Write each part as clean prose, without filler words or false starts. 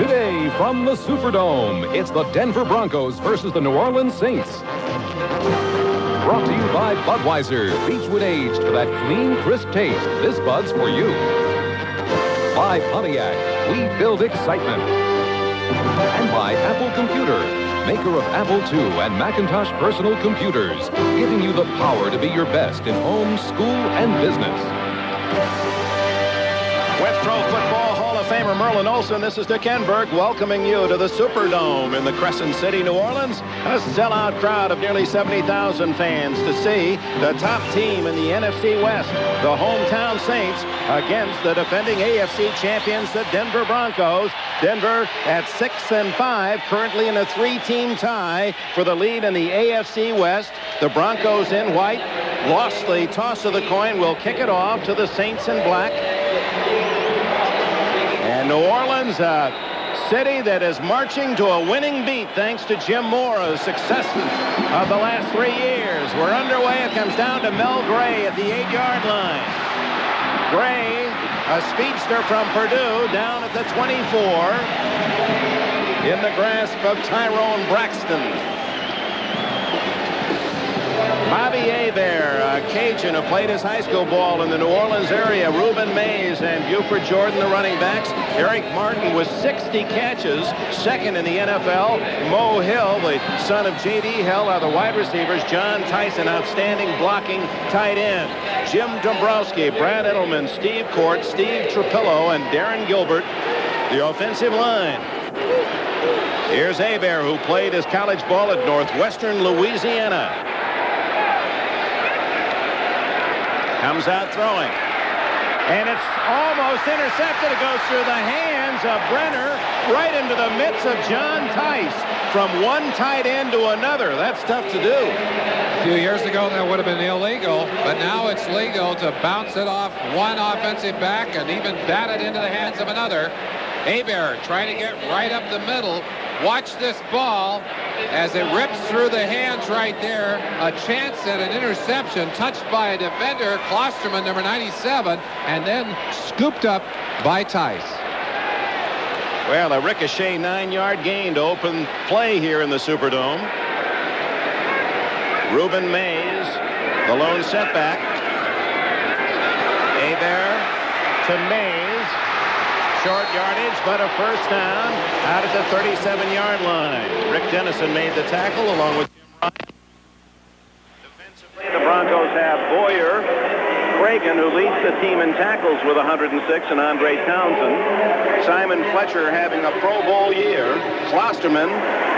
Today from the Superdome, it's the Denver Broncos versus the New Orleans Saints. Brought to you by Budweiser, Beechwood Aged for that clean, crisp taste. This Bud's for you. By Pontiac, we build excitement. And by Apple Computer, maker of Apple II and Macintosh personal computers, giving you the power to be your best in home, school, and business. With Pro Football Hall of Famer Merlin Olsen, this is Dick Enberg welcoming you to the Superdome in the Crescent City, New Orleans. A sellout crowd of nearly 70,000 fans to see the top team in the NFC West, the hometown Saints, against the defending AFC champions, the Denver Broncos. Denver at 6-5, currently in a three-team tie for the lead in the AFC West. The Broncos in white lost the toss of the coin, will kick it off to the Saints in black. And New Orleans, a city that is marching to a winning beat thanks to Jim Mora's success of the last 3 years. We're underway. It comes down to Mel Gray at the 8-yard line. Gray, a speedster from Purdue, down at the 24 in the grasp of Tyrone Braxton. Bobby Hebert, a Cajun who played his high school ball in the New Orleans area. Reuben Mays and Buford Jordan, the running backs. Eric Martin with 60 catches, second in the NFL. Mo Hill, the son of J.D. Hill, are the wide receivers. John Tyson, outstanding blocking tight end. Jim Dombrowski, Brad Edelman, Steve Court, Steve Trapillo, and Darren Gilbert, the offensive line. Here's Hebert, who played his college ball at Northwestern Louisiana. Comes out throwing. And it's almost intercepted. It goes through the hands of Brenner right into the midst of John Tice. From one tight end to another. That's tough to do. A few years ago, that would have been illegal, but now it's legal to bounce it off one offensive back and even bat it into the hands of another. Hebert trying to get right up the middle. Watch this ball as it rips through the hands right there. A chance at an interception touched by a defender, Klosterman, number 97, and then scooped up by Tice. Well, a ricochet 9-yard gain to open play here in the Superdome. Reuben Mays, the lone setback. Hebert to Mays. Short yardage, but a first down out at the 37-yard line. Rick Dennison made the tackle along with Jim Ryan. Defensively, the Broncos have Boyer, Reagan, who leads the team in tackles with 106, and Andre Townsend. Simon Fletcher having a Pro Bowl year. Klosterman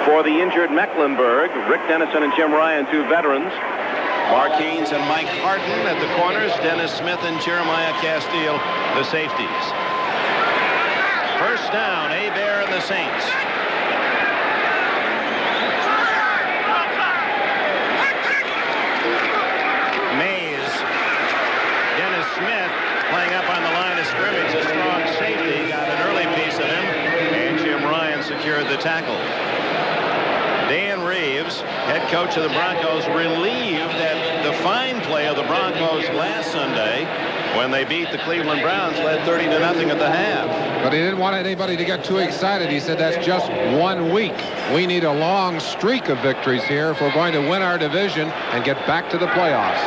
for the injured Mecklenburg. Rick Dennison and Jim Ryan, two veterans. Mark Haynes and Mike Harton at the corners. Dennis Smith and Jeremiah Castile, the safeties. First down, Hebert and the Saints. Mays. Dennis Smith playing up on the line of scrimmage. A strong safety got an early piece of him, and Jim Ryan secured the tackle. Dan Reeves, head coach of the Broncos, relieved at the fine play of the Broncos last Sunday when they beat the Cleveland Browns, led 30-0 at the half. But he didn't want anybody to get too excited. He said that's just 1 week. We need a long streak of victories here if we're going to win our division and get back to the playoffs.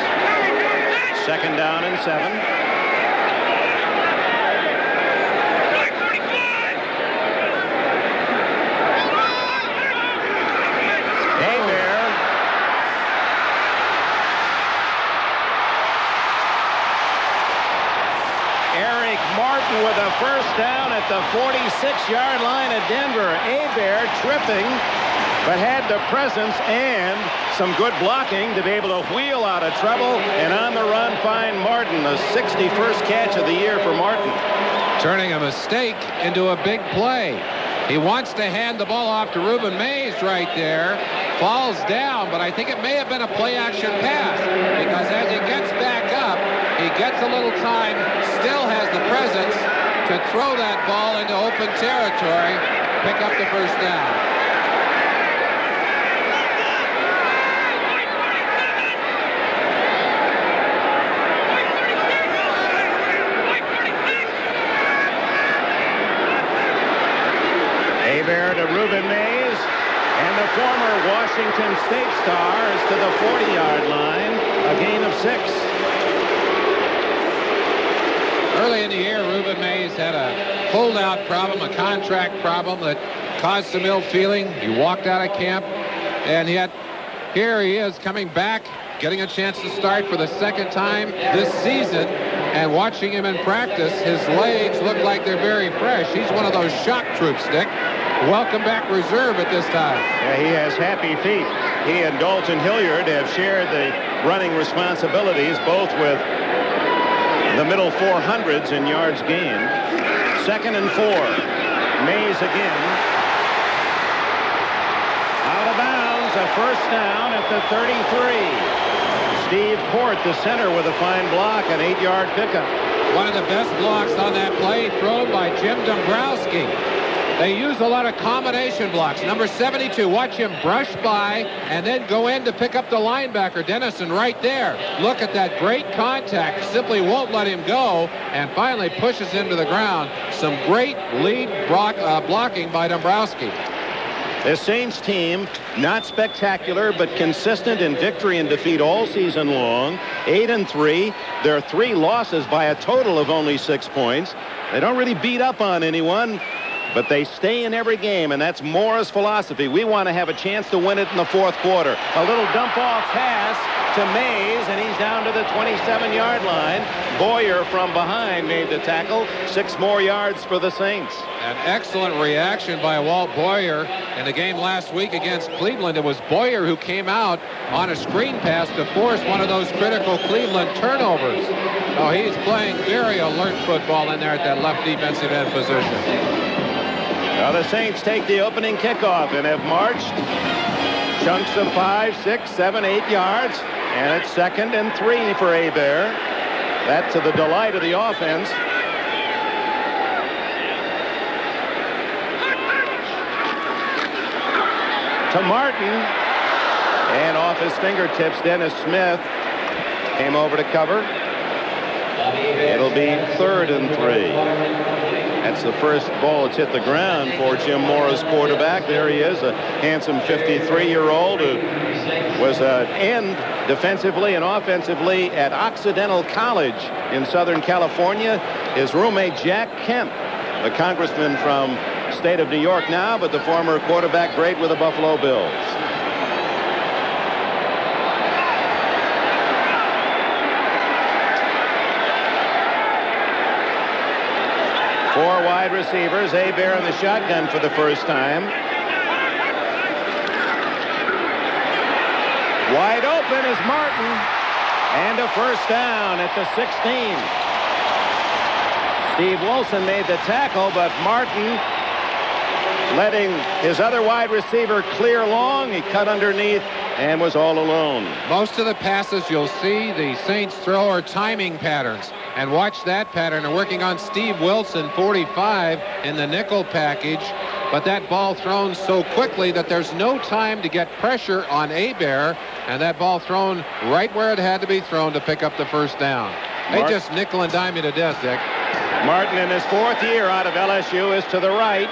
Second down and 7. With a first down at the 46-yard line of Denver. Hebert tripping, but had the presence and some good blocking to be able to wheel out of trouble. And on the run, find Martin, the 61st catch of the year for Martin. Turning a mistake into a big play. He wants to hand the ball off to Reuben Mays right there. Falls down, but I think it may have been a play-action pass because as he gets back up, he gets a little time, still has the presence to throw that ball into open territory, pick up the first down. Hebert to Ruben Mays. And the former Washington State star is to the 40-yard line. A gain of 6. Early in the year, Ruben Mays had a holdout problem, a contract problem that caused some ill feeling. He walked out of camp, and yet here he is coming back, getting a chance to start for the second time this season. And watching him in practice, his legs look like they're very fresh. He's one of those shock troops, Dick. Welcome back reserve at this time. Yeah, he has happy feet. He and Dalton Hilliard have shared the running responsibilities, both with the middle 400s in yards gained. 2nd and 4. Mays again. Out of bounds, a first down at the 33. Steve Port, the center, with a fine block, an 8-yard pickup. One of the best blocks on that play thrown by Jim Dombrowski. They use a lot of combination blocks. Number 72, watch him brush by and then go in to pick up the linebacker, Dennison, right there. Look at that great contact. Simply won't let him go and finally pushes him to the ground. Some great lead blocking by Dombrowski. The Saints team, not spectacular, but consistent in victory and defeat all season long. 8-3. Their 3 losses by a total of only 6 points. They don't really beat up on anyone, but they stay in every game, and that's Mora's philosophy. We want to have a chance to win it in the 4th quarter. A little dump-off pass to Mays, and he's down to the 27-yard line. Boyer from behind made the tackle. 6 more yards for the Saints. An excellent reaction by Walt Boyer in the game last week against Cleveland. It was Boyer who came out on a screen pass to force one of those critical Cleveland turnovers. Oh, he's playing very alert football in there at that left defensive end position. Now the Saints take the opening kickoff and have marched chunks of 5, 6, 7, 8 yards. And it's 2nd and 3 for Hebert. That to the delight of the offense. To Martin. And off his fingertips, Dennis Smith came over to cover. It'll be 3rd and 3. That's the first ball that's hit the ground for Jim Mora's quarterback. There he is, a handsome 53-year-old who was an end defensively and offensively at Occidental College in Southern California. His roommate, Jack Kemp, the congressman from the state of New York now, but the former quarterback great with the Buffalo Bills. Four wide receivers. Hebert in the shotgun for the first time. Wide open is Martin. And a first down at the 16. Steve Wilson made the tackle, but Martin letting his other wide receiver clear long. He cut underneath and was all alone. Most of the passes you'll see the Saints throw are timing patterns. And watch that pattern. They're working on Steve Wilson, 45, in the nickel package. But that ball thrown so quickly that there's no time to get pressure on Hebert. And that ball thrown right where it had to be thrown to pick up the first down. They just nickel and dime you to death, Dick. Martin in his 4th year out of LSU is to the right.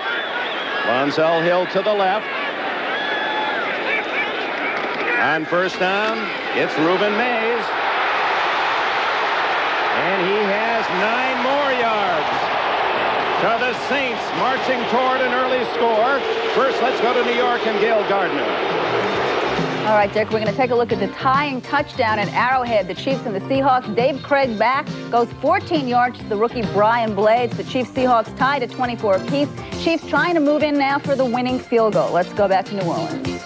Lonzel Hill to the left. On first down, it's Ruben Mays. And he has 9 more yards. So the Saints marching toward an early score. First, let's go to New York and Gail Gardner. All right, Dick, we're going to take a look at the tying touchdown at Arrowhead. The Chiefs and the Seahawks. Dave Craig back, goes 14 yards to the rookie Brian Blades. The Chiefs-Seahawks tied at 24 apiece. Chiefs trying to move in now for the winning field goal. Let's go back to New Orleans.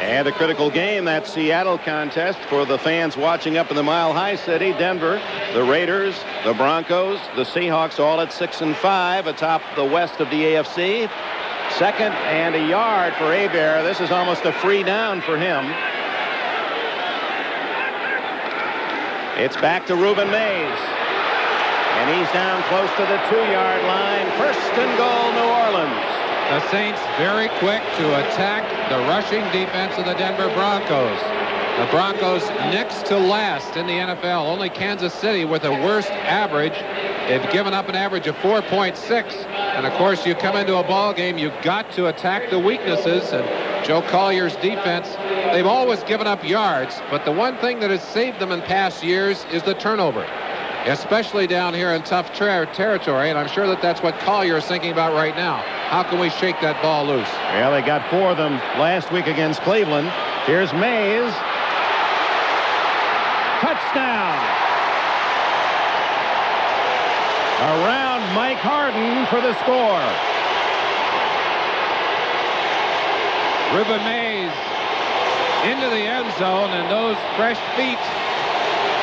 And a critical game, that Seattle contest for the fans watching up in the Mile High City. Denver, the Raiders, the Broncos, the Seahawks all at 6-5 atop the west of the AFC. 2nd and a yard for Hebert. This is almost a free down for him. It's back to Ruben Mays. And he's down close to the 2-yard line. 1st and goal, New Orleans. The Saints very quick to attack the rushing defense of the Denver Broncos. The Broncos next to last in the NFL. Only Kansas City with a worst average. They've given up an average of 4.6. And of course, you come into a ball game, you've got to attack the weaknesses. And Joe Collier's defense, they've always given up yards. But the one thing that has saved them in past years is the turnover, especially down here in tough territory. And I'm sure that that's what Collier is thinking about right now. How can we shake that ball loose? Well, they got 4 of them last week against Cleveland. Here's Mays. Touchdown. Around Mike Harden for the score. Ruben Mays into the end zone, and those fresh feet,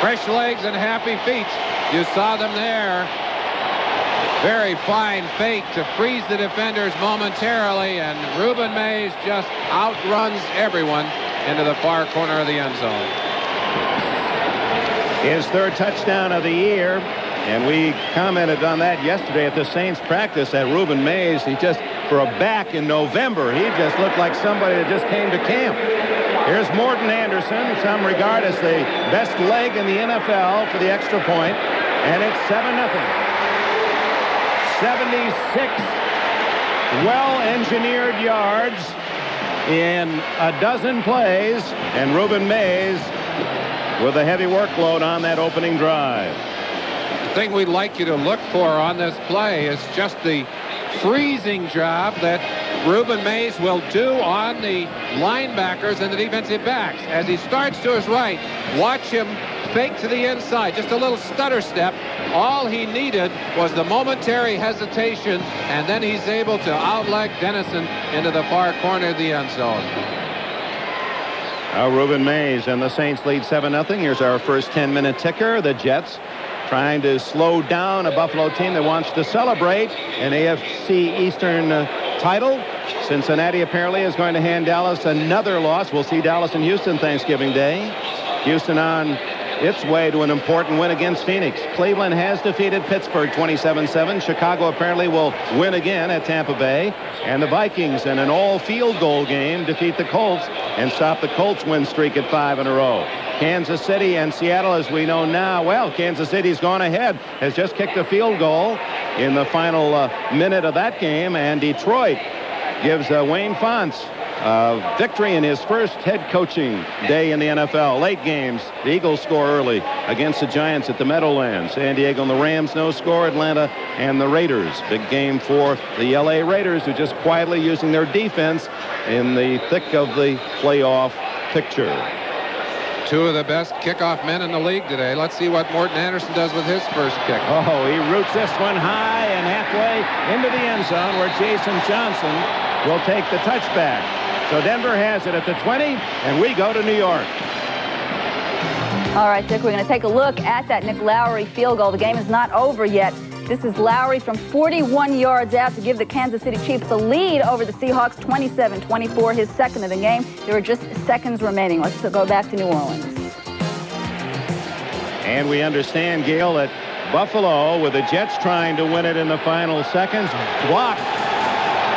fresh legs and happy feet. You saw them there. Very fine fake to freeze the defenders momentarily, and Ruben Mays just outruns everyone into the far corner of the end zone. His 3rd touchdown of the year, and we commented on that yesterday at the Saints practice that Ruben Mays, he just, for a back in November, he just looked like somebody that just came to camp. Here's Morton Anderson, some regard as the best leg in the NFL for the extra point, and it's 7-0. 76 well-engineered yards in a dozen plays, and Ruben Mays with a heavy workload on that opening drive. The thing we'd like you to look for on this play is just the freezing job that Ruben Mays will do on the linebackers and the defensive backs. As he starts to his right, watch him fake to the inside, just a little stutter step. All he needed was the momentary hesitation, and then he's able to outleg Dennison into the far corner of the end zone. Ruben Mays and the Saints lead 7-0. Here's our first 10-minute ticker. The Jets trying to slow down a Buffalo team that wants to celebrate an AFC Eastern title. Cincinnati apparently is going to hand Dallas another loss. We'll see Dallas and Houston Thanksgiving Day. Houston on its way to an important win against Phoenix. Cleveland has defeated Pittsburgh 27-7. Chicago apparently will win again at Tampa Bay. And the Vikings, in an all-field goal game, defeat the Colts and stop the Colts win streak at 5 in a row. Kansas City and Seattle, as we know now, well, Kansas City's gone ahead, has just kicked a field goal in the final minute of that game, and Detroit gives Wayne Fontes victory in his first head coaching day in the NFL. Late games, the Eagles score early against the Giants at the Meadowlands. San Diego and the Rams, no score. Atlanta and the Raiders. Big game for the LA Raiders, who just quietly using their defense in the thick of the playoff picture. 2 of the best kickoff men in the league today. Let's see what Morton Anderson does with his first kick. Oh, he roots this one high and halfway into the end zone, where Jason Johnson will take the touchback. So Denver has it at the 20, and we go to New York. All right, Dick, we're going to take a look at that Nick Lowry field goal. The game is not over yet. This is Lowry from 41 yards out to give the Kansas City Chiefs the lead over the Seahawks, 27-24, his second of the game. There are just seconds remaining. Let's go back to New Orleans. And we understand, Gail, that Buffalo, with the Jets trying to win it in the final seconds, blocked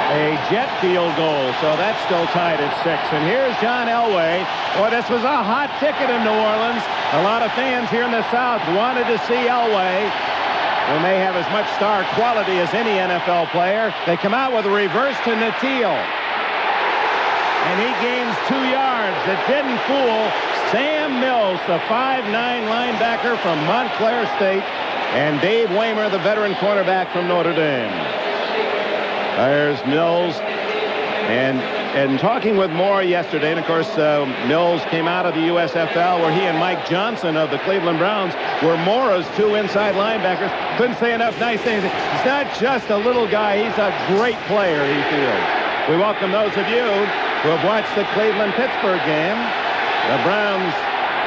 a Jet field goal. So that's still tied at 6. And here's John Elway. Boy, this was a hot ticket in New Orleans. A lot of fans here in the South wanted to see Elway, who may have as much star quality as any NFL player. They come out with a reverse to Natil. And he gains 2 yards. It didn't fool Sam Mills, the 5'9" linebacker from Montclair State, and Dave Waymer, the veteran cornerback from Notre Dame. There's Mills. And talking with Moore yesterday, and of course Mills came out of the USFL, where he and Mike Johnson of the Cleveland Browns were Moore's 2 inside linebackers. Couldn't say enough nice things. He's not just a little guy, he's a great player, he feels. We welcome those of you who have watched the Cleveland-Pittsburgh game. The Browns'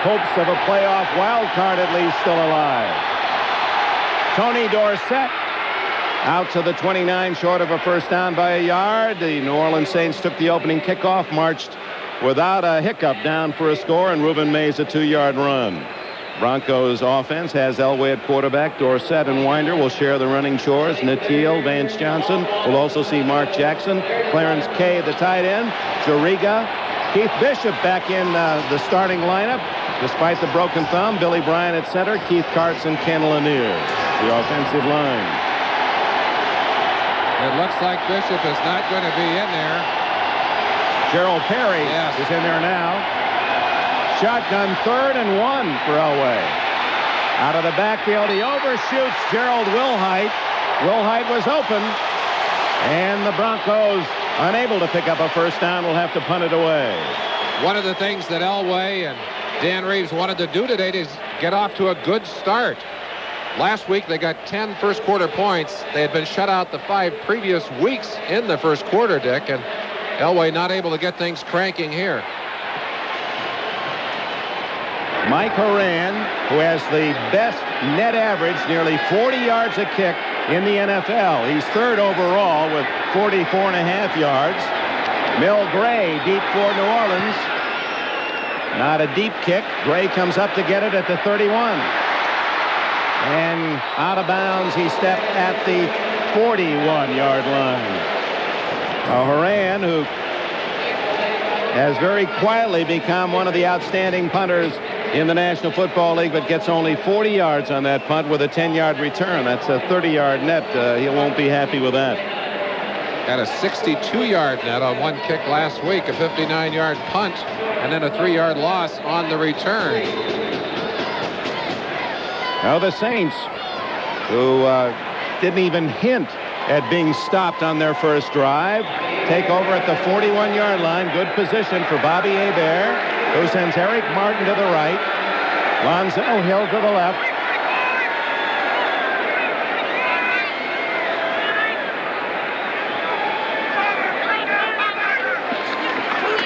hopes of a playoff wild card at least still alive. Tony Dorsett out to the 29, short of a first down by a yard. The New Orleans Saints took the opening kickoff, marched without a hiccup down for a score, and Ruben Mays a 2-yard run. Broncos offense has Elway at quarterback. Dorsett and Winder will share the running chores. Natil, Vance Johnson. We'll also see Mark Jackson. Clarence Kay, the tight end. Juriga Keith Bishop back in the starting lineup. Despite the broken thumb, Billy Bryan at center, Keith Karts and Ken Lanier, the offensive line. It looks like Bishop is not going to be in there. Gerald Perry is in there now. Shotgun 3rd and 1 for Elway. Out of the backfield, he overshoots Gerald Wilhite. Wilhite was open, and the Broncos, unable to pick up a first down, will have to punt it away. One of the things that Elway and Dan Reeves wanted to do today is get off to a good start. Last week they got 10 first quarter points. They had been shut out the 5 previous weeks in the first quarter, Dick, and Elway not able to get things cranking here. Mike Horan, who has the best net average, nearly 40 yards a kick in the NFL. He's 3rd overall with 44.5 yards. Mill Gray deep for New Orleans. Not a deep kick. Gray comes up to get it at the 31. And out of bounds, he stepped at the 41-yard line. Horan, who has very quietly become one of the outstanding punters in the National Football League, but gets only 40 yards on that punt with a 10-yard return. That's a 30-yard net. He won't be happy with that. Had a 62-yard net on one kick last week, a 59-yard punt, and then a 3-yard loss on the return. Now the Saints, who didn't even hint at being stopped on their first drive, take over at the 41-yard line. Good position for Bobby Hebert, who sends Eric Martin to the right. Lonzo Hill to the left.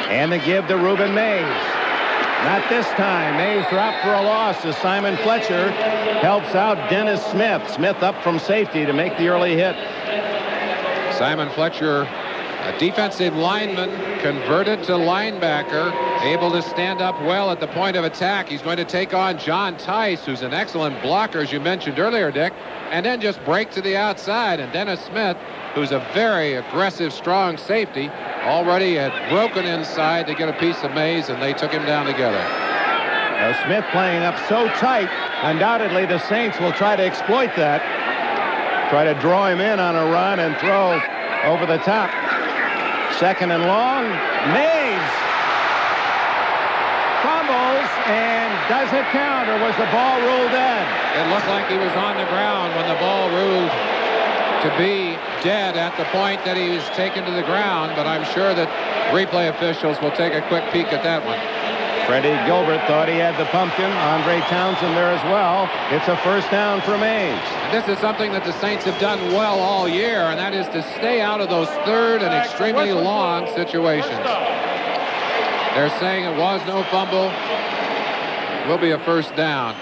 And the give to Ruben Mays. Not this time. Mays dropped for a loss as Simon Fletcher helps out Dennis Smith. Smith up from safety to make the early hit. Simon Fletcher, a defensive lineman, converted to linebacker, able to stand up well at the point of attack. He's going to take on John Tice, who's an excellent blocker, as you mentioned earlier, Dick, and then just break to the outside. And Dennis Smith, who's a very aggressive, strong safety, already had broken inside to get a piece of Mays, and they took him down together. Now Smith playing up so tight, undoubtedly the Saints will try to exploit that. Try to draw him in on a run and throw over the top. 2nd and long. Mays fumbles, and does it count, or was the ball ruled dead? It looked like he was on the ground when the ball ruled to be dead at the point that he was taken to the ground, but I'm sure that replay officials will take a quick peek at that one. Freddie Gilbert thought he had the pumpkin. Andre Townsend there as well. It's a first down for Mays. This is something that the Saints have done well all year, and that is to stay out of those 3rd and extremely long situations. They're saying it was no fumble. Will be a first down.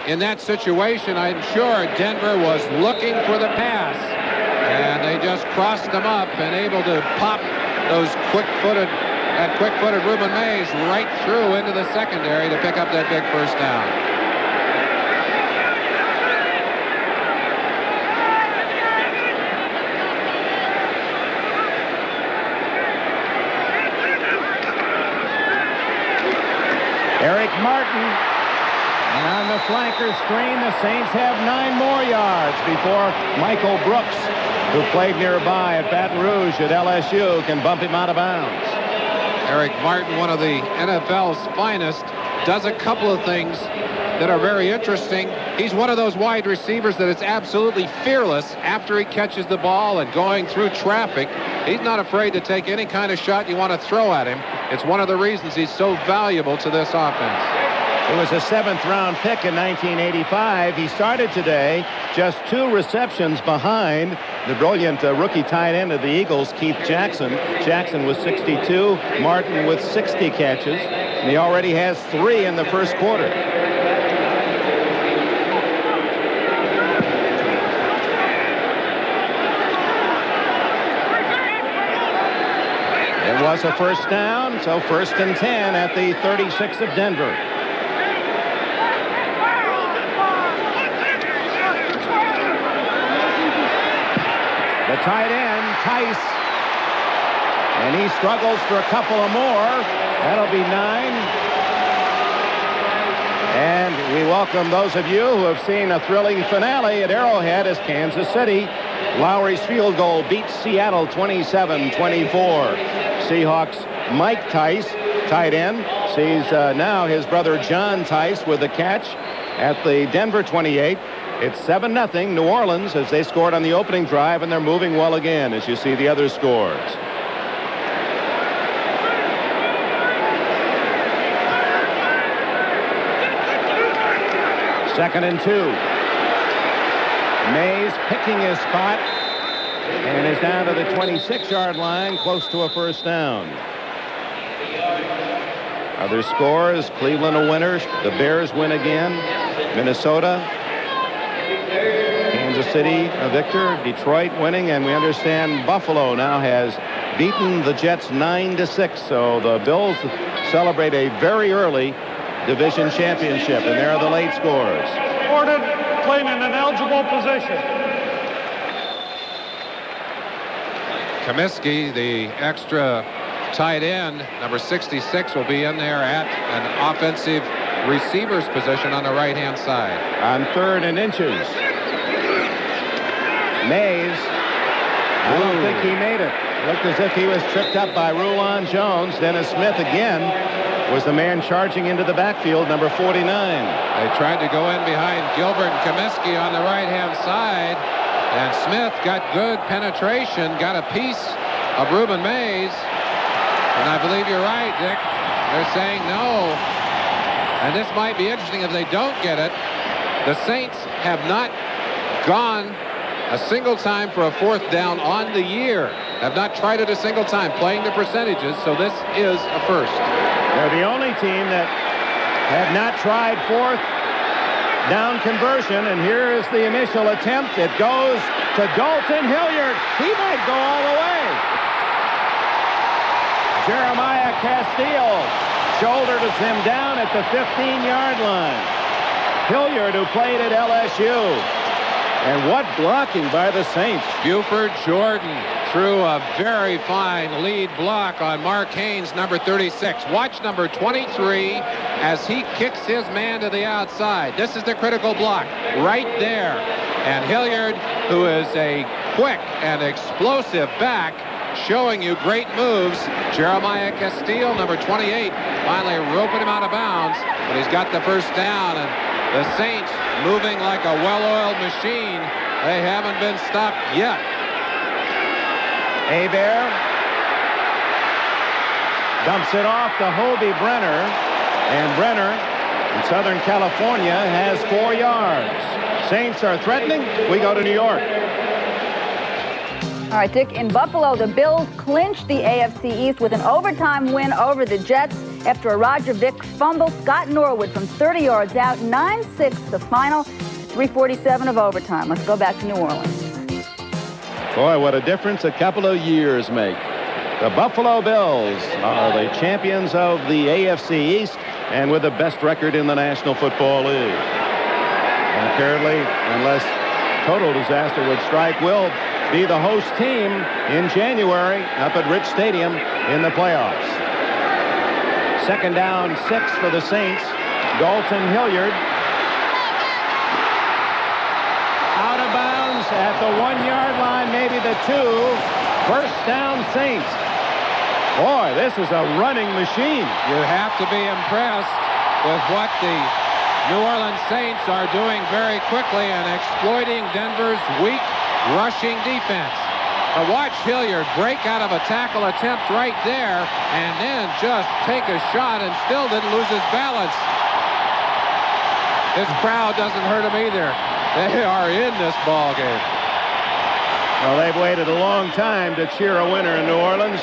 In that situation, I'm sure Denver was looking for the pass, and they just crossed them up and able to pop those quick-footed Ruben Mays right through into the secondary to pick up that big first down. Eric Martin. And on the flanker screen, the Saints have 9 more yards before Michael Brooks, who played nearby at Baton Rouge at LSU, can bump him out of bounds. Eric Martin, one of the NFL's finest, does a couple of things that are very interesting. He's one of those wide receivers that is absolutely fearless after he catches the ball and going through traffic. He's not afraid to take any kind of shot you want to throw at him. It's one of the reasons he's so valuable to this offense. It was a 7th-round pick in 1985. He started today just 2 receptions behind the brilliant rookie tight end of the Eagles, Keith Jackson. Jackson was 62, Martin with 60 catches, and he already has 3 in the first quarter. It was a first down, so 1st and 10 at the 36 of Denver. The tight end, Tice, And he struggles for a couple of more. That'll be 9. And we welcome those of you who have seen a thrilling finale at Arrowhead as Kansas City. Lowry's field goal beats Seattle 27-24. Seahawks Mike Tice, tight end, sees now his brother John Tice with the catch at the Denver 28. It's 7-0 New Orleans as they scored on the opening drive, and they're moving well again as you see the other scores. Second and 2. Mays picking his spot and is down to the 26-yard line, close to a first down. Other scores: Cleveland a winner, the Bears win again, Minnesota, Kansas City a victor, Detroit winning, and we understand Buffalo now has beaten the Jets 9-6. So the Bills celebrate a very early division championship, and there are the late scores. Ordered, playing in an eligible position. Comiskey, the extra tight end, number 66, will be in there at an offensive receiver's position on the right-hand side. On 3rd and inches. Mays, I don't think he made it. Looked as if he was tripped up by Rulon Jones. Dennis Smith again was the man charging into the backfield, number 49. They tried to go in behind Gilbert and Comiskey on the right-hand side, and Smith got good penetration, got a piece of Ruben Mays, and I believe you're right, Dick. They're saying no, and this might be interesting if they don't get it. The Saints have not gone a single time for a 4th down on the year. Have not tried it a single time, playing the percentages, so this is a first. They're the only team that have not tried 4th down conversion, and here is the initial attempt. It goes to Dalton Hilliard. He might go all the way. Jeremiah Castile shoulders him down at the 15-yard line. Hilliard, who played at LSU. And what blocking by the Saints. Buford Jordan threw a very fine lead block on Mark Haynes, number 36. Watch number 23 as he kicks his man to the outside. This is the critical block right there. And Hilliard, who is a quick and explosive back, showing you great moves. Jeremiah Castile, number 28, finally roping him out of bounds, but he's got the first down. And the Saints moving like a well-oiled machine. They haven't been stopped yet. Hebert dumps it off to Hobie Brenner, and Brenner in Southern California has 4 yards. Saints are threatening. We go to New York. All right, Dick, in Buffalo, the Bills clinched the AFC East with an overtime win over the Jets after a Roger Vick fumble. Scott Norwood from 30 yards out, 9-6 the final, 3:47 of overtime. Let's go back to New Orleans. Boy, what a difference a couple of years make. The Buffalo Bills are the champions of the AFC East and with the best record in the National Football League. And apparently, unless total disaster would strike, will be the host team in January up at Rich Stadium in the playoffs. 2nd down, 6 for the Saints. Dalton Hilliard out of bounds at the 1-yard line, maybe the 2. First down, Saints. Boy, this is a running machine. You have to be impressed with what the New Orleans Saints are doing very quickly and exploiting Denver's weak rushing defense. But watch Hilliard break out of a tackle attempt right there and then just take a shot and still didn't lose his balance. This crowd doesn't hurt him either. They are in this ball game. Well, they've waited a long time to cheer a winner in New Orleans.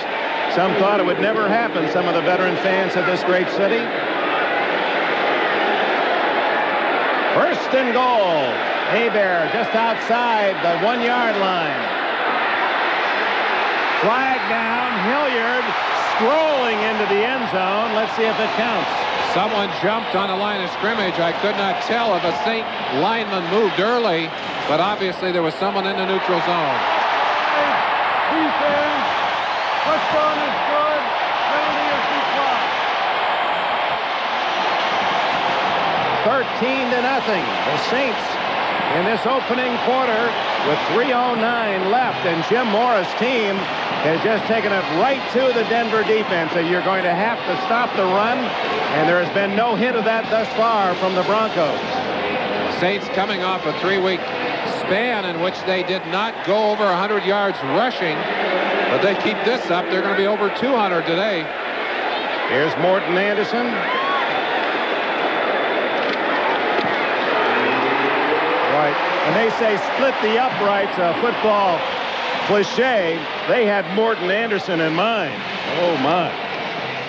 Some thought it would never happen, some of the veteran fans of this great city. First and goal. Hebert just outside the 1-yard line. Flag down. Hilliard strolling into the end zone. Let's see if it counts. Someone jumped on the line of scrimmage. I could not tell if a Saint lineman moved early, but obviously there was someone in the neutral zone. Touchdown is good. Penalty is declined. 13-0. The Saints in this opening quarter with 3:09 left, and Jim Morris' team has just taken it right to the Denver defense. And you're going to have to stop the run, and there has been no hint of that thus far from the Broncos. Saints coming off a 3-week span in which they did not go over 100 yards rushing, but they keep this up, they're going to be over 200 today. Here's Morton Anderson. Right. When they say split the uprights, a football cliche, they had Morton Anderson in mind. Oh, my.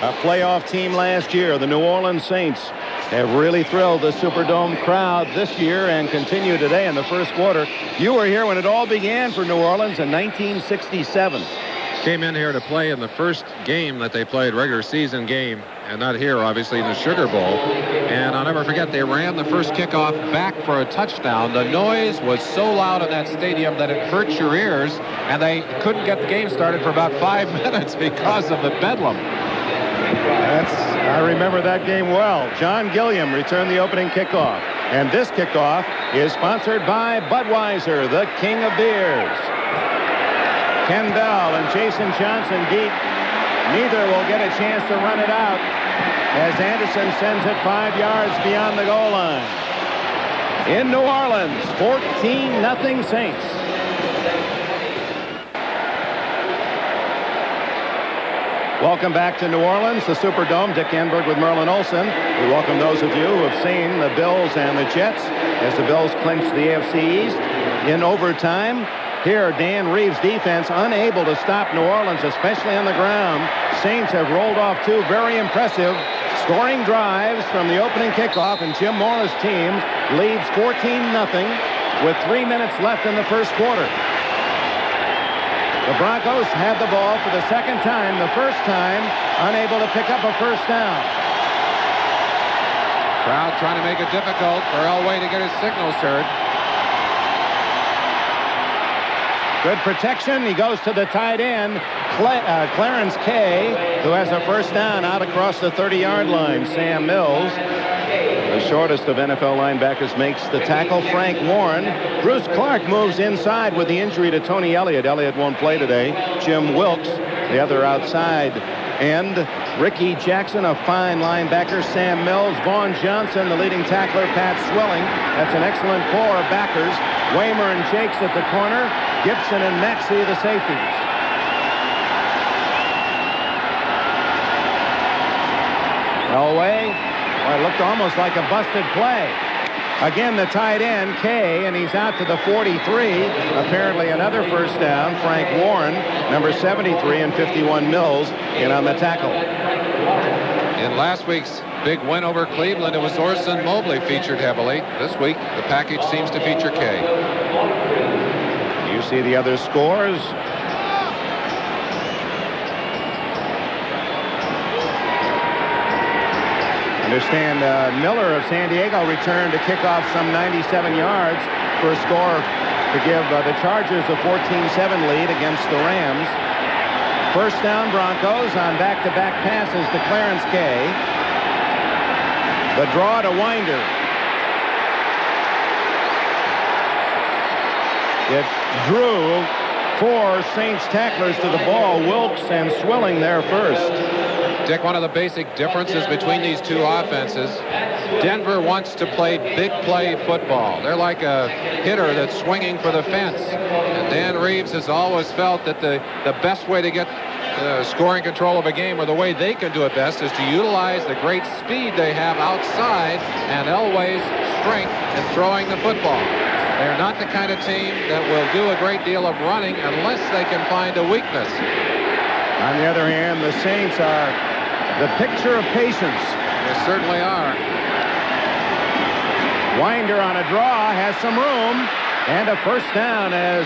A playoff team last year, the New Orleans Saints, have really thrilled the Superdome crowd this year and continue today in the first quarter. You were here when it all began for New Orleans in 1967. Came in here to play in the first game that they played, regular season game, and not here, obviously, in the Sugar Bowl. And I'll never forget, they ran the first kickoff back for a touchdown. The noise was so loud in that stadium that it hurt your ears, and they couldn't get the game started for about 5 minutes because of the bedlam. I remember that game well. John Gilliam returned the opening kickoff. And this kickoff is sponsored by Budweiser, the king of beers. Ken Bell and Jason Johnson deep. Neither will get a chance to run it out as Anderson sends it 5 yards beyond the goal line. In New Orleans, 14-0 Saints. Welcome back to New Orleans, the Superdome. Dick Enberg with Merlin Olsen. We welcome those of you who have seen the Bills and the Jets as the Bills clinch the AFC East in overtime. Here, Dan Reeves' defense unable to stop New Orleans, especially on the ground. Saints have rolled off two very impressive scoring drives from the opening kickoff, and Jim Morris' team leads 14-0 with 3 minutes left in the first quarter. The Broncos had the ball for the second time, the first time unable to pick up a first down. Crowd trying to make it difficult for Elway to get his signals heard. Good protection. He goes to the tight end, Clarence Kay, who has a first down out across the 30-yard line. Sam Mills, the shortest of NFL linebackers, makes the tackle. Frank Warren. Bruce Clark moves inside with the injury to Tony Elliott. Elliott won't play today. Jim Wilkes, the other outside end. Ricky Jackson, a fine linebacker. Sam Mills. Vaughn Johnson, the leading tackler. Pat Swilling. That's an excellent core of backers. Waymer and Jakes at the corner. Gibson and Maxey, the safeties. Elway, well, it looked almost like a busted play. Again, the tight end, Kay, and he's out to the 43. Apparently another first down. Frank Warren, number 73, and 51 Mills in on the tackle. In last week's big win over Cleveland, it was Orson Mobley featured heavily. This week, the package seems to feature Kay. You see the other scores. Understand Miller of San Diego returned to kick off some 97 yards for a score to give the Chargers a 14-7 lead against the Rams. First down Broncos on back-to-back passes to Clarence Kay. The draw to Winder. It drew four Saints tacklers to the ball. Wilkes and Swilling there first. Dick, one of the basic differences between these two offenses, Denver wants to play big play football. They're like a hitter that's swinging for the fence. And Dan Reeves has always felt that the best way to get scoring control of a game, or the way they can do it best, is to utilize the great speed they have outside and Elway's strength in throwing the football. They're not the kind of team that will do a great deal of running unless they can find a weakness. On the other hand, the Saints are the picture of patience. They certainly are. Winder on a draw has some room, and a first down as,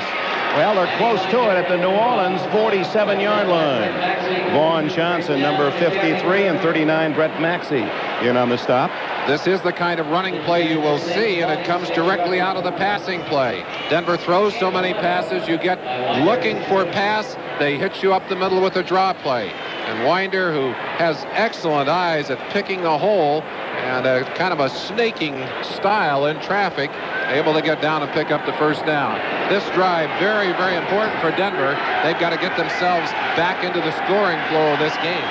well, they're close to it at the New Orleans 47-yard line. Vaughn Johnson, number 53, and 39, Brett Maxey, in on the stop. This is the kind of running play you will see, and it comes directly out of the passing play. Denver throws so many passes, you get looking for a pass, they hit you up the middle with a draw play. And Winder, who has excellent eyes at picking the hole and a kind of a snaking style in traffic, able to get down and pick up the first down. This drive, very, very important for Denver. They've got to get themselves back into the scoring flow of this game.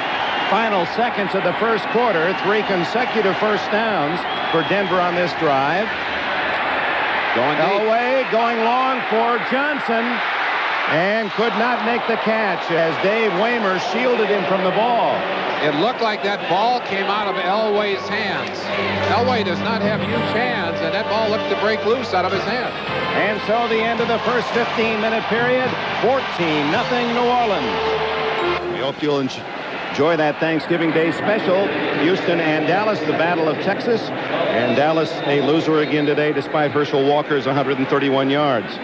Final seconds of the first quarter, 3 consecutive first downs for Denver on this drive. Going deep. Elway going long for Johnson and could not make the catch as Dave Waymer shielded him from the ball. It looked like that ball came out of Elway's hands. Elway does not have huge hands, and that ball looked to break loose out of his hand. And so the end of the first 15-minute period, 14-0 New Orleans. We hope you'll enjoy that Thanksgiving Day special. Houston and Dallas, the Battle of Texas. And Dallas a loser again today despite Herschel Walker's 131 yards.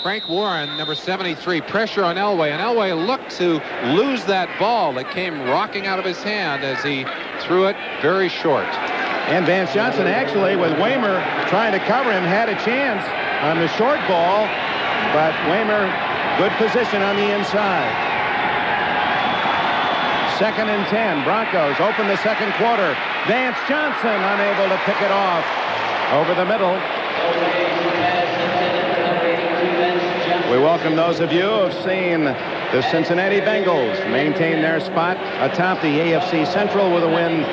Frank Warren, number 73, pressure on Elway, and Elway looked to lose that ball that came rocking out of his hand as he threw it very short. And Vance Johnson actually, with Waymer trying to cover him, had a chance on the short ball, but Waymer, good position on the inside. 2nd and 10. Broncos open the second quarter. Vance Johnson unable to pick it off over the middle. We welcome those of you who have seen the Cincinnati Bengals maintain their spot atop the AFC Central with a win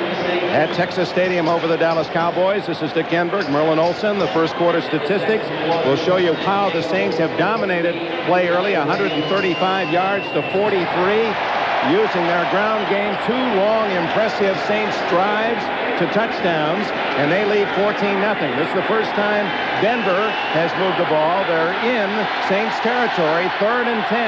at Texas Stadium over the Dallas Cowboys. This is Dick Enberg, Merlin Olsen. The first quarter statistics will show you how the Saints have dominated play early, 135 yards to 43. Using their ground game, 2 long, impressive Saints drives to touchdowns, and they lead 14-0. This is the first time Denver has moved the ball. They're in Saints territory, 3rd and 10.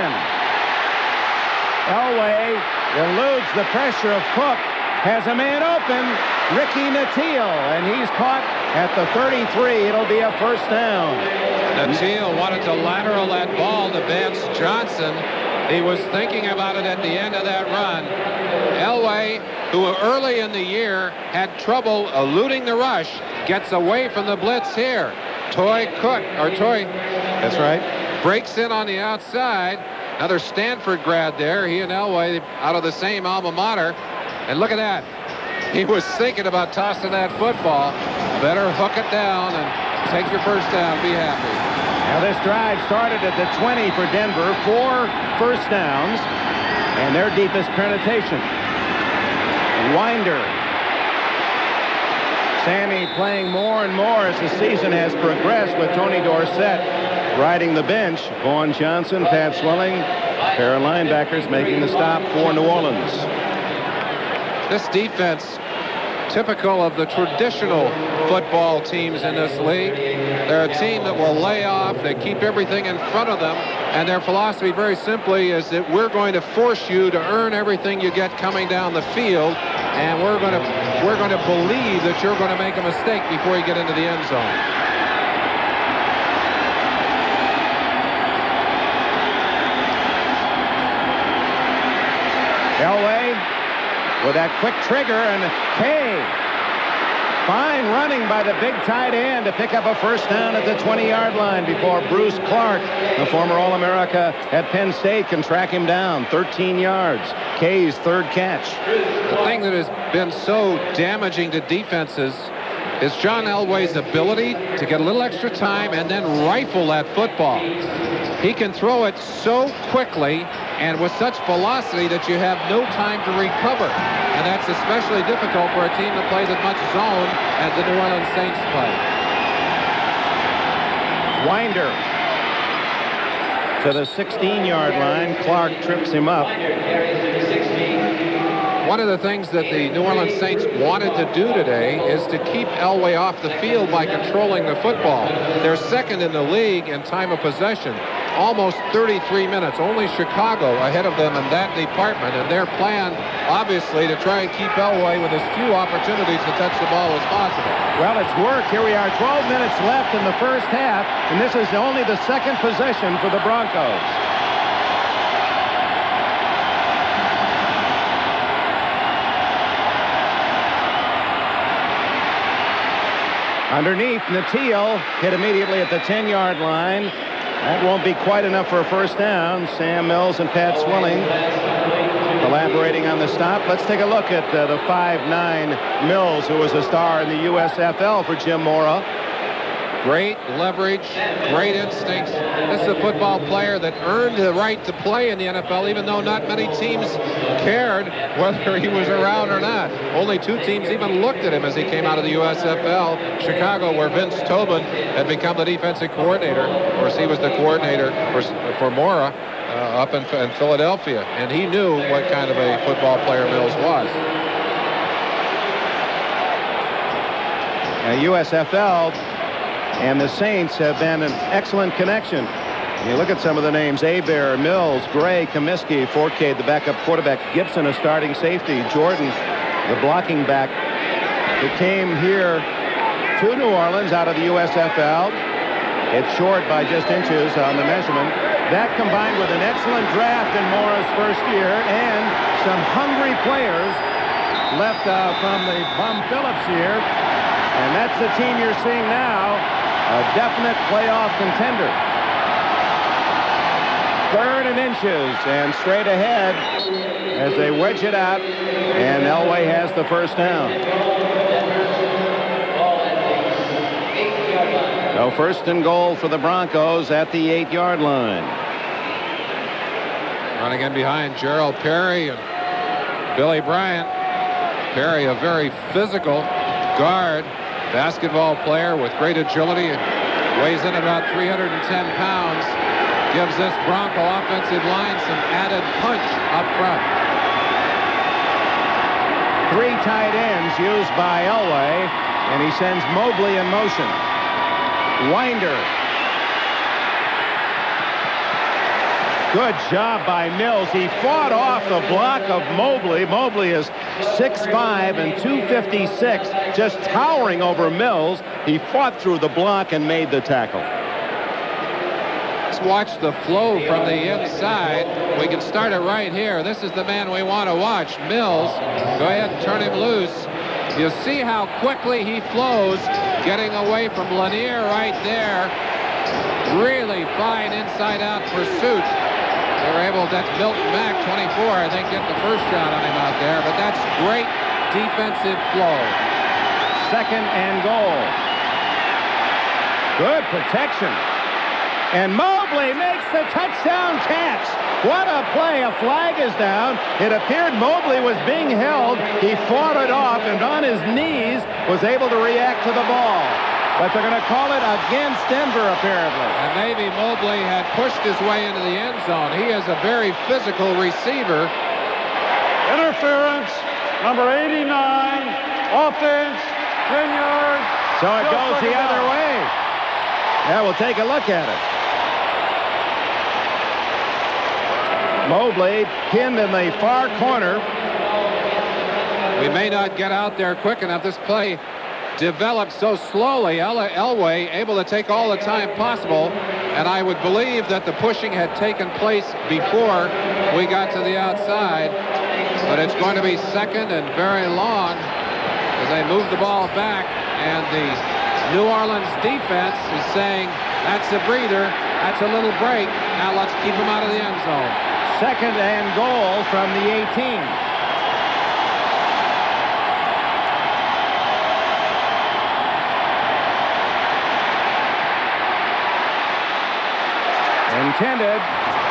Elway eludes the pressure of Cook, has a man open, Ricky Nattiel, and he's caught at the 33. It'll be a first down. Nattiel wanted to lateral that ball to Vance Johnson. He was thinking about it at the end of that run. Elway, who early in the year had trouble eluding the rush, gets away from the blitz here. That's right. Breaks in on the outside. Another Stanford grad there. He and Elway out of the same alma mater. And look at that. He was thinking about tossing that football. Better hook it down and take your first down. Be happy. Now this drive started at the 20 for Denver, 4 first downs, and their deepest penetration. Winder. Sammy playing more and more as the season has progressed with Tony Dorsett riding the bench. Vaughn Johnson, Pat Swilling, pair of linebackers making the stop for New Orleans. This defense, typical of the traditional football teams in this league. They're a team that will lay off. They keep everything in front of them. And their philosophy, very simply, is that we're going to force you to earn everything you get coming down the field. And we're going to believe that you're going to make a mistake before you get into the end zone. Elway with that quick trigger, and Kay. Fine running by the big tight end to pick up a first down at the 20-yard line before Bruce Clark, the former All-America at Penn State, can track him down 13 yards. Kay's 3rd catch. The thing that has been so damaging to defenses is John Elway's ability to get a little extra time and then rifle that football. He can throw it so quickly and with such velocity that you have no time to recover. And that's especially difficult for a team that plays as much zone as the New Orleans Saints play. Winder to the 16-yard line. Clark trips him up. One of the things that the New Orleans Saints wanted to do today is to keep Elway off the field by controlling the football. They're 2nd in the league in time of possession. Almost 33 minutes. Only Chicago ahead of them in that department. And their plan, obviously, to try and keep Elway with as few opportunities to touch the ball as possible. Well, it's worked. Here we are, 12 minutes left in the first half, and this is only the 2nd possession for the Broncos. Underneath, Natil hit immediately at the 10-yard line. That won't be quite enough for a first down. Sam Mills and Pat Swilling collaborating on the stop. Let's take a look at the 5'9" Mills, who was a star in the USFL for Jim Mora. Great leverage, great instincts. This is a football player that earned the right to play in the NFL, even though not many teams cared whether he was around or not. Only 2 teams even looked at him as he came out of the USFL. Chicago, where Vince Tobin had become the defensive coordinator. Of course, he was the coordinator for Mora up in Philadelphia, and he knew what kind of a football player Mills was. USFL and the Saints have been an excellent connection. You look at some of the names: Hebert, Mills, Gray, Comiskey, Forcade, the backup quarterback, Gibson, a starting safety, Jordan, the blocking back, who came here to New Orleans out of the USFL. It's short by just inches on the measurement. That combined with an excellent draft in Mora's first year and some hungry players left from the Bum Phillips year. And that's the team you're seeing now, a definite playoff contender. 3rd and inches, and straight ahead as they wedge it out, and Elway has the first down. So 1st and goal for the Broncos at the 8-yard line. Running in behind Gerald Perry and Billy Bryant. Perry, a very physical guard, basketball player with great agility, and weighs in about 310 pounds. Gives this Bronco offensive line some added punch up front. 3 tight ends used by Elway, and he sends Mobley in motion. Winder. Good job by Mills. He fought off the block of Mobley. Mobley is 6'5" and 256, just towering over Mills. He fought through the block and made the tackle. Let's watch the flow from the inside. We can start it right here. This is the man we want to watch, Mills. Go ahead and turn him loose. You see how quickly he flows, getting away from Lanier right there. Really fine inside-out pursuit. They were able, that's Milton Mack, 24, I think, get the first shot on him out there, but that's great defensive flow. 2nd and goal. Good protection. And Mobley makes the touchdown catch. What a play. A flag is down. It appeared Mobley was being held. He fought it off and on his knees was able to react to the ball. But they're going to call it against Denver, apparently. And maybe Mobley had pushed his way into the end zone. He is a very physical receiver. Interference, number 89, offense, 10 yards. So it goes the other way. Yeah, we'll take a look at it. Mobley pinned in the far corner. We may not get out there quick enough. This play developed so slowly. Elway able to take all the time possible, and I would believe that the pushing had taken place before we got to the outside, but it's going to be 2nd and very long as they move the ball back, and the New Orleans defense is saying that's a breather, that's a little break, now let's keep them out of the end zone. 2nd and goal from the 18. Intended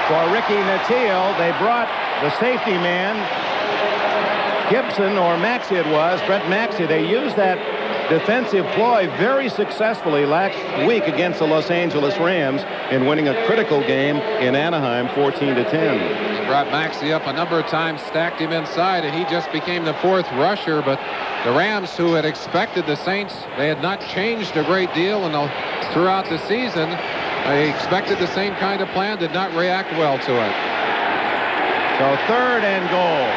for Ricky Natil. They brought the safety man, Gibson, or Maxey it was, Brett Maxey. They used that defensive ploy very successfully last week against the Los Angeles Rams in winning a critical game in Anaheim, 14-10. They brought Maxey up a number of times, stacked him inside, and he just became the 4th rusher. But the Rams, who had expected the Saints, they had not changed a great deal throughout the season. They expected the same kind of plan, did not react well to it. So 3rd and goal.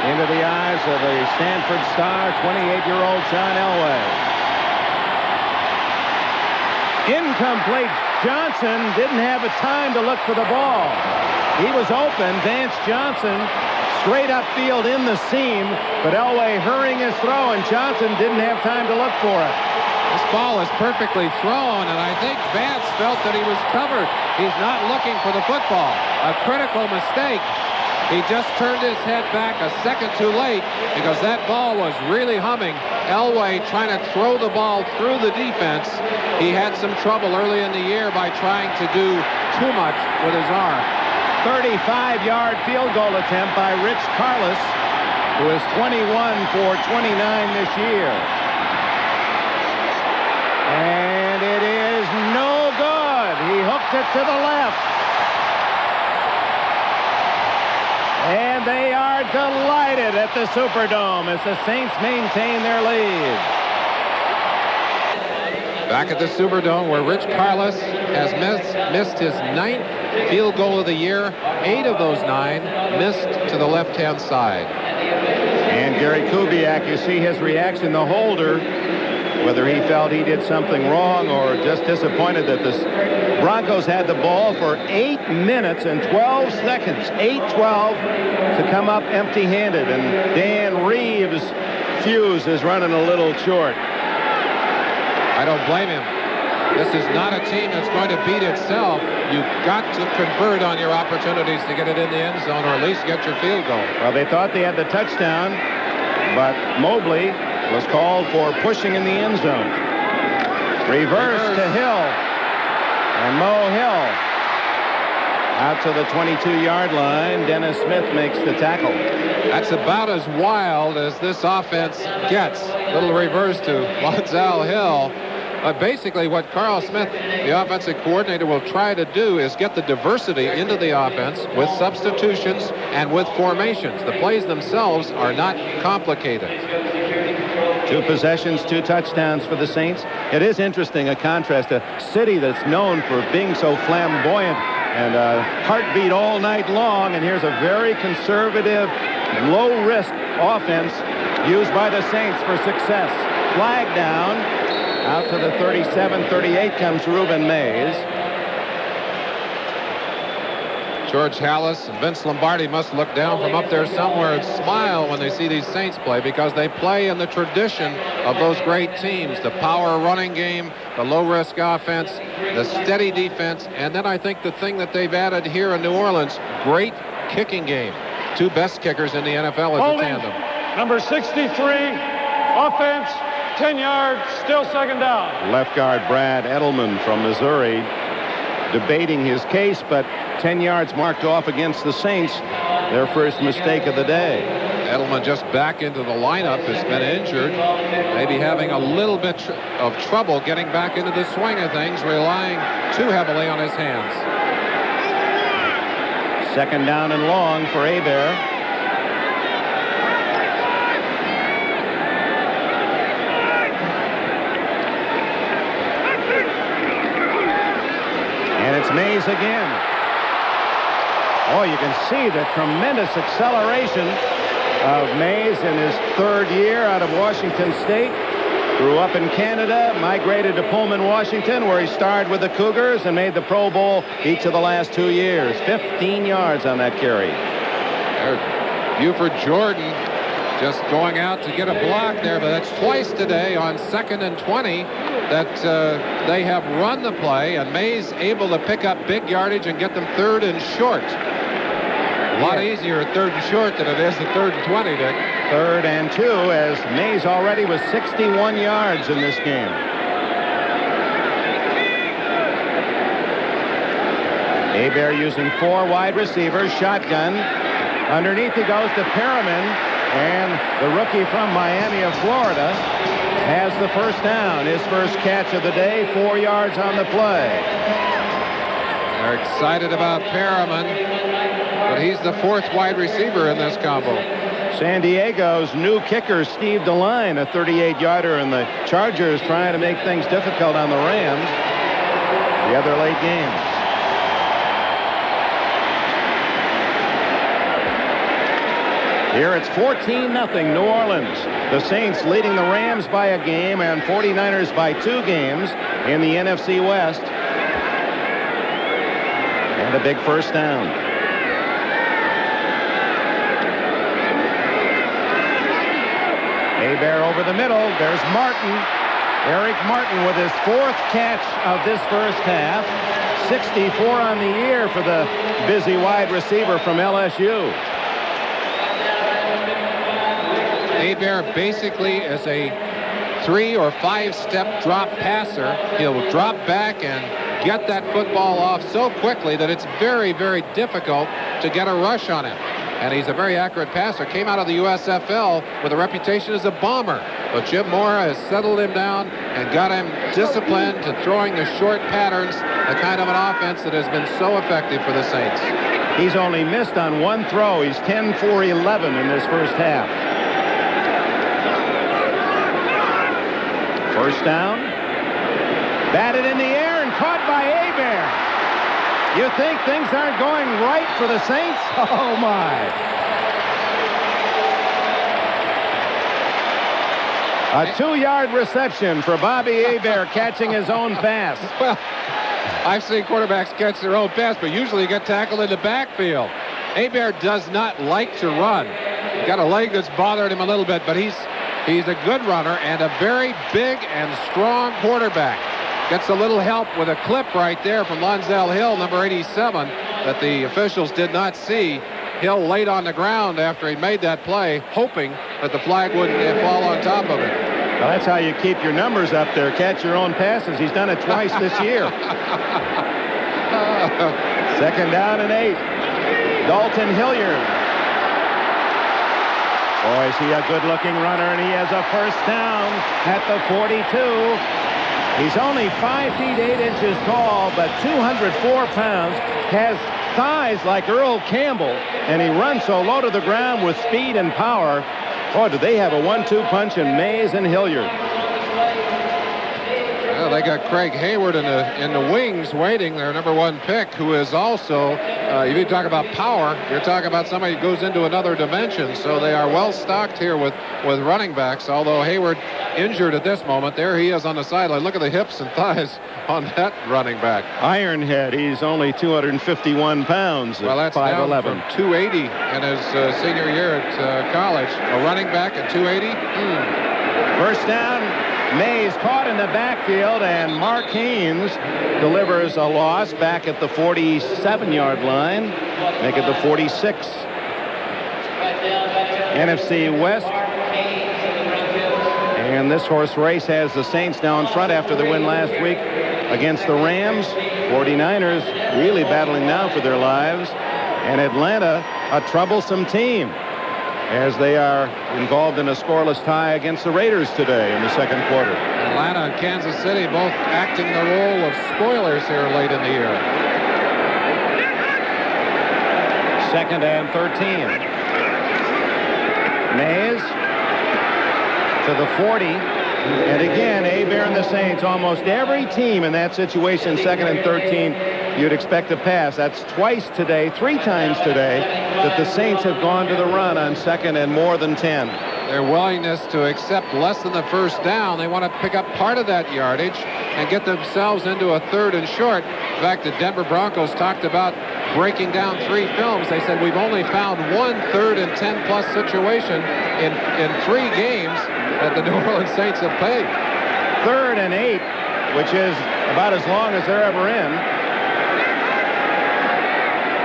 Into the eyes of the Stanford star, 28-year-old John Elway. Incomplete. Johnson didn't have a time to look for the ball. He was open. Vance Johnson straight upfield in the seam, but Elway hurrying his throw, and Johnson didn't have time to look for it. This ball is perfectly thrown, and I think Vance felt that he was covered. He's not looking for the football. A critical mistake. He just turned his head back a second too late because that ball was really humming. Elway trying to throw the ball through the defense. He had some trouble early in the year by trying to do too much with his arm. 35-yard field goal attempt by Rich Karlis, who is 21 for 29 this year. And it is no good. He hooked it to the left. And they are delighted at the Superdome as the Saints maintain their lead. Back at the Superdome, where Rich Karlis has missed his 9th field goal of the year. 8 of those 9 missed to the left-hand side. And Gary Kubiak, you see his reaction, the holder, whether he felt he did something wrong or just disappointed that the Broncos had the ball for 8 minutes and 12 seconds, 8-12, to come up empty-handed. And Dan Reeves' fuse is running a little short. I don't blame him. This is not a team that's going to beat itself. You've got to convert on your opportunities to get it in the end zone or at least get your field goal. Well, they thought they had the touchdown, but Mobley was called for pushing in the end zone. Reverse to Hill. And Mo Hill out to the 22-yard line. Dennis Smith makes the tackle. That's about as wild as this offense gets. Little reverse to Lonzell Hill. Basically, what Carl Smith, the offensive coordinator, will try to do is get the diversity into the offense with substitutions and with formations. The plays themselves are not complicated. 2 possessions, 2 touchdowns for the Saints. It is interesting, a contrast, a city that's known for being so flamboyant and heartbeat all night long, and here's a very conservative, low-risk offense used by the Saints for success. Flag down. Out to the 37-38 comes Ruben Mays. George Halas and Vince Lombardi must look down from up there somewhere and smile when they see these Saints play, because they play in the tradition of those great teams. The power running game, the low-risk offense, the steady defense, and then I think the thing that they've added here in New Orleans, great kicking game. 2 best kickers in the NFL as a tandem. Number 63, offense, 10 yards, still second down. Left guard Brad Edelman from Missouri debating his case, but 10 yards marked off against the Saints, their first mistake of the day. Edelman just back into the lineup, has been injured, maybe having a little bit of trouble getting back into the swing of things, relying too heavily on his hands. Second down and long for Hebert. And it's Mays again. Oh, you can see the tremendous acceleration of Mays in his 3rd year out of Washington State. Grew up in Canada, migrated to Pullman, Washington, where he starred with the Cougars and made the Pro Bowl each of the last 2 years. 15 yards on that carry. Buford Jordan just going out to get a block there, but that's twice today on 2nd and 20 that they have run the play, and Mays able to pick up big yardage and get them 3rd and short. A lot easier at 3rd and short than it is at 3rd and 20, Dick. 3rd and 2, as Mays already was 61 yards in this game. Hebert using 4 wide receivers, shotgun. Underneath he goes to Perriman, and the rookie from Miami of Florida has the first down. His first catch of the day, 4 yards on the play. They're excited about Perriman, but he's the 4th wide receiver in this combo. San Diego's new kicker, Steve DeLine, a 38-yarder, and the Chargers trying to make things difficult on the Rams. The other late games. Here it's 14-0 New Orleans. The Saints leading the Rams by a game and 49ers by 2 games in the NFC West. And a big first down. Hebert over the middle. There's Martin. Eric Martin with his 4th catch of this first half. 64 on the year for the busy wide receiver from LSU. Hebert basically is a 3 or 5 step drop passer. He'll drop back and get that football off so quickly that it's very, very difficult to get a rush on him. And he's a very accurate passer. Came out of the USFL with a reputation as a bomber. But Jim Mora has settled him down and got him disciplined to throwing the short patterns, the kind of an offense that has been so effective for the Saints. He's only missed on 1 throw. He's 10 for 11 in this first half. First down. Batted in the air and caught by Hebert. You think things aren't going right for the Saints? Oh, my. A 2-yard reception for Bobby Hebert catching his own pass. Well, I've seen quarterbacks catch their own pass, but usually get tackled in the backfield. Hebert does not like to run. He's got a leg that's bothered him a little bit, but he's a good runner and a very big and strong quarterback. Gets a little help with a clip right there from Lonzell Hill, number 87, that the officials did not see. Hill laid on the ground after he made that play, hoping that the flag wouldn't fall on top of it. Well, that's how you keep your numbers up there. Catch your own passes. He's done it twice this year. Second down and 8. Dalton Hilliard. Boy, is he a good-looking runner, and he has a first down at the 42. He's only 5 feet 8 inches tall, but 204 pounds, has thighs like Earl Campbell, and he runs so low to the ground with speed and power. Boy, do they have a 1-2 punch in Mays and Hilliard. Well, they got Craig Hayward in the wings waiting, their number 1 pick, who is also, if you talk about power, you're talking about somebody who goes into another dimension. So they are well stocked here with running backs, although Hayward injured at this moment. There he is on the sideline. Look at the hips and thighs on that running back. Ironhead, he's only 251 pounds. Well, that's 5'11". down from 280 in his senior year at college. A running back at 280? First down. Mays caught in the backfield, and Mark Haynes delivers a loss back at the 47-yard line. Make it the 46. NFC West. And this horse race has the Saints down front after the win last week against the Rams. 49ers really battling now for their lives. And Atlanta, a troublesome team, as they are involved in a scoreless tie against the Raiders today in the second quarter. Atlanta and Kansas City both acting the role of spoilers here late in the year. Second and 13. Mays to the 40. And again, Hebert and the Saints, almost every team in that situation, second and 13, you'd expect to pass. That's twice today, 3 times today, that the Saints have gone to the run on second and more than 10. Their willingness to accept less than the first down. They want to pick up part of that yardage and get themselves into a 3rd and short. In fact, the Denver Broncos talked about breaking down 3 films. They said we've only found 1 3rd and 10-plus situation in 3 games that the New Orleans Saints have played. 3rd and 8, which is about as long as they're ever in.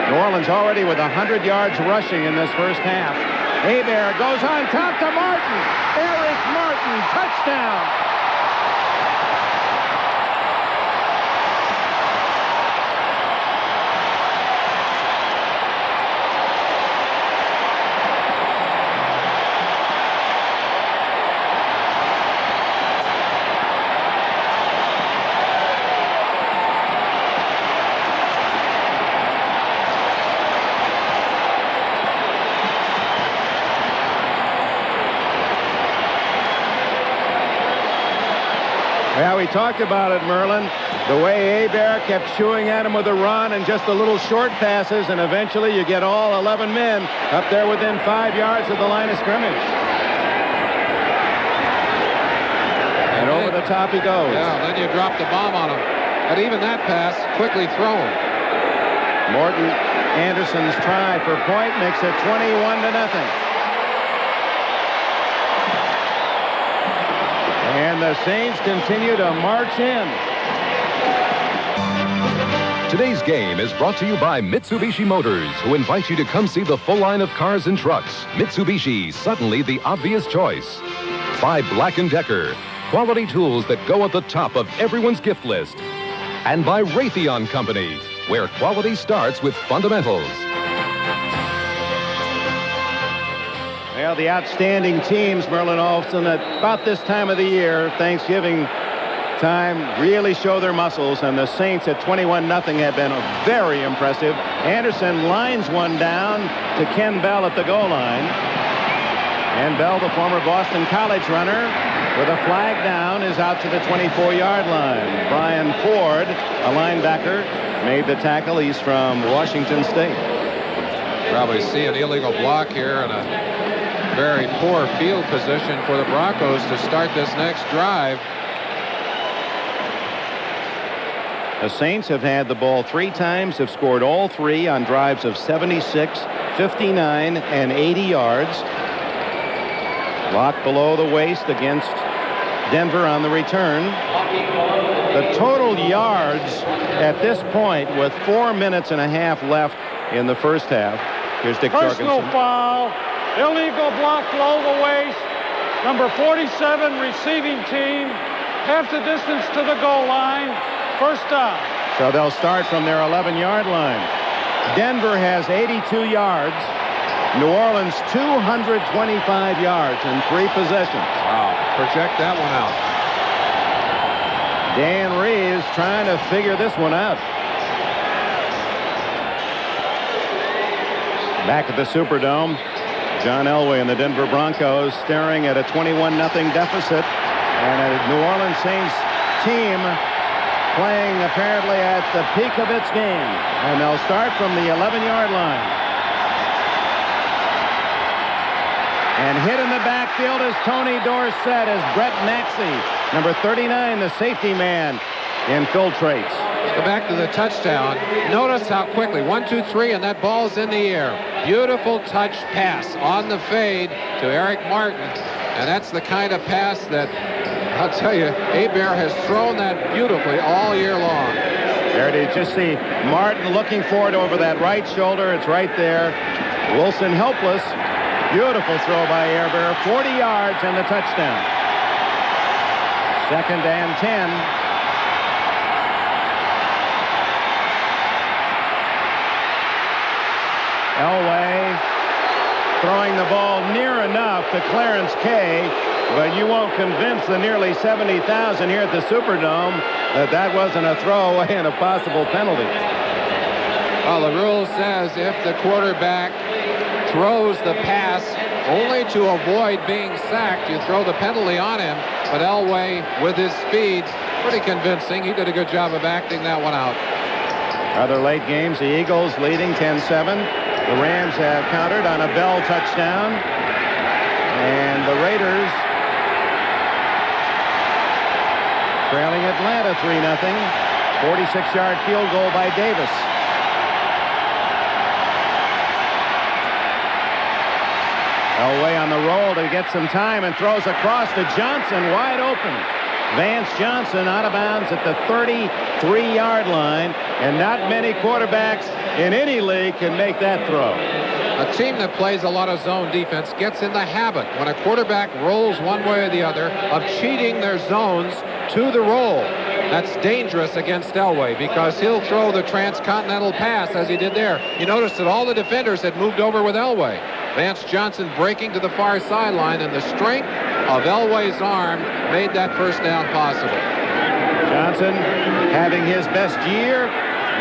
New Orleans already with 100 yards rushing in this first half. Hebert goes on top to Martin. Eric Martin, touchdown. Yeah, we talked about it, Merlin. The way Hebert kept chewing at him with a run and just the little short passes, and eventually you get all 11 men up there within 5 yards of the line of scrimmage. And over the top he goes. Yeah, then you drop the bomb on him. But even that pass, quickly thrown. Morton Anderson's try for point makes it 21-0. And the Saints continue to march in. Today's game is brought to you by Mitsubishi Motors, who invite you to come see the full line of cars and trucks. Mitsubishi, suddenly the obvious choice. By Black & Decker, quality tools that go at the top of everyone's gift list. And by Raytheon Company, where quality starts with fundamentals. Well, the outstanding teams, Merlin Olsen, at about this time of the year, Thanksgiving time, really show their muscles, and the Saints at 21-0 have been very impressive. Anderson lines one down to Ken Bell at the goal line. And Bell, the former Boston College runner, with a flag down, is out to the 24-yard line. Brian Ford, a linebacker, made the tackle. He's from Washington State. Probably see an illegal block here and a very poor field position for the Broncos to start this next drive. The Saints have had the ball 3 times, have scored all 3 on drives of 76, 59, and 80 yards. Locked below the waist against Denver on the return. The total yards at this point with 4 minutes and a half left in the first half. Here's Dick Personal Jorgensen. foul. Illegal block below the waist. Number 47 receiving team. Half the distance to the goal line. First down. So they'll start from their 11-yard line. Denver has 82 yards. New Orleans 225 yards in 3 possessions. Wow. Project that one out. Dan Reeves trying to figure this one out. Back at the Superdome, John Elway and the Denver Broncos staring at a 21-0 deficit, and a New Orleans Saints team playing apparently at the peak of its game. And they'll start from the 11-yard line. And hit in the backfield is Tony Dorsett as Brett Maxey, number 39, the safety man, infiltrates. Go back to the touchdown. Notice how quickly 1, 2, 3, and that ball's in the air. Beautiful touch pass on the fade to Eric Martin, and that's the kind of pass that I'll tell you, Hebert has thrown that beautifully all year long. There it is. Just see Martin looking for it over that right shoulder. It's right there. Wilson helpless. Beautiful throw by Hebert. 40 yards and the touchdown. 2nd and 10. Elway throwing the ball near enough to Clarence Kay, but you won't convince the nearly 70,000 here at the Superdome that that wasn't a throwaway and a possible penalty. Well, the rule says if the quarterback throws the pass only to avoid being sacked, you throw the penalty on him. But Elway, with his speed, pretty convincing. He did a good job of acting that one out. Other late games, the Eagles leading 10-7. The Rams have countered on a Bell touchdown. And the Raiders trailing Atlanta 3-0. 46-yard field goal by Davis. Elway on the roll to get some time and throws across to Johnson, wide open. Vance Johnson out of bounds at the 33-yard line, and not many quarterbacks in any league can make that throw. A team that plays a lot of zone defense gets in the habit, when a quarterback rolls one way or the other, of cheating their zones to the roll. That's dangerous against Elway because he'll throw the transcontinental pass as he did there. You notice that all the defenders had moved over with Elway. Vance Johnson breaking to the far sideline, and the strength of Elway's arm made that first down possible. Johnson having his best year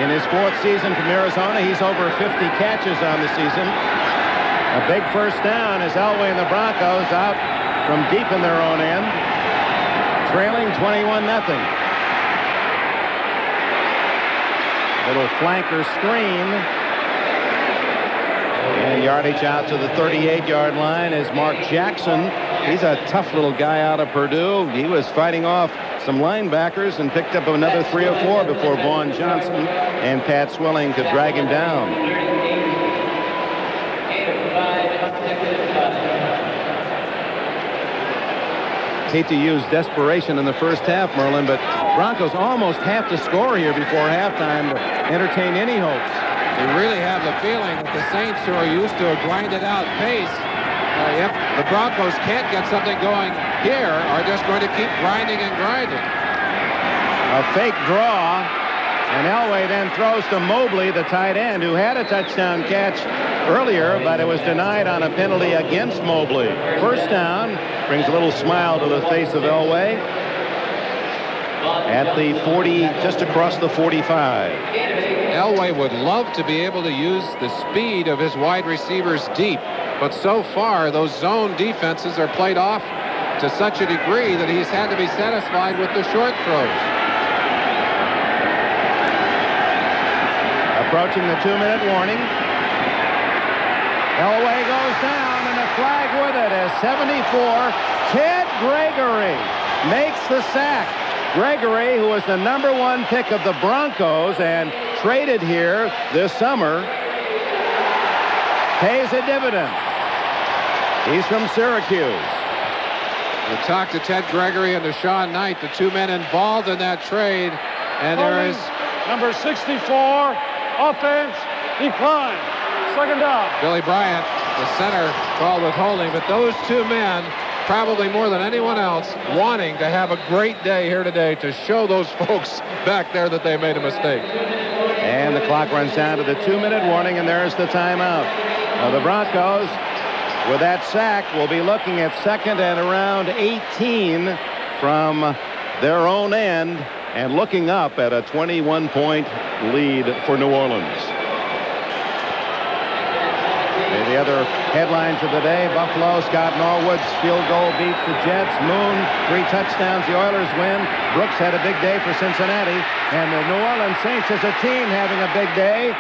in his 4th season from Arizona. He's over 50 catches on the season. A big first down as Elway and the Broncos out from deep in their own end, trailing 21-0. Little flanker screen. And yardage out to the 38-yard line is Mark Jackson. He's a tough little guy out of Purdue. He was fighting off some linebackers and picked up another 3 or 4 before Vaughn Johnson and Pat Swilling could drag him down. hate to use desperation in the first half, Merlin, but Broncos almost have to score here before halftime to entertain any hopes. You really have the feeling that the Saints, who are used to a grinded-out pace, if the Broncos can't get something going here, are just going to keep grinding and grinding. A fake draw, and Elway then throws to Mobley, the tight end, who had a touchdown catch earlier, but it was denied on a penalty against Mobley. First down, brings a little smile to the face of Elway at the 40, just across the 45. Elway would love to be able to use the speed of his wide receivers deep, but so far those zone defenses are played off to such a degree that he's had to be satisfied with the short throws. Approaching the 2-minute warning. Elway goes down, and a flag with it as 74. Ted Gregory makes the sack. Gregory, who was the #1 pick of the Broncos and traded here this summer, pays a dividend. He's from Syracuse. We talked to Ted Gregory and to Sean Knight, the two men involved in that trade, and there is number 64, offense, decline. Second down. Billy Bryant, the center, called with holding, but those two men, probably more than anyone else, wanting to have a great day here today to show those folks back there that they made a mistake. And the clock runs down to the 2-minute warning, and there's the timeout. Now the Broncos, with that sack, will be looking at second and around 18 from their own end and looking up at a 21-point lead for New Orleans. The other headlines of the day: Buffalo, Scott Norwood's field goal beats the Jets. Moon, 3 touchdowns, the Oilers win. Brooks had a big day for Cincinnati. And the New Orleans Saints as a team having a big day.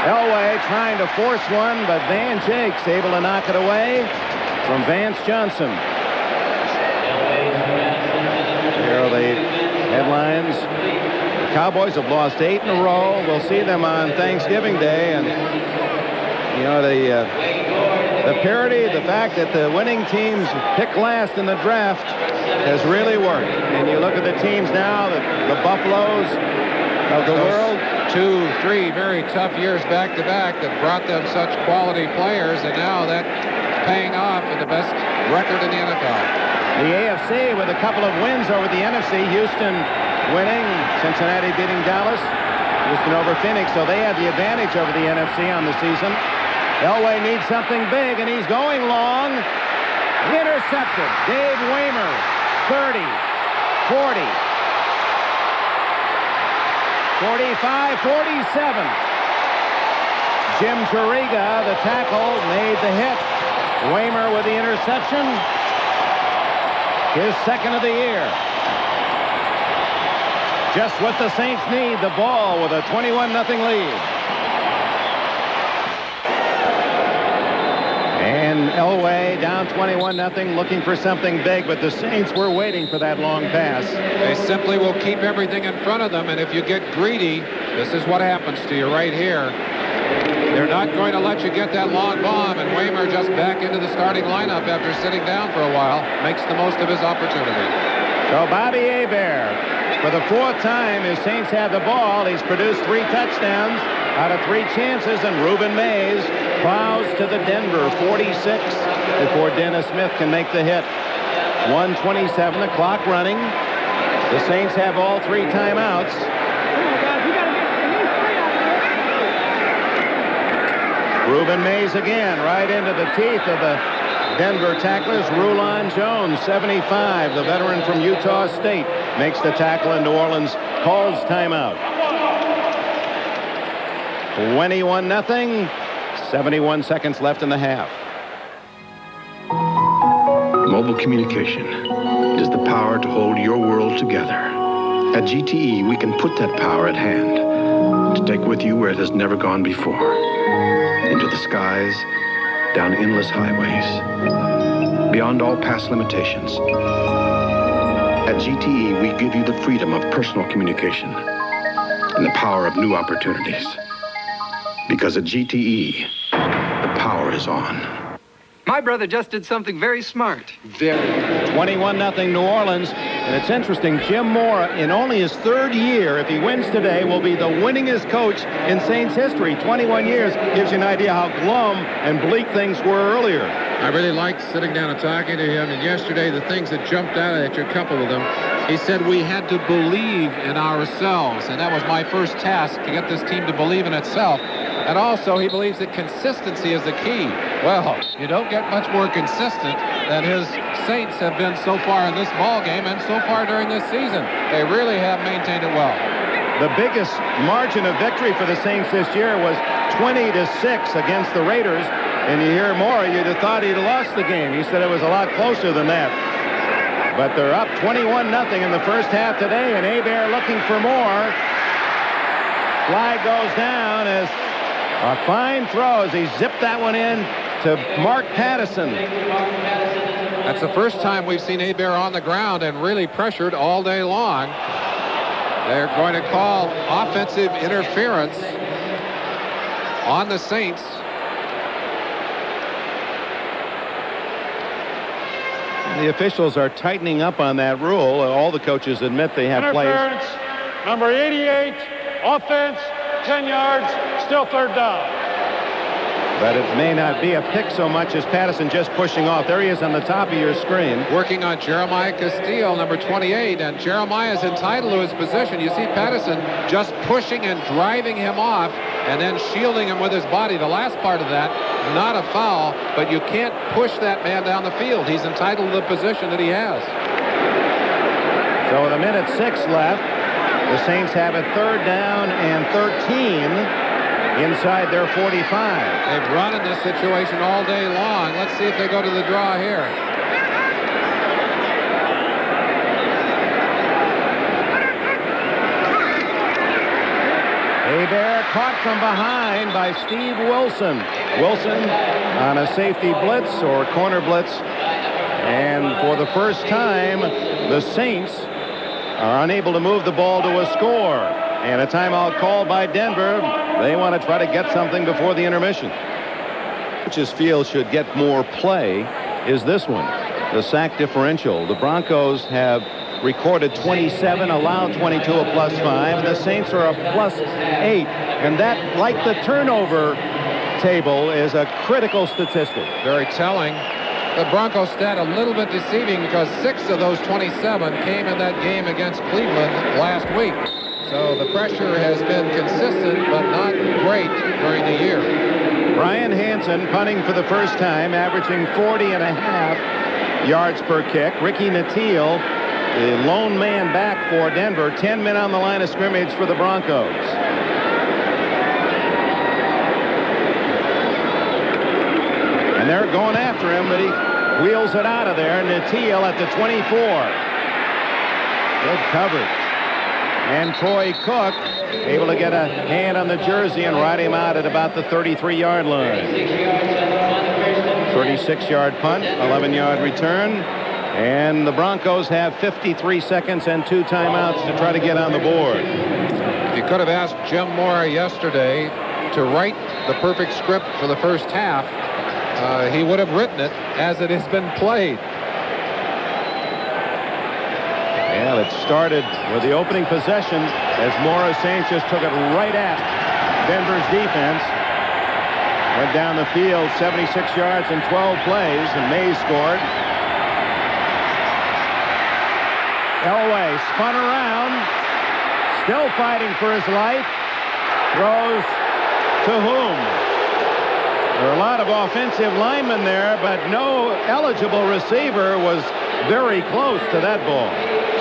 Elway trying to force one, but Van Jakes able to knock it away from Vance Johnson. Here are the headlines. The Cowboys have lost 8 in a row. We'll see them on Thanksgiving Day. And you know, the parity, the fact that the winning teams pick last in the draft has really worked. And you look at the teams now, the Buffaloes of the world. 2, 3 very tough years back-to-back that brought them such quality players, and now that's paying off in the best record in the NFL. The AFC with a couple of wins over the NFC. Houston winning, Cincinnati beating Dallas. Houston over Phoenix, so they have the advantage over the NFC on the season. Elway needs something big, and he's going long. Intercepted. Dave Waymer, 30, 40, 45, 47. Jim Turiga, the tackle, made the hit. Waymer with the interception. His second of the year. Just what the Saints need, the ball with a 21-0 lead. And Elway down 21-0, looking for something big, but the Saints were waiting for that long pass. They simply will keep everything in front of them, and if you get greedy, this is what happens to you right here. They're not going to let you get that long bomb, and Waymer just back into the starting lineup after sitting down for a while, makes the most of his opportunity. So Bobby Hebert, for the 4th time, his Saints have the ball. He's produced 3 touchdowns out of 3 chances, and Ruben Mays plows to the Denver 46 before Dennis Smith can make the hit. 1:27, the clock running. The Saints have all 3 timeouts. Ruben Mays again, right into the teeth of the Denver tacklers. Rulon Jones, 75, the veteran from Utah State, makes the tackle, and New Orleans calls timeout. 21-0, 71 seconds left in the half. Mobile communication is the power to hold your world together. At GTE, we can put that power at hand to take with you where it has never gone before. Into the skies, down endless highways, beyond all past limitations. At GTE, we give you the freedom of personal communication and the power of new opportunities. Because at GTE, the power is on. My brother just did something very smart. 21-0 New Orleans. And it's interesting, Jim Mora, in only his third year, if he wins today, will be the winningest coach in Saints history. 21 years gives you an idea how glum and bleak things were earlier. I really liked sitting down and talking to him, and yesterday the things that jumped out at you, a couple of them, he said we had to believe in ourselves, and that was my first task, to get this team to believe in itself. And also, he believes that consistency is the key. Well, you don't get much more consistent than his Saints have been so far in this ball game and so far during this season. They really have maintained it well. The biggest margin of victory for the Saints this year was 20-6 against the Raiders. And you hear Mora, you'd have thought he'd lost the game. He said it was a lot closer than that. But they're up 21-0 in the first half today, and Hebert looking for more. Flag goes down as a fine throw as he zipped that one in to Mark Pattison. That's the first time we've seen Hebert on the ground and really pressured all day long. They're going to call offensive interference on the Saints. The officials are tightening up on that rule. All the coaches admit they have players. Interference, number 88, offense, 10 yards, still third down. But it may not be a pick so much as Pattison just pushing off. There he is on the top of your screen. Working on Jeremiah Castile, number 28, and Jeremiah is entitled to his position. You see Pattison just pushing and driving him off and then shielding him with his body. The last part of that, not a foul, but you can't push that man down the field. He's entitled to the position that he has. So with 1:06 left, the Saints have it third down and 13 inside their 45. They've run in this situation all day long. Let's see if they go to the draw here. Hebert caught from behind by Steve Wilson. Wilson on a safety blitz or corner blitz. And for the first time, the Saints are unable to move the ball to a score. And a timeout called by Denver. They want to try to get something before the intermission. Coaches feel should get more play is this one, the sack differential. The Broncos have recorded 27, allowed 22, a +5, and the Saints are a +8. And that, like the turnover table, is a critical statistic. Very telling. The Broncos stat a little bit deceiving because 6 of those 27 came in that game against Cleveland last week. So the pressure has been consistent but not great during the year. Brian Hansen punting for the first time, averaging 40.5 yards per kick. Ricky Nattiel, the lone man back for Denver, 10 men on the line of scrimmage for the Broncos. And they're going after him, but he wheels it out of there. Nattiel at the 24. Good coverage. And Troy Cook able to get a hand on the jersey and ride him out at about the 33-yard line. 36-yard punt, 11-yard return. And the Broncos have 53 seconds and 2 timeouts to try to get on the board. You could have asked Jim Mora yesterday to write the perfect script for the first half. He would have written it as it has been played. Well, it started with the opening possession as Mora Saints just took it right at Denver's defense. Went down the field 76 yards in 12 plays, and Mays scored. Elway spun around, still fighting for his life. Throws to whom? There are a lot of offensive linemen there, but no eligible receiver was very close to that ball.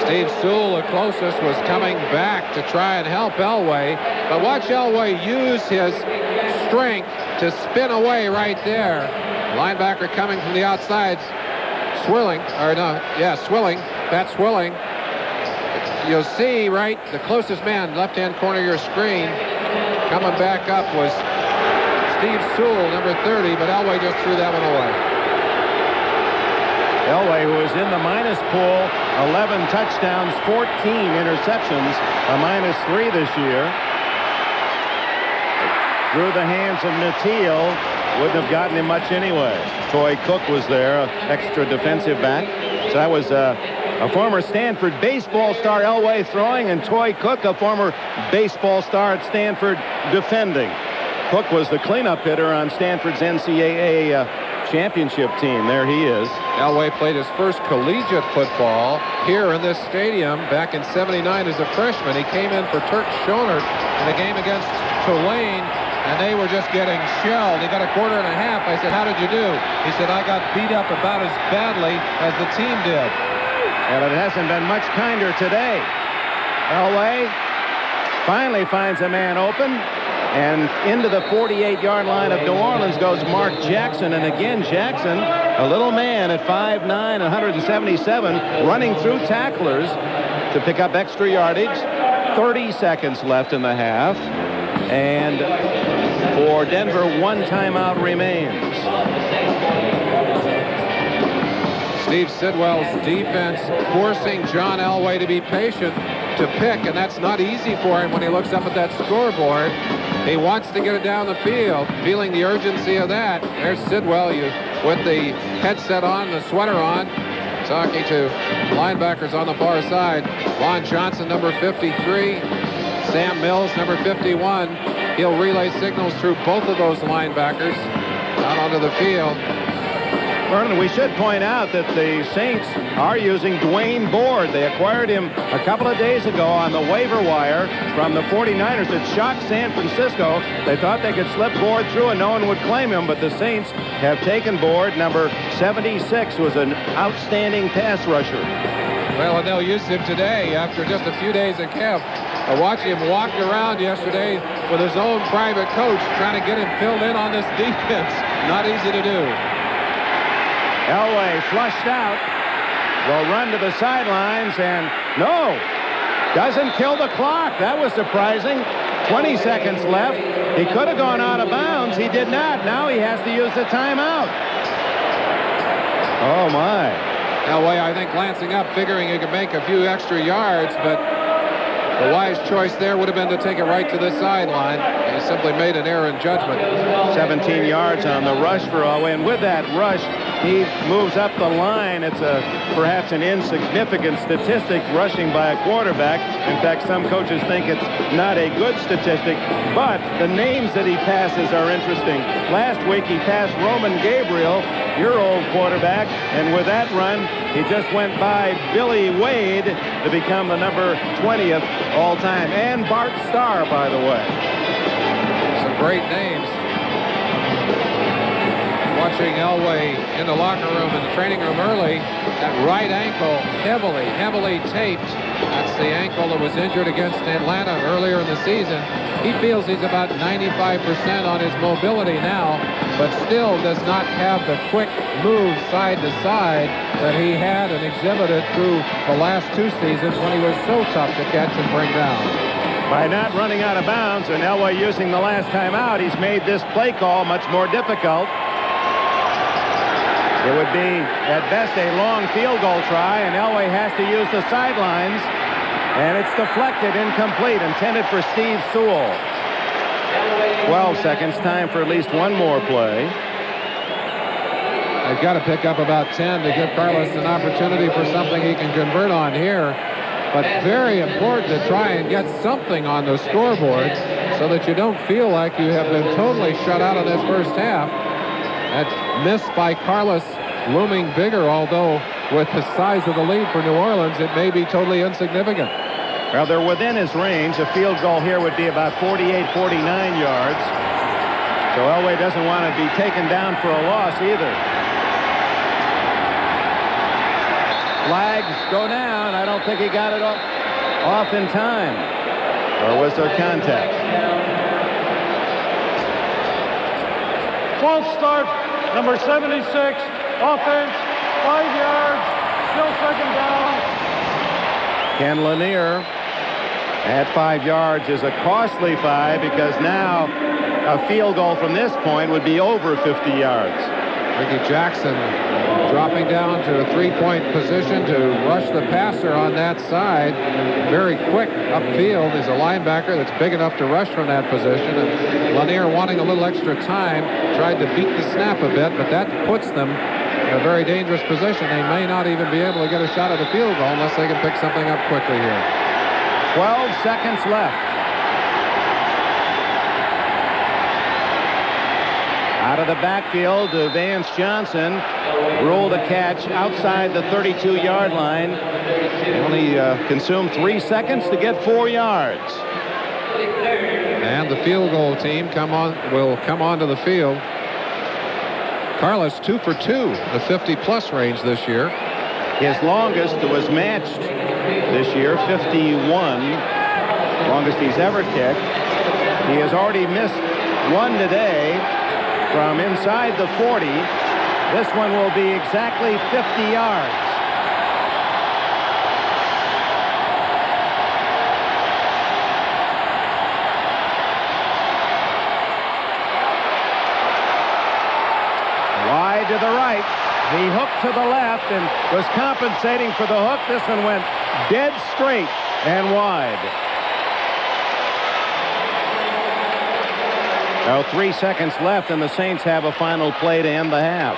Steve Sewell, the closest, was coming back to try and help Elway. But watch Elway use his strength to spin away right there. Linebacker coming from the outside. Swilling. Pat Swilling. You'll see, right, the closest man, left-hand corner of your screen, coming back up was Steve Sewell, number 30, but Elway just threw that one away. Elway, who is in the minus pool, 11 touchdowns, 14 interceptions, a -3 this year. Through the hands of Nattiel wouldn't have gotten him much anyway. Troy Cook was there, extra defensive back. So that was a former Stanford baseball star, Elway, throwing, and Troy Cook, a former baseball star at Stanford, defending. Cook was the cleanup hitter on Stanford's NCAA championship team. There he is. Elway played his first collegiate football here in this stadium back in '79 as a freshman. He came in for Turk Schonert in a game against Tulane, and they were just getting shelled. He got a quarter and a half. I said, "How did you do?" He said, "I got beat up about as badly as the team did." And it hasn't been much kinder today. Elway finally finds a man open. And into the 48-yard line of New Orleans goes Mark Jackson. And again, Jackson, a little man at 5'9", 177, running through tacklers to pick up extra yardage. 30 seconds left in the half. And for Denver, one timeout remains. Steve Sidwell's defense forcing John Elway to be patient to pick, and that's not easy for him when he looks up at that scoreboard. He wants to get it down the field, feeling the urgency of that. There's Sidwell with the headset on, the sweater on, talking to linebackers on the far side. Lon Johnson, number 53. Sam Mills, number 51. He'll relay signals through both of those linebackers out onto the field. Vernon, we should point out that the Saints are using Dwayne Board. They acquired him a couple of days ago on the waiver wire from the 49ers. It shocked San Francisco. They thought they could slip Board through and no one would claim him, but the Saints have taken Board. Number 76 was an outstanding pass rusher. Well, and they'll use him today after just a few days in camp. I watched him walk around yesterday with his own private coach trying to get him filled in on this defense. Not easy to do. Elway flushed out, will run to the sidelines, and no, doesn't kill the clock. That was surprising. 20 seconds left. He could have gone out of bounds. He did not. Now he has to use the timeout. Oh, my. Elway, I think, glancing up, figuring he could make a few extra yards, but the wise choice there would have been to take it right to the sideline. He simply made an error in judgment. 17 yards on the rush for Elway, and with that rush, he moves up the line. It's perhaps an insignificant statistic, rushing by a quarterback. In fact, some coaches think it's not a good statistic, but the names that he passes are interesting. Last week, he passed Roman Gabriel, your old quarterback, and with that run, he just went by Billy Wade to become the number 20th all time, and Bart Starr, by the way. Some great names. Watching Elway in the locker room, in the training room early, that right ankle heavily taped. That's the ankle that was injured against Atlanta earlier in the season. He feels he's about 95% on his mobility now, but still does not have the quick move side to side that he had and exhibited through the last two seasons when he was so tough to catch and bring down. By not running out of bounds and Elway using the last time out, he's made this play call much more difficult. It would be, at best, a long field goal try, and Elway has to use the sidelines, and it's deflected, incomplete, intended for Steve Sewell. 12 seconds, time for at least one more play. They've got to pick up about 10 to give Carlos an opportunity for something he can convert on here. But very important to try and get something on the scoreboard so that you don't feel like you have been totally shut out of this first half. That miss by Carlos looming bigger, although with the size of the lead for New Orleans, it may be totally insignificant. Well, they're within his range. A field goal here would be about 48, 49 yards. So Elway doesn't want to be taken down for a loss either. Flags go down. I don't think he got it off in time. Or was there contact? False start, number 76, offense, 5 yards, still second down. Ken Lanier at 5 yards is a costly 5 because now a field goal from this point would be over 50 yards. Ricky Jackson dropping down to a three-point position to rush the passer on that side. Very quick upfield. He's a linebacker that's big enough to rush from that position. And Lanier, wanting a little extra time, tried to beat the snap a bit, but that puts them in a very dangerous position. They may not even be able to get a shot at a field goal unless they can pick something up quickly here. 12 seconds left. Out of the backfield, Vance Johnson ruled a catch outside the 32-yard line. Only consumed 3 seconds to get 4 yards. And the field goal team will come onto the field. Carlos 2 for 2, the 50-plus range this year. His longest was matched this year, 51. Longest he's ever kicked. He has already missed one today from inside the 40. This one will be exactly 50 yards. Wide to the right. He hooked to the left and was compensating for the hook. This one went dead straight and wide. Now 3 seconds left, and the Saints have a final play to end the half.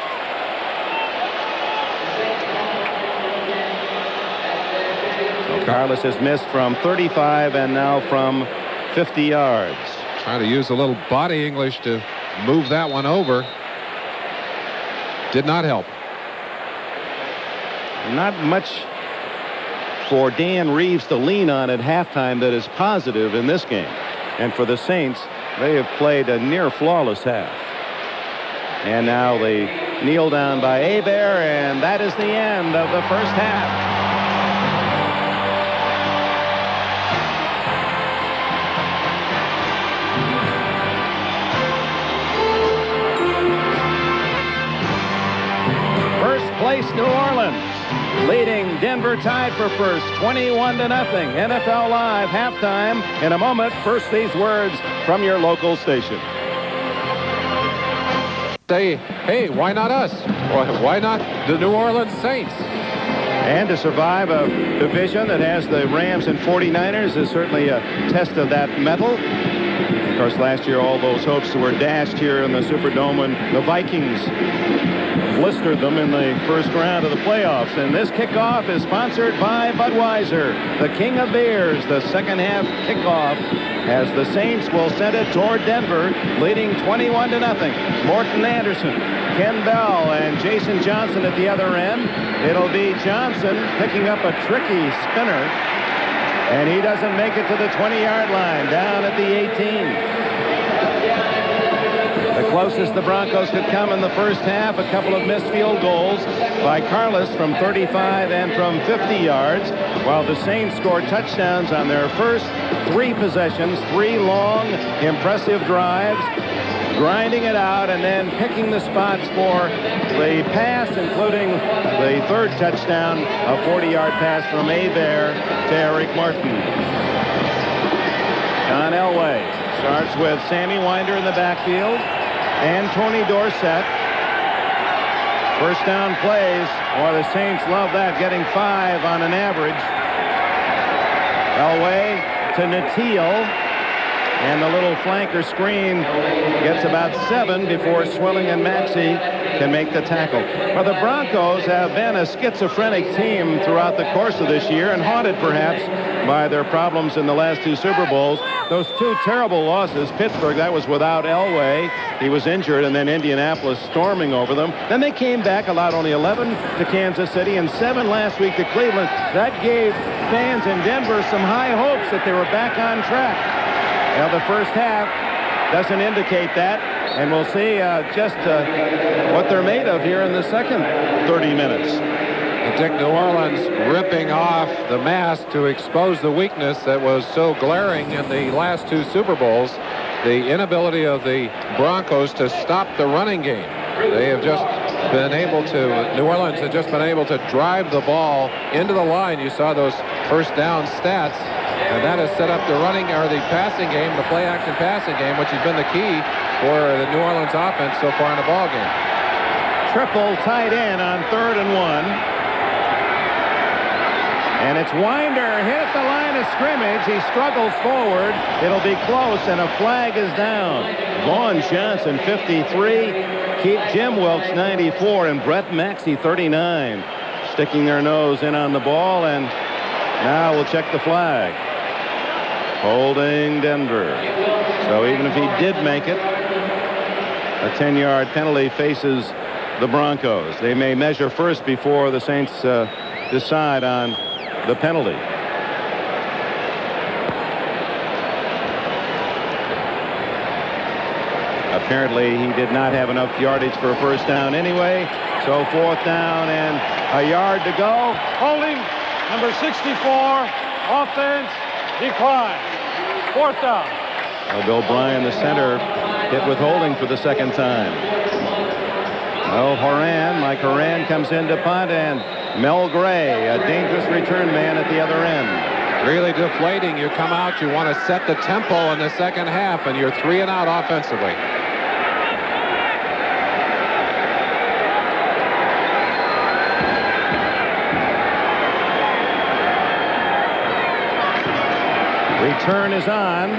So Carlos has missed from 35 and now from 50 yards. Trying to use a little body English to move that one over. Did not help. Not much for Dan Reeves to lean on at halftime that is positive in this game. And for the Saints, they have played a near flawless half. And now they kneel down by Hebert, and that is the end of the first half. First place, New Orleans, leading Denver, tied for first, 21-0. NFL Live halftime. In a moment, first these words from your local station. Say, hey, why not us? Why not the New Orleans Saints? And to survive a division that has the Rams and 49ers is certainly a test of that mettle. Of course, last year all those hopes were dashed here in the Superdome when the Vikings blistered them in the first round of the playoffs. And this kickoff is sponsored by Budweiser, the king of beers. The second half kickoff as the Saints will send it toward Denver, leading 21-0. Morton Anderson, Ken Bell, and Jason Johnson at the other end. It'll be Johnson picking up a tricky spinner, and he doesn't make it to the 20-yard line, down at the 18. The closest the Broncos could come in the first half, a couple of missed field goals by Carlos from 35 and from 50 yards, while the Saints scored touchdowns on their first 3 possessions, 3 long, impressive drives, grinding it out and then picking the spots for the pass, including the third touchdown, a 40-yard pass from Hebert to Eric Martin. John Elway starts with Sammy Winder in the backfield and Tony Dorsett. First down plays. Boy, the Saints love that, getting 5 on an average. Elway to Natil. And the little flanker screen gets about 7 before Swilling and Maxey can make the tackle. Well, the Broncos have been a schizophrenic team throughout the course of this year, and haunted perhaps by their problems in the last 2 Super Bowls. Those 2 terrible losses, Pittsburgh, that was without Elway. He was injured, and then Indianapolis storming over them. Then they came back, allowed only 11 to Kansas City and 7 last week to Cleveland. That gave fans in Denver some high hopes that they were back on track. Now, the first half doesn't indicate that, and we'll see just what they're made of here in the second 30 minutes. Dick, New Orleans ripping off the mask to expose the weakness that was so glaring in the last 2 Super Bowls, the inability of the Broncos to stop the running game. They have just been able to, New Orleans has just been able to drive the ball into the line. You saw those first down stats. And that has set up the running or the passing game, the play-action passing game, which has been the key for the New Orleans offense so far in the ball game. triple tight end on 3rd and 1. And it's Winder hit at the line of scrimmage. He struggles forward. It'll be close, and a flag is down. Vaughn Johnson, 53. Jim Wilkes, 94. And Brett Maxey, 39. Sticking their nose in on the ball, and now we'll check the flag. Holding Denver. So even if he did make it, a 10-yard penalty faces the Broncos. They may measure first before the Saints decide on the penalty. Apparently he did not have enough yardage for a first down anyway. So 4th down and a yard to go. Holding, number 64, offense, decline. 4th down. Bill Bryan, the center, hit with holding for the second time. Well, Mike Horan comes in to punt, and Mel Gray, a dangerous return man at the other end. Really deflating. You come out, you want to set the tempo in the second half, and you're 3 and out offensively. Return is on.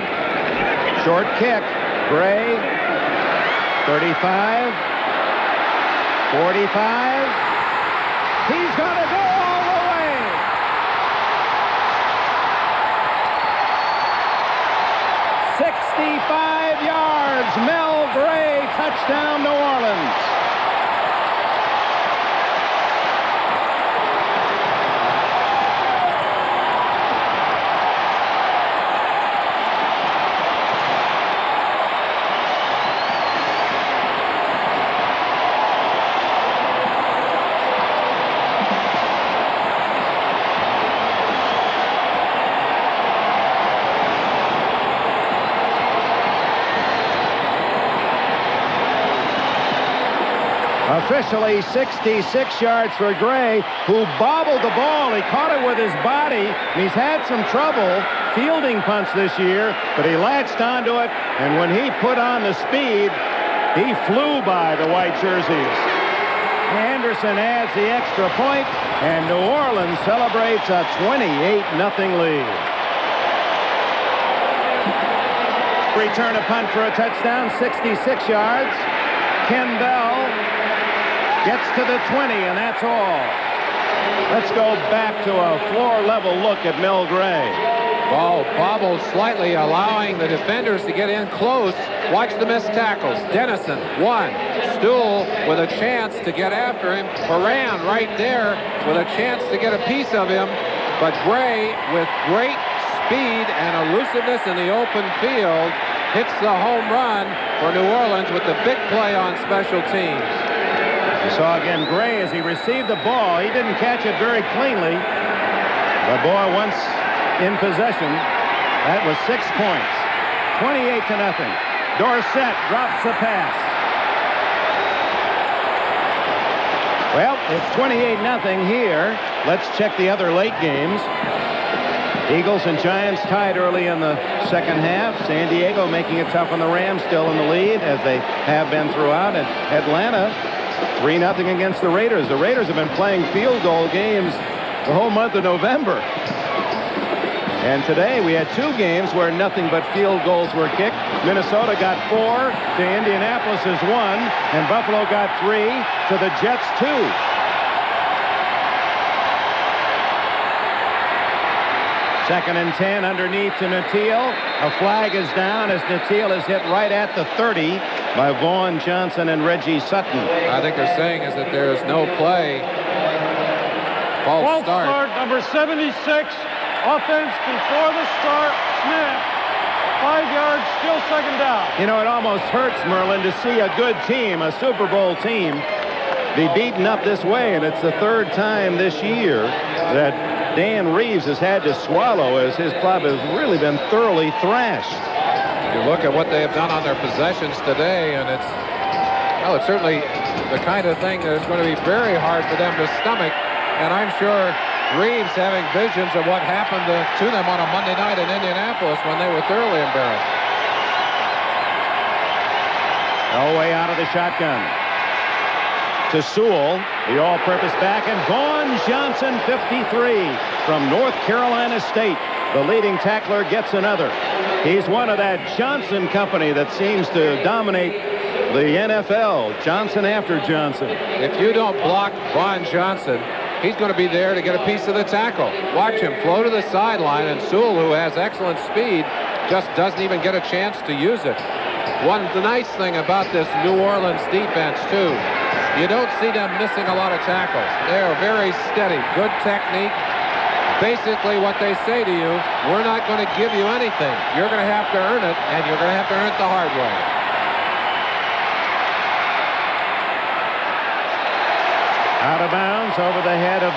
Short kick. Gray. 35. 45. He's going to go all the way. 65 yards. Mel Gray, touchdown, New Orleans. Officially 66 yards for Gray, who bobbled the ball. He caught it with his body, and he's had some trouble fielding punts this year, but he latched onto it, and when he put on the speed, he flew by the white jerseys. Anderson adds the extra point, and New Orleans celebrates a 28-0 lead. Return a punt for a touchdown, 66 yards. Ken Bell gets to the 20, and that's all. Let's go back to a floor-level look at Mel Gray. Ball bobbled slightly, allowing the defenders to get in close. Watch the missed tackles. Dennison, 1. Stool with a chance to get after him. Horan right there with a chance to get a piece of him. But Gray, with great speed and elusiveness in the open field, hits the home run for New Orleans with the big play on special teams. You saw again Gray as he received the ball. He didn't catch it very cleanly. The boy once in possession. That was 6 points. 28-0. Dorsett drops the pass. Well, it's 28-0 here. Let's check the other late games. Eagles and Giants tied early in the second half. San Diego making it tough on the Rams, still in the lead, as they have been throughout. And Atlanta 3-0 against the Raiders. The Raiders have been playing field goal games the whole month of November. And today we had 2 games where nothing but field goals were kicked. Minnesota got 4 to Indianapolis's 1, and Buffalo got 3 to the Jets' 2. Second and 10 underneath to Natil. A flag is down as Natil is hit right at the 30 by Vaughn Johnson and Reggie Sutton. I think they're saying is that there's no play. False start. Number 76. Offense before the start. Smith. 5 yards, still second down. You know, it almost hurts, Merlin, to see a good team, a Super Bowl team, be beaten up this way. And it's the 3rd time this year that Dan Reeves has had to swallow, as his club has really been thoroughly thrashed. You look at what they have done on their possessions today, and it's certainly the kind of thing that is going to be very hard for them to stomach. And I'm sure Reeves having visions of what happened to them on a Monday night in Indianapolis when they were thoroughly embarrassed. Elway out of the shotgun. to Sewell, the all-purpose back, and Vaughn Johnson, 53, from North Carolina State. The leading tackler gets another. He's one of that Johnson company that seems to dominate the NFL. Johnson after Johnson. If you don't block Vaughn Johnson, he's going to be there to get a piece of the tackle. Watch him flow to the sideline, and Sewell, who has excellent speed, just doesn't even get a chance to use it. The nice thing about this New Orleans defense, too, you don't see them missing a lot of tackles. They are very steady, good technique. Basically what they say to you, we're not going to give you anything. You're going to have to earn it, and you're going to have to earn it the hard way. Out of bounds over the head of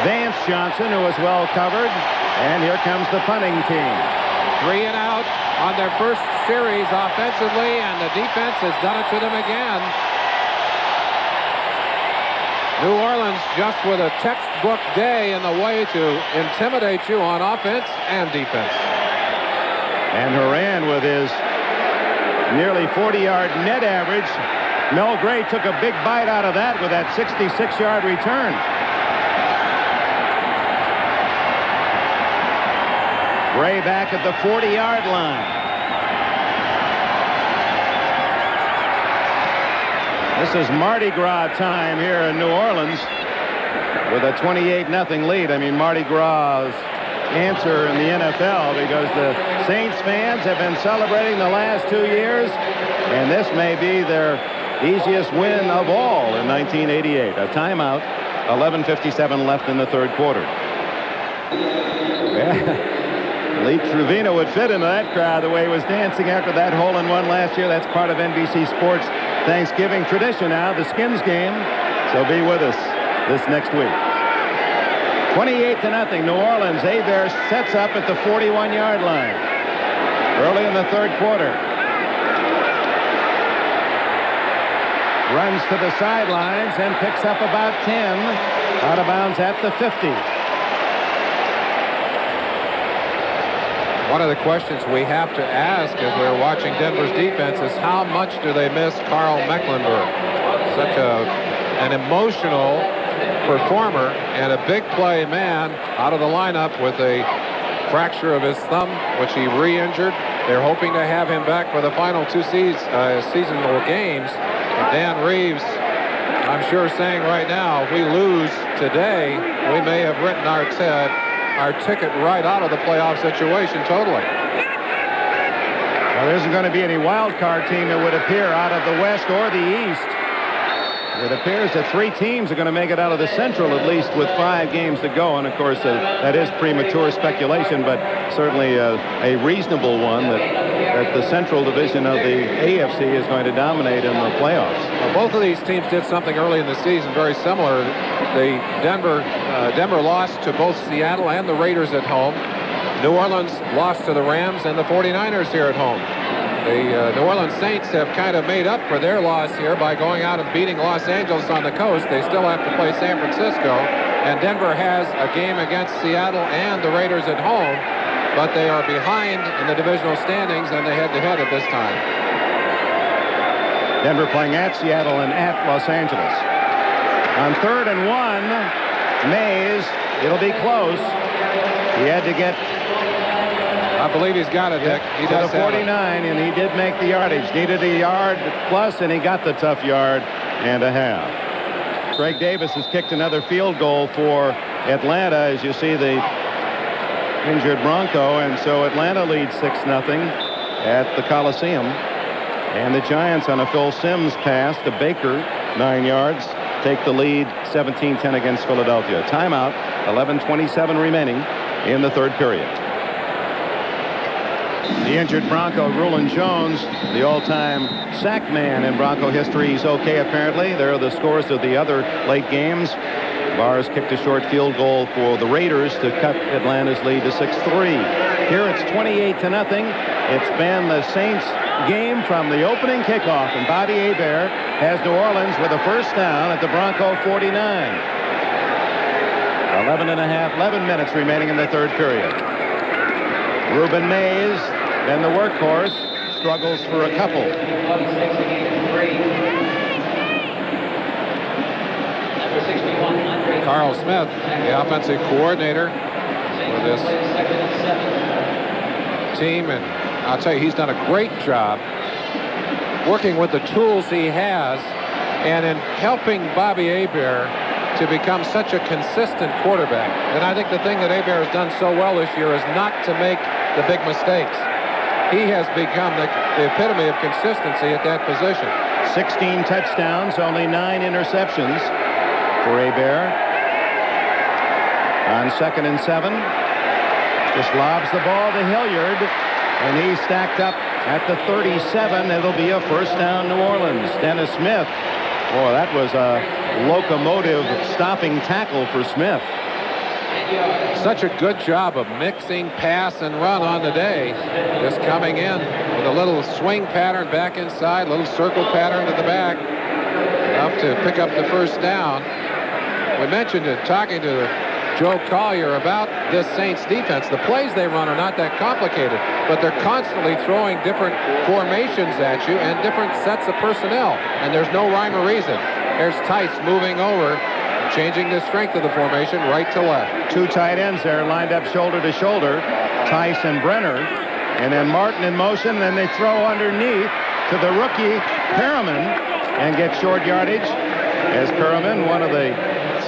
Vance Johnson, who was well covered. And here comes the punting team. 3 and out on their first series offensively, and the defense has done it to them again. New Orleans just with a textbook day in the way to intimidate you on offense and defense. And Horan with his nearly 40-yard net average. Mel Gray took a big bite out of that with that 66-yard return. Gray back at the 40-yard line. This is Mardi Gras time here in New Orleans with a 28-0 lead. I mean, Mardi Gras' answer in the NFL, because the Saints fans have been celebrating the last 2 years, and this may be their easiest win of all in 1988. A timeout, 11:57 left in the third quarter. Yeah. Lee Trevino would fit into that crowd the way he was dancing after that hole-in-one last year. That's part of NBC Sports Thanksgiving tradition now, the Skins game. So be with us this next week. 28-0, New Orleans. Hebert sets up at the 41-yard line early in the third quarter. Runs to the sidelines and picks up about 10. Out of bounds at the 50. One of the questions we have to ask as we're watching Denver's defense is how much do they miss Karl Mecklenburg? Such an emotional performer and a big play man out of the lineup with a fracture of his thumb, which he re-injured. They're hoping to have him back for the final 2 seasonal games. Dan Reeves, I'm sure, saying right now, if we lose today, we may have written our ticket right out of the playoff situation totally. Well, there isn't going to be any wild card team that would appear out of the West or the East. It appears that 3 teams are going to make it out of the Central, at least with 5 games to go. And, of course, that is premature speculation, but certainly a reasonable one that the Central Division of the AFC is going to dominate in the playoffs. Well, both of these teams did something early in the season very similar. Denver lost to both Seattle and the Raiders at home. New Orleans lost to the Rams and the 49ers here at home. The New Orleans Saints have kind of made up for their loss here by going out and beating Los Angeles on the coast. They still have to play San Francisco, and Denver has a game against Seattle and the Raiders at home, but they are behind in the divisional standings and they head-to-head at this time. Denver playing at Seattle and at Los Angeles. On 3rd and 1, Mays, it'll be close. He had to get... I believe he's got it, Dick. He does the 49, and he did make the yardage. Needed a yard plus, and he got the tough yard and a half. Greg Davis has kicked another field goal for Atlanta, as you see the injured Bronco, and so Atlanta leads 6-0 at the Coliseum. And the Giants, on a Phil Simms pass to Baker, 9 yards, take the lead 17-10 against Philadelphia. Timeout, 11:27 remaining in the third period. The injured Bronco, Rulon Jones, the all-time sack man in Bronco history. He's okay, apparently. There are the scores of the other late games. Bars kicked a short field goal for the Raiders to cut Atlanta's lead to 6-3. Here it's 28-0. It's been the Saints game from the opening kickoff, and Bobby Hebert has New Orleans with a first down at the Bronco 49. 11 minutes remaining in the third period. Ruben Mays, then the workhorse, struggles for a couple. Carl Smith, the offensive coordinator for this team, and I'll tell you, he's done a great job working with the tools he has and in helping Bobby Hebert to become such a consistent quarterback. And I think the thing that Hebert has done so well this year is not to make the big mistakes. He has become the epitome of consistency at that position. 16 touchdowns, only 9 interceptions for Hebert. On 2nd and 7, just lobs the ball to Hilliard, and he's stacked up at the 37. It'll be a first down, New Orleans. Dennis Smith. Boy, that was a locomotive stopping tackle for Smith. Such a good job of mixing pass and run on the day. Just coming in with a little swing pattern back inside, little circle pattern to the back, enough to pick up the first down. We mentioned it talking to Joe Collier about this Saints defense. The plays they run are not that complicated, but they're constantly throwing different formations at you and different sets of personnel, and there's no rhyme or reason. There's Tice moving over, changing the strength of the formation right to left. 2 tight ends there lined up shoulder to shoulder, Tice and Brenner, and then Martin in motion, and then they throw underneath to the rookie Perriman and get short yardage, as Perriman, one of the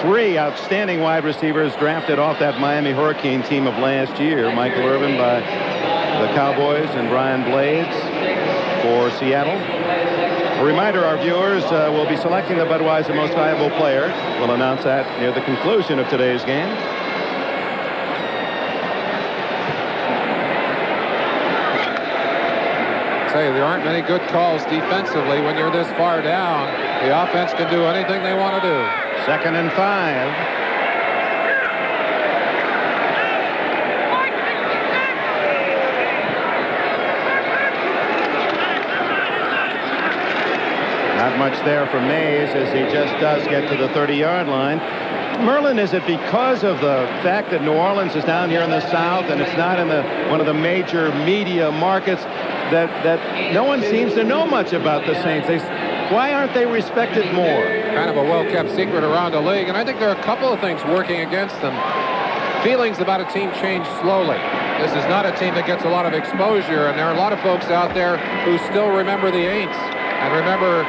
3 outstanding wide receivers drafted off that Miami Hurricane team of last year. Michael Irvin by the Cowboys and Brian Blades for Seattle. A reminder, our viewers will be selecting the Budweiser Most Valuable Player. We'll announce that near the conclusion of today's game. I tell you, there aren't many good calls defensively when you're this far down. The offense can do anything they want to do. 2nd and 5. Not much there for Mays, as he just does get to the 30-yard line. Merlin, is it because of the fact that New Orleans is down here in the South and it's not in one of the major media markets that no one seems to know much about the Saints? Why aren't they respected more? Kind of a well-kept secret around the league, and I think there are a couple of things working against them. Feelings about a team change slowly. This is not a team that gets a lot of exposure, and there are a lot of folks out there who still remember the Aints and remember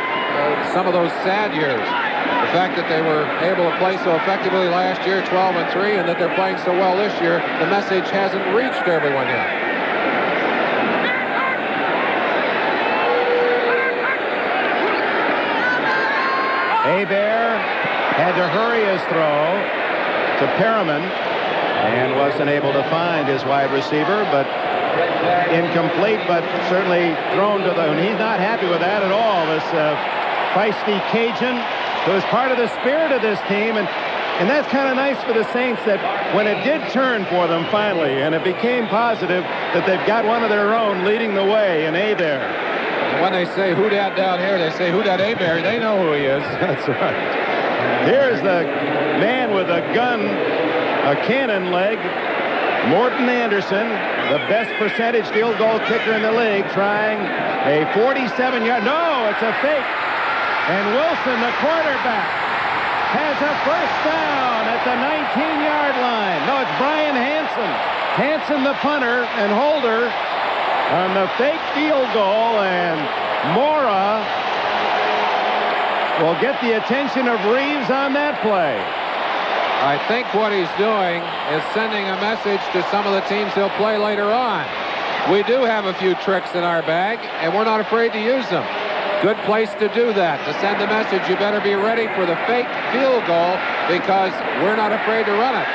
some of those sad years. The fact that they were able to play so effectively last year, 12-3, and that they're playing so well this year, the message hasn't reached everyone yet. Hebert had to hurry his throw to Perriman and wasn't able to find his wide receiver, but incomplete, but certainly thrown to the... And he's not happy with that at all, this feisty Cajun, who is part of the spirit of this team. And that's kind of nice for the Saints, that when it did turn for them finally, and it became positive, that they've got one of their own leading the way in Hebert. When they say who dat down here, they say who dat Hebert. They know who he is. That's right. Here's the man with a gun, a cannon leg, Morton Anderson, the best percentage field goal kicker in the league, trying a 47-yard. No, it's a fake. And Wilson, the quarterback, has a first down at the 19-yard line. No, it's Brian Hansen. Hansen, the punter, and Holder on the fake field goal, and Mora will get the attention of Reeves on that play. I think what he's doing is sending a message to some of the teams he'll play later on. We do have a few tricks in our bag, and we're not afraid to use them. Good place to do that, to send the message, you better be ready for the fake field goal, because we're not afraid to run it.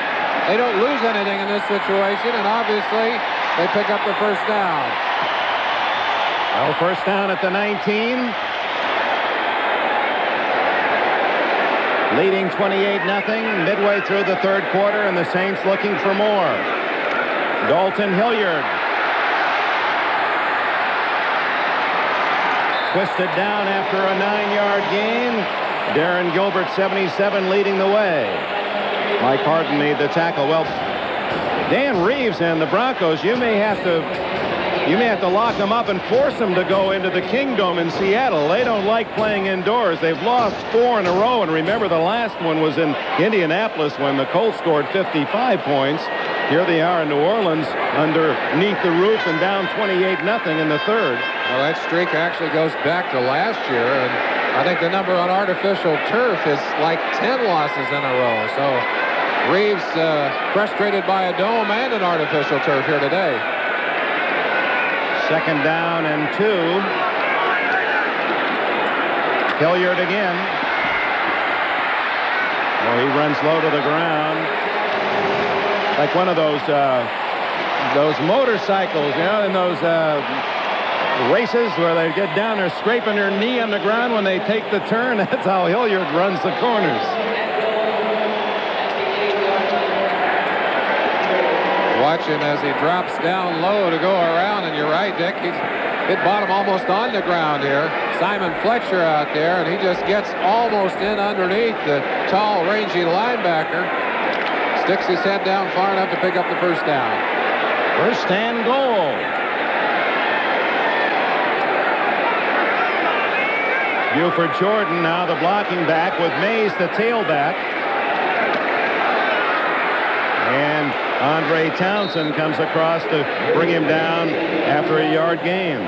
They don't lose anything in this situation, and obviously they pick up the first down. Well, first down at the 19. Leading 28-0 midway through the third quarter, and the Saints looking for more. Dalton Hilliard. Twisted down after a 9-yard gain. Darren Gilbert, 77, leading the way. Mike Harden made the tackle. Well, Dan Reeves and the Broncos, you may have to You may have to lock them up and force them to go into the Kingdome in Seattle. They don't like playing indoors. They've lost 4 in a row. And remember, the last one was in Indianapolis when the Colts scored 55 points. Here they are in New Orleans underneath the roof and down 28-0 in the third. Well, that streak actually goes back to last year, and I think the number on artificial turf is like 10 losses in a row. So Reeves frustrated by a dome and an artificial turf here today. 2nd down and 2. Hilliard again. Oh, he runs low to the ground. Like one of those motorcycles, you know, in those races where they get down there scraping their knee on the ground when they take the turn. That's how Hilliard runs the corners. Watch him as he drops down low to go around, and you're right, Dick. He's hit bottom almost on the ground here. Simon Fletcher out there, and he just gets almost in underneath the tall, rangy linebacker. Sticks his head down far enough to pick up the first down. 1st and goal. Buford Jordan now the blocking back with Mays the tailback. And Andre Townsend comes across to bring him down after a yard gain.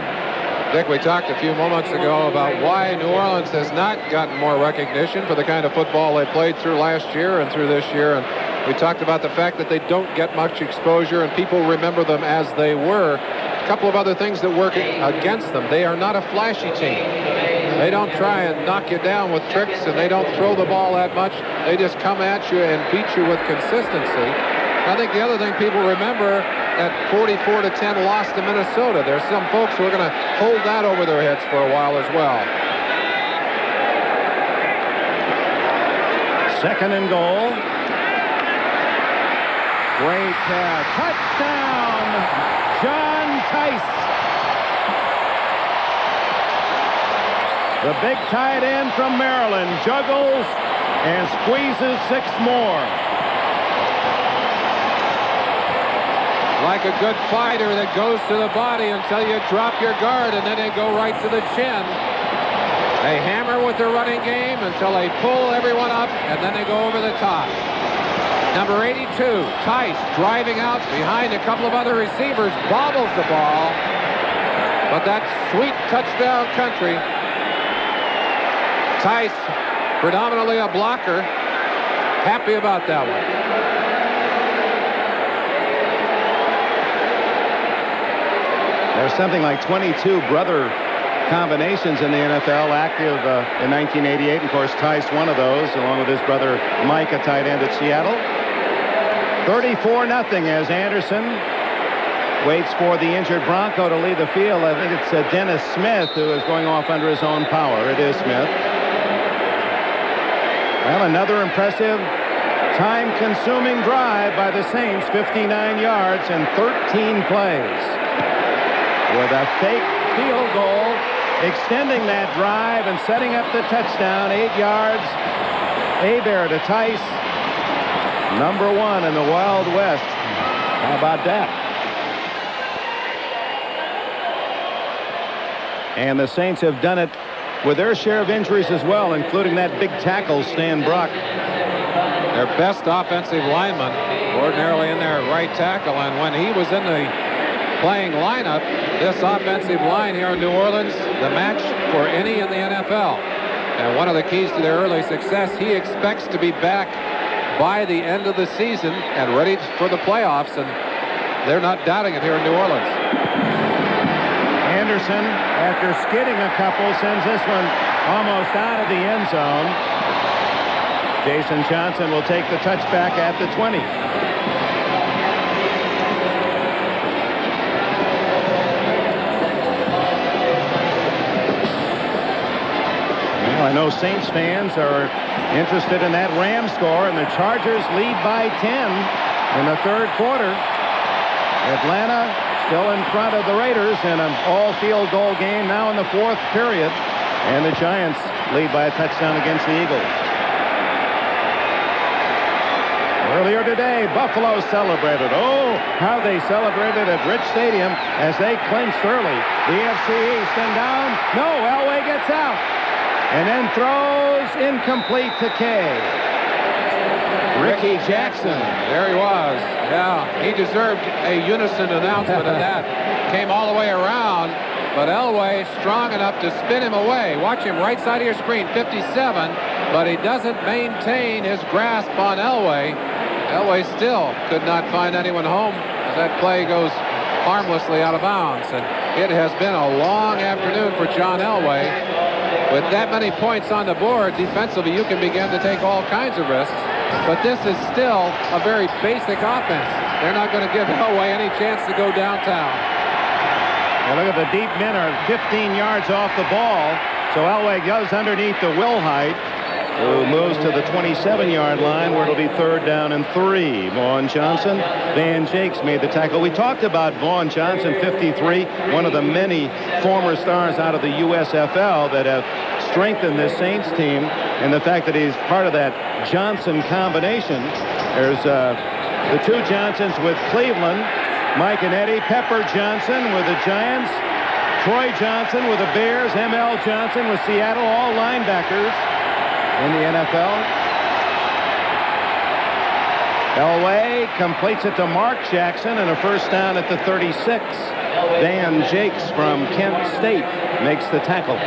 Dick, we talked a few moments ago about why New Orleans has not gotten more recognition for the kind of football they played through last year and through this year. And we talked about the fact that they don't get much exposure and people remember them as they were. A couple of other things that work against them. They are not a flashy team. They don't try and knock you down with tricks, and they don't throw the ball that much. They just come at you and beat you with consistency. I think the other thing people remember, that 44-10 loss to Minnesota. There's some folks who are going to hold that over their heads for a while as well. 2nd and goal. Great touchdown, John Tice. The big tight end from Maryland juggles and squeezes 6 more. Like a good fighter that goes to the body until you drop your guard, and then they go right to the chin. They hammer with their running game until they pull everyone up, and then they go over the top. Number 82, Tice, driving out behind a couple of other receivers, bobbles the ball. But that's sweet touchdown country. Tice, predominantly a blocker, happy about that one. There's something like 22 brother combinations in the NFL active in 1988. Of course, Tice one of those, along with his brother Mike, a tight end at Seattle. 34-0 as Anderson waits for the injured Bronco to leave the field. I think it's Dennis Smith who is going off under his own power. It is Smith. Well, another impressive time-consuming drive by the Saints, 59 yards and 13 plays. With a fake field goal, extending that drive and setting up the touchdown, 8 yards. Hebert to Tice, number 1 in the Wild West. How about that? And the Saints have done it with their share of injuries as well, including that big tackle, Stan Brock. Their best offensive lineman, ordinarily in their right tackle, and when he was in the playing lineup, this offensive line here in New Orleans, the match for any in the NFL. And one of the keys to their early success, he expects to be back by the end of the season and ready for the playoffs, and they're not doubting it here in New Orleans. Anderson, after skidding a couple, sends this one almost out of the end zone. Jason Johnson will take the touchback at the 20. I know Saints fans are interested in that Rams score, and the Chargers lead by 10 in the third quarter. Atlanta still in front of the Raiders in an all-field goal game now in the fourth period, and the Giants lead by a touchdown against the Eagles. Earlier today, Buffalo celebrated. Oh, how they celebrated at Rich Stadium as they clinched early. The AFC East and down. No, Elway gets out. And then throws incomplete to Kay. Ricky Jackson. There he was. Yeah, he deserved a unison announcement of that. Came all the way around, but Elway strong enough to spin him away. Watch him right side of your screen, 57, but he doesn't maintain his grasp on Elway. Elway still could not find anyone home as that play goes harmlessly out of bounds. And it has been a long afternoon for John Elway. With that many points on the board, defensively, you can begin to take all kinds of risks. But this is still a very basic offense. They're not going to give Elway any chance to go downtown. Now look at the deep men are 15 yards off the ball. So Elway goes underneath the Wilhite, who moves to the 27-yard line where it'll be 3rd down and 3. Vaughn Johnson, Van Jakes made the tackle. We talked about Vaughn Johnson, 53, one of the many former stars out of the USFL that have strengthened this Saints team, and the fact that he's part of that Johnson combination. There's the two Johnsons with Cleveland, Mike and Eddie. Pepper Johnson with the Giants, Troy Johnson with the Bears, M.L. Johnson with Seattle, all linebackers in the NFL. Elway completes it to Mark Jackson and a first down at the 36. Van Jakes from Kent State makes the tackle.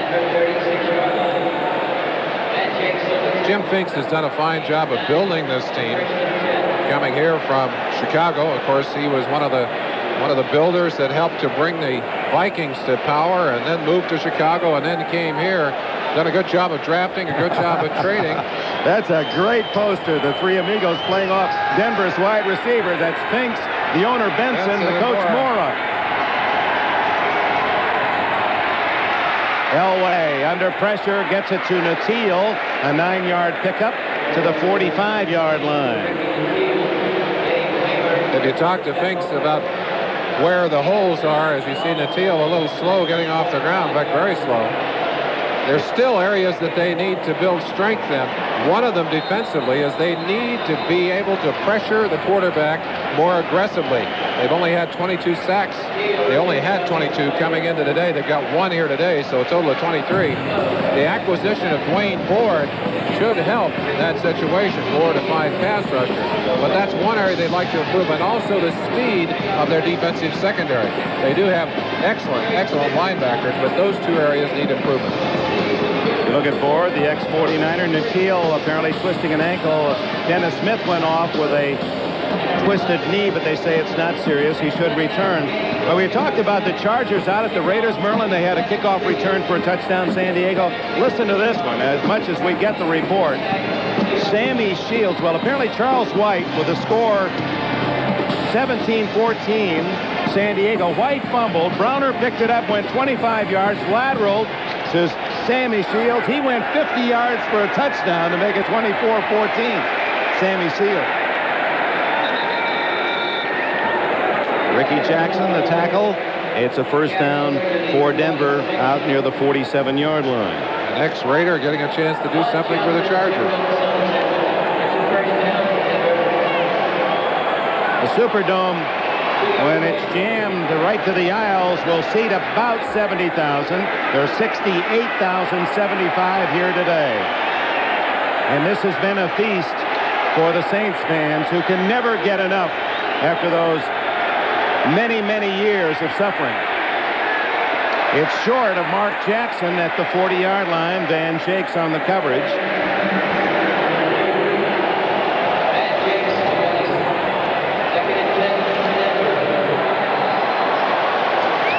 Jim Finks has done a fine job of building this team. Coming here from Chicago, of course, he was one of the builders that helped to bring the Vikings to power, and then moved to Chicago, and then came here. Done a good job of drafting, a good job of trading. That's a great poster. The three amigos playing off Denver's wide receivers. That's Finks, the owner Benson, the coach Mora. Elway under pressure gets it to Natil, a 9-yard pickup to the 45-yard line. If you talk to Finks about where the holes are, as you see Natil a little slow getting off the ground, in fact, very slow. There's still areas that they need to build strength in. One of them defensively is they need to be able to pressure the quarterback more aggressively. They've only had 22 sacks. They only had 22 coming into today. They've got 1 here today, so a total of 23. The acquisition of Dwayne Board should help that situation, 4 to 5 pass rusher. But that's one area they'd like to improve, and also the speed of their defensive secondary. They do have excellent linebackers, but those two areas need improvement. You look at Board, the ex-49er. Natil apparently twisting an ankle. Dennis Smith went off with a twisted knee, but they say it's not serious. He should return. But we talked about the Chargers out at the Raiders. Merlin, they had a kickoff return for a touchdown, San Diego. Listen to this one, as much as we get the report. Sammy Shields, well, apparently Charles White with a score 17-14, San Diego. White fumbled. Browner picked it up, went 25 yards, lateral to Sammy Shields. He went 50 yards for a touchdown to make it 24-14. Sammy Shields. Ricky Jackson, the tackle. It's a first down for Denver out near the 47-yard line. An ex-Raider getting a chance to do something for the Chargers. The Superdome, when it's jammed right to the aisles, will seat about 70,000. There's 68,075 here today. And this has been a feast for the Saints fans who can never get enough after those many, many years of suffering. It's short of Mark Jackson at the 40-yard line. Van Jakes on the coverage.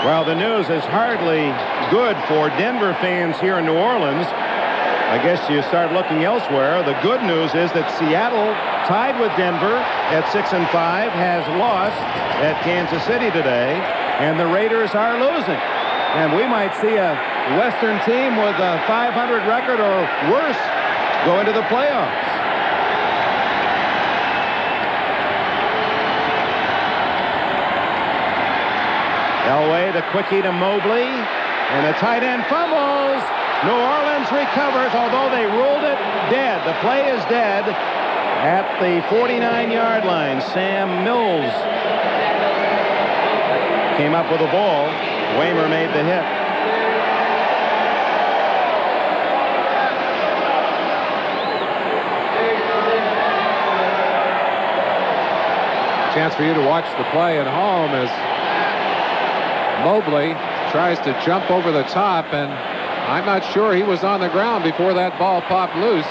Well, the news is hardly good for Denver fans here in New Orleans. I guess you start looking elsewhere. The good news is that Seattle, tied with Denver at 6-5, has lost at Kansas City today, and the Raiders are losing. And we might see a Western team with a 500 record or worse go into the playoffs. Elway, the quickie to Mobley, and the tight end fumbles. New Orleans recovers, although they ruled it dead. The play is dead, At the 49-yard line, Sam Mills came up with a ball. Waymer made the hit. Chance for you to watch the play at home as Mobley tries to jump over the top, and I'm not sure he was on the ground before that ball popped loose.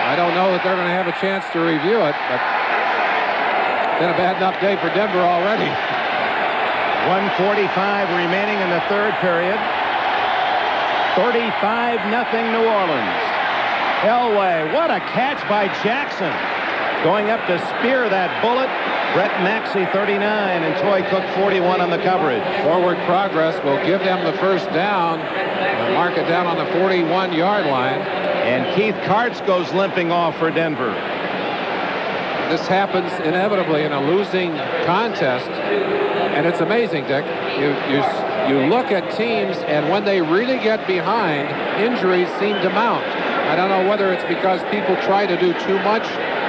I don't know that they're going to have a chance to review it, but it's been a bad enough day for Denver already. 1:45 remaining in the third period. 35-0 New Orleans. Elway, what a catch by Jackson. Going up to spear that bullet. Brett Maxey 39 and Troy Cook 41 on the coverage. Forward progress will give them the first down. They'll mark it down on the 41-yard line. And Keith Karts goes limping off for Denver. This happens inevitably in a losing contest. And it's amazing, Dick. You look at teams, and when they really get behind, injuries seem to mount. I don't know whether it's because people try to do too much,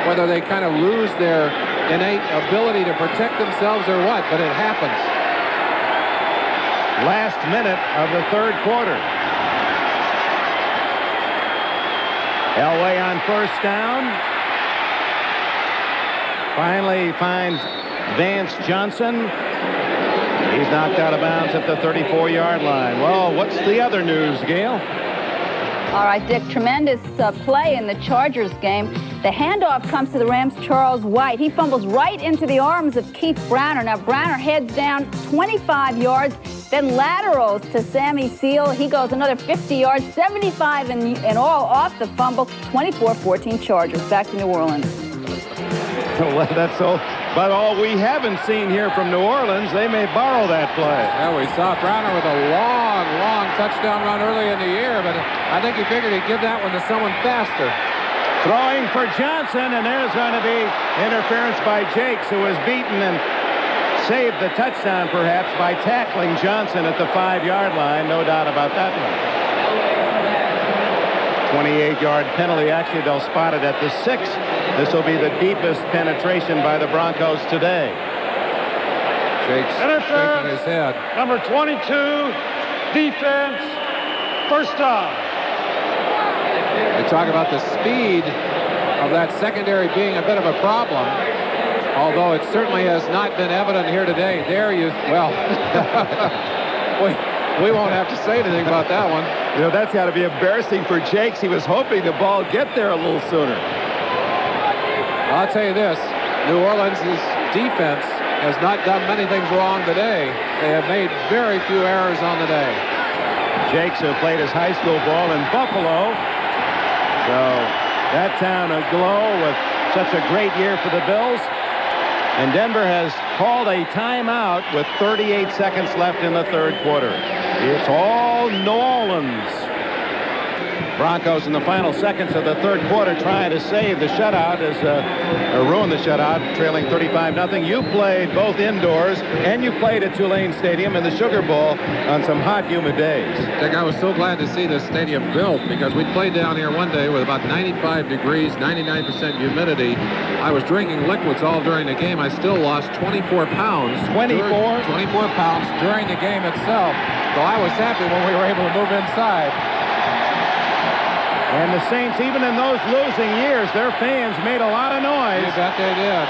whether they kind of lose their innate ability to protect themselves or what, but it happens. Last minute of the third quarter. Elway on first down. Finally finds Vance Johnson. He's knocked out of bounds at the 34-yard line. Well, what's the other news, Gail? All right, Dick, tremendous play in the Chargers game. The handoff comes to the Rams' Charles White. He fumbles right into the arms of Keith Browner. Now, Browner heads down 25 yards, then laterals to Sammy Seal. He goes another 50 yards, 75 in all off the fumble. 24-14 Chargers. Back to New Orleans. Well, that's all. But all we haven't seen here from New Orleans, they may borrow that play. Yeah, we saw Browner with a long touchdown run early in the year, but I think he figured he'd give that one to someone faster. Throwing for Johnson, and there's going to be interference by Jakes, who was beaten and saved the touchdown, perhaps, by tackling Johnson at the 5-yard line. No doubt about that one. 28-yard penalty. Actually, they'll spot it at the 6. This will be the deepest penetration by the Broncos today. Jakes shaking his head. Number 22, defense, first down. They talk about the speed of that secondary being a bit of a problem, although it certainly has not been evident here today. Well, we won't have to say anything about that one. You know, that's got to be embarrassing for Jakes. He was hoping the ball get there a little sooner. I'll tell you this, New Orleans' defense has not done many things wrong today. They have made very few errors on the day. Jakes, who played his high school ball in Buffalo. So that town aglow with such a great year for the Bills. And Denver has called a timeout with 38 seconds left in the third quarter. It's all New Orleans. Broncos in the final seconds of the third quarter trying to save the shutout, or ruin the shutout, trailing 35-0. You played both indoors and you played at Tulane Stadium in the Sugar Bowl on some hot, humid days. Dick, I was so glad to see the stadium built because we played down here one day with about 95 degrees, 99% humidity. I was drinking liquids all during the game. I still lost 24 pounds. 24 pounds during the game itself. So I was happy when we were able to move inside. And the Saints, even in those losing years, their fans made a lot of noise. You bet they did.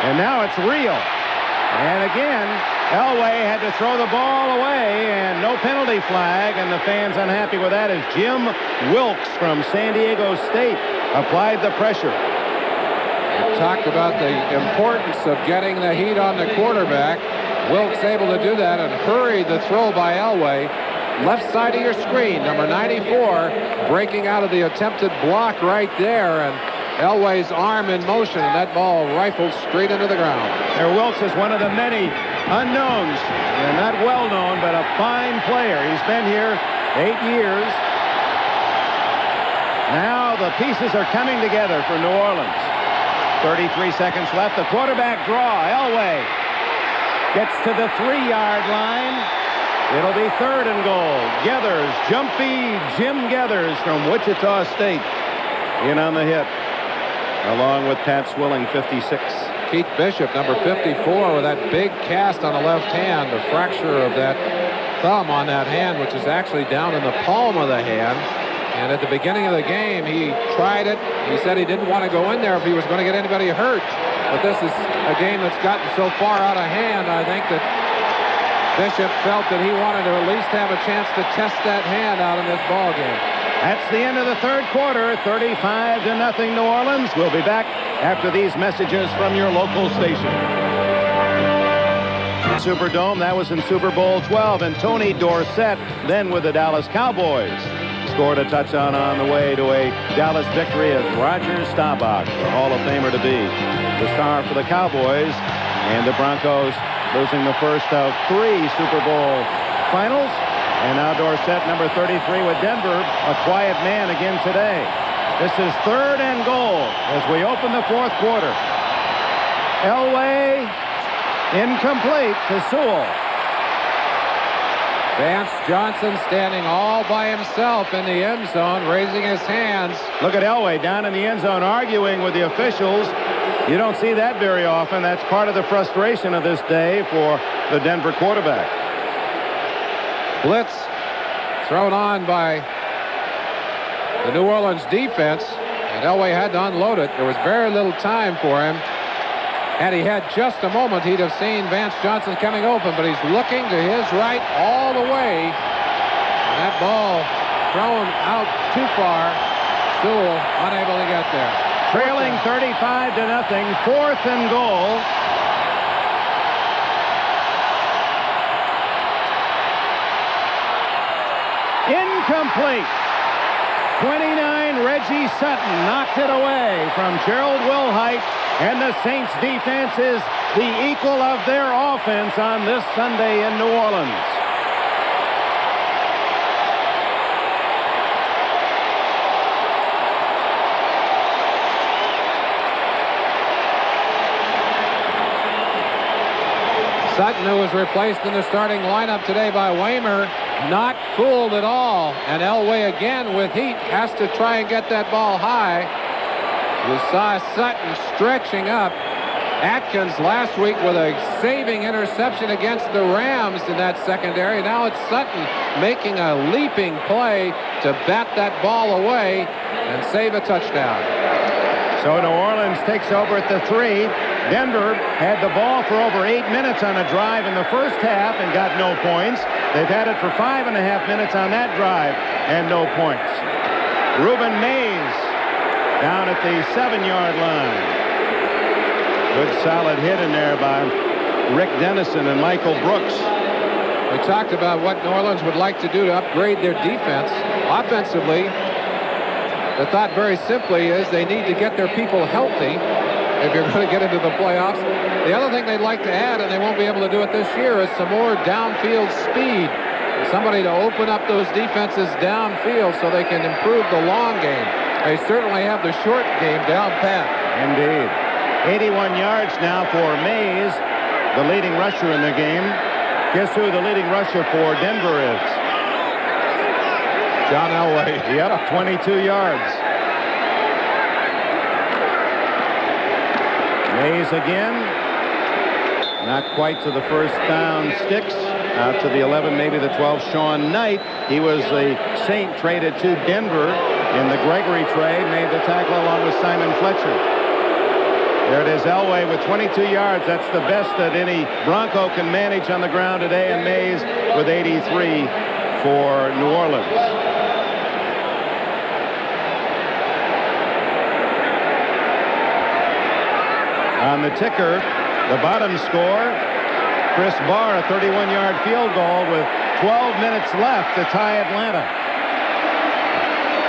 And now it's real. And again, Elway had to throw the ball away, and no penalty flag, and the fans unhappy with that as Jim Wilkes from San Diego State applied the pressure. We talked about the importance of getting the heat on the quarterback. Wilkes able to do that and hurried the throw by Elway. Left side of your screen, number 94, breaking out of the attempted block right there, and Elway's arm in motion, and that ball rifled straight into the ground. There, Wilkes is one of the many unknowns, and not well known, but a fine player. He's been here 8 years. Now the pieces are coming together for New Orleans. 33 seconds left. The quarterback draw. Elway gets to the 3-yard line. It'll be 3rd and goal. Geathers, jumpy Jim Geathers from Wichita State in on the hit. along with Pat Swilling, 56. Keith Bishop, number 54, with that big cast on the left hand, the fracture of that thumb on that hand, which is actually down in the palm of the hand. And at the beginning of the game, he tried it. He said he didn't want to go in there if he was going to get anybody hurt. But this is a game that's gotten so far out of hand, I think that Bishop felt that he wanted to at least have a chance to test that hand out in this ball game. That's the end of the third quarter, 35-0 New Orleans. We'll be back after these messages from your local station. Superdome, that was in Super Bowl 12, and Tony Dorsett, then with the Dallas Cowboys, scored a touchdown on the way to a Dallas victory as Roger Staubach, the Hall of Famer to be, the star for the Cowboys, and the Broncos losing the first of 3 Super Bowl finals. And now Dorsett, number 33 with Denver, a quiet man again today. This is 3rd and goal as we open the 4th quarter. Elway incomplete to Sewell. Vance Johnson standing all by himself in the end zone, raising his hands. Look at Elway down in the end zone arguing with the officials. You don't see that very often. That's part of the frustration of this day for the Denver quarterback. Blitz thrown on by the New Orleans defense, and Elway had to unload it. There was very little time for him. Had he had just a moment, he'd have seen Vance Johnson coming open, but he's looking to his right all the way. And that ball thrown out too far. Sewell unable to get there. Trailing 35-0, 4th and goal. Incomplete. 29, Reggie Sutton knocked it away from Gerald Wilhite, and the Saints defense is the equal of their offense on this Sunday in New Orleans. Sutton, who was replaced in the starting lineup today by Waymer, not fooled at all. And Elway again with heat has to try and get that ball high. We saw Sutton stretching up. Atkins last week with a saving interception against the Rams in that secondary. Now it's Sutton making a leaping play to bat that ball away and save a touchdown. So New Orleans takes over at the 3. Denver had the ball for over 8 minutes on a drive in the first half and got no points. They've had it for 5.5 minutes on that drive and no points. Ruben Mays down at the 7-yard line. Good solid hit in there by Rick Dennison and Michael Brooks. We talked about what New Orleans would like to do to upgrade their defense. Offensively, the thought very simply is they need to get their people healthy if you're going to get into the playoffs. The other thing they'd like to add, and they won't be able to do it this year, is some more downfield speed. Somebody to open up those defenses downfield so they can improve the long game. They certainly have the short game down pat. Indeed. 81 yards now for Mays, the leading rusher in the game. Guess who the leading rusher for Denver is? John Elway. Yep, 22 yards. Mays again. Not quite to the first down sticks. Out to the 11, maybe the 12, Sean Knight. He was the Saint traded to Denver in the Gregory trade. Made the tackle along with Simon Fletcher. There it is, Elway with 22 yards. That's the best that any Bronco can manage on the ground today. And Mays with 83 for New Orleans. On the ticker, the bottom score, Chris Barr, a 31-yard field goal with 12 minutes left to tie Atlanta.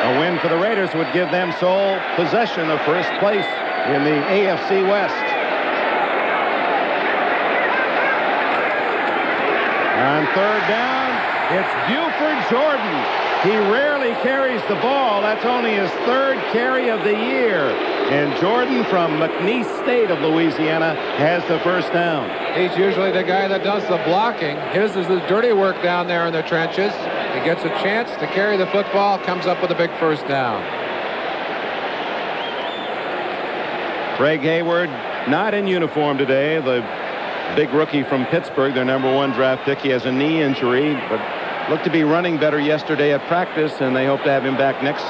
A win for the Raiders would give them sole possession of first place in the AFC West. On third down, it's Buford Jordan. He rarely carries the ball. That's only his 3rd carry of the year. And Jordan from McNeese State of Louisiana has the first down. He's usually the guy that does the blocking. His is the dirty work down there in the trenches. He gets a chance to carry the football, comes up with a big first down. Greg Hayward not in uniform today. The big rookie from Pittsburgh, their #1 draft pick. He has a knee injury, but looked to be running better yesterday at practice, and they hope to have him back next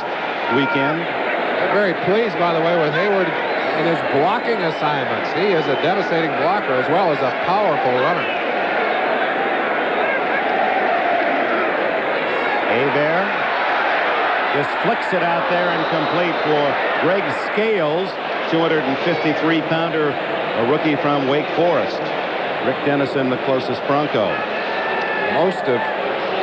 weekend. I'm very pleased, by the way, with Hayward in his blocking assignments. He is a devastating blocker as well as a powerful runner. Hebert just flicks it out there and complete for Greg Scales, 253-pounder, a rookie from Wake Forest. Rick Dennison, the closest Bronco. Most of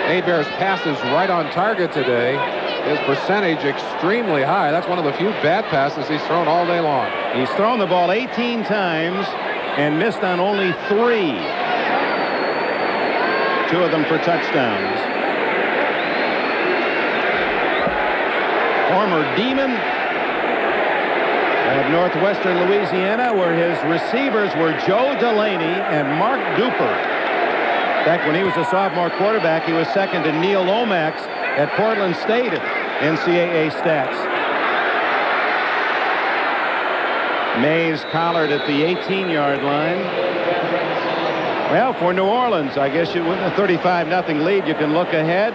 Hebert's passes right on target today. His percentage extremely high. That's one of the few bad passes he's thrown all day long. He's thrown the ball 18 times and missed on only 3. 2 of them for touchdowns. Former Demon of Northwestern Louisiana, where his receivers were Joe Delaney and Mark Duper. Back when he was a sophomore quarterback, he was second to Neil Lomax at Portland State at NCAA stats. Mays collared at the 18-yard line. Well, for New Orleans, I guess with a 35-0 lead, you can look ahead.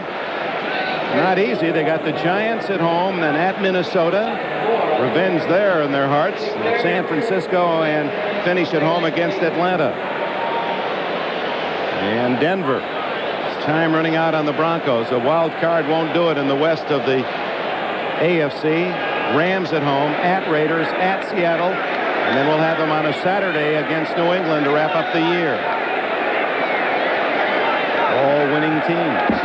Not easy. They got the Giants at home, then at Minnesota. Revenge there in their hearts. San Francisco, and finish at home against Atlanta. And Denver. Time running out on the Broncos. A wild card won't do it in the west of the AFC. Rams at home, at Raiders, at Seattle, and then we'll have them on a Saturday against New England to wrap up the year. All winning teams.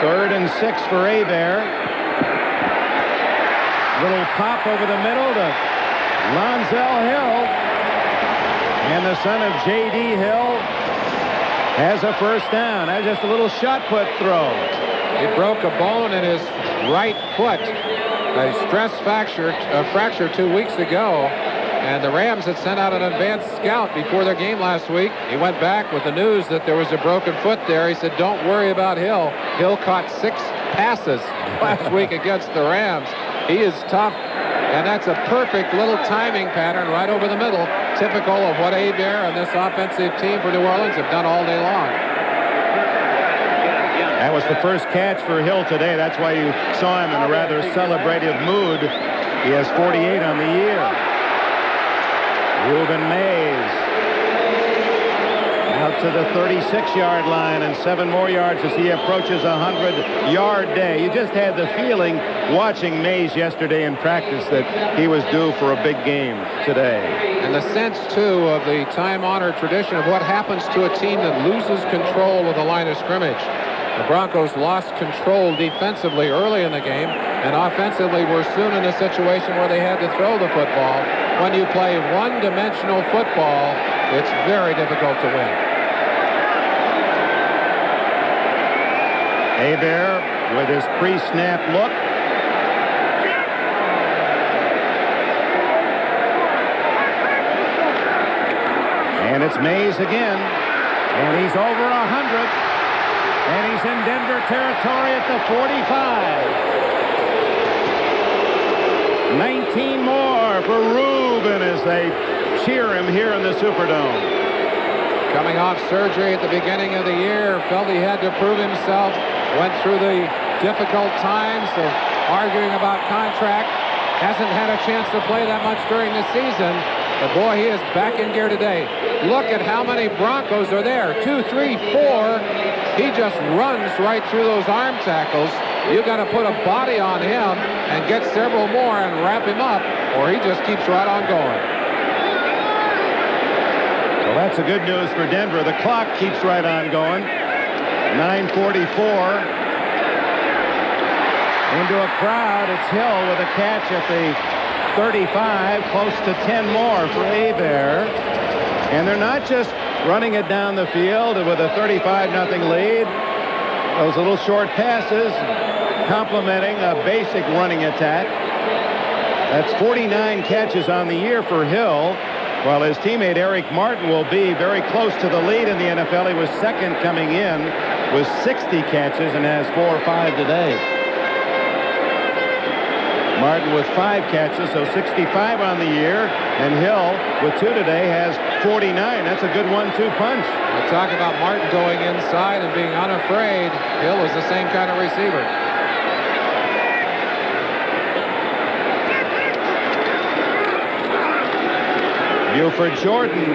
Third and 6 for Hebert. Little pop over the middle to Lonzel Hill. And the son of J.D. Hill has a first down. That's just a little shot put throw. He broke a bone in his right foot. A stress fracture 2 weeks ago. And the Rams had sent out an advanced scout before their game last week. He went back with the news that there was a broken foot there. He said, don't worry about Hill. Hill caught 6 passes last week against the Rams. He is tough, and that's a perfect little timing pattern right over the middle, typical of what Hebert and this offensive team for New Orleans have done all day long. That was the first catch for Hill today. That's why you saw him in a rather celebrative mood. He has 48 on the year. Ruben Mays out to the 36-yard line and 7 more yards as he approaches a 100-yard day. You just had the feeling watching Mays yesterday in practice that he was due for a big game today. And the sense, too, of the time-honored tradition of what happens to a team that loses control of the line of scrimmage. The Broncos lost control defensively early in the game, and offensively were soon in a situation where they had to throw the football. When you play one-dimensional football, it's very difficult to win. Hebert with his pre-snap look. And it's Mays again. And he's over 100. And he's in Denver territory at the 45. 19 more for Ruben as they cheer him here in the Superdome. Coming off surgery at the beginning of the year, felt he had to prove himself, went through the difficult times of arguing about contract, hasn't had a chance to play that much during the season, but boy, he is back in gear today. Look at how many Broncos are there. 2, 3, 4. He just runs right through those arm tackles. You got to put a body on him and get several more and wrap him up, or he just keeps right on going. Well, that's the good news for Denver. The clock keeps right on going. 9:44. Into a crowd. It's Hill with a catch at the 35. Close to 10 more for Hebert. And they're not just running it down the field with a 35-0 lead. Those little short passes complementing a basic running attack. That's 49 catches on the year for Hill, while his teammate Eric Martin will be very close to the lead in the NFL. He was second coming in with 60 catches and has 4 or 5 today. Martin with 5 catches, so 65 on the year. And Hill, with 2 today, has 49. That's a good 1-2 punch. We'll talk about Martin going inside and being unafraid. Hill is the same kind of receiver. Buford Jordan.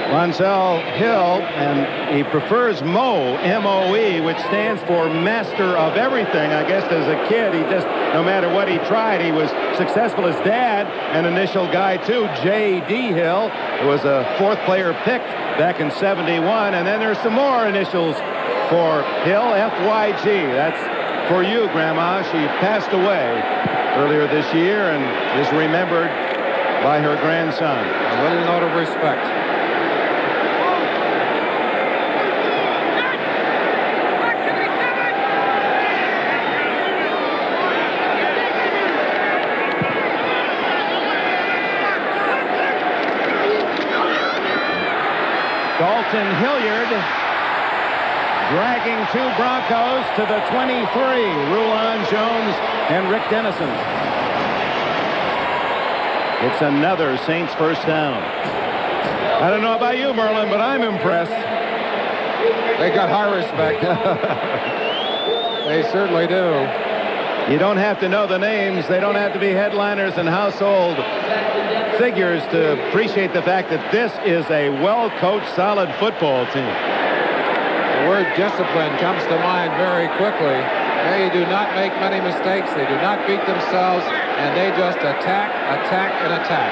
Lonsell Hill, and he prefers Moe, M-O-E, which stands for Master of Everything. I guess as a kid, he just, no matter what he tried, he was successful. His dad, an initial guy too, J.D. Hill, who was a 4th player picked back in '71. And then there's some more initials for Hill, F-Y-G. That's for you, Grandma. She passed away earlier this year and is remembered by her grandson. A little note of respect. Dalton Hilliard dragging 2 Broncos to the 23. Rulon Jones and Rick Dennison. It's another Saints first down. I don't know about you, Merlin, but I'm impressed. They got high respect. They certainly do. You don't have to know the names. They don't have to be headliners and household figures to appreciate the fact that this is a well-coached, solid football team. The word discipline comes to mind very quickly. They do not make many mistakes. They do not beat themselves, and they just attack, attack, and attack.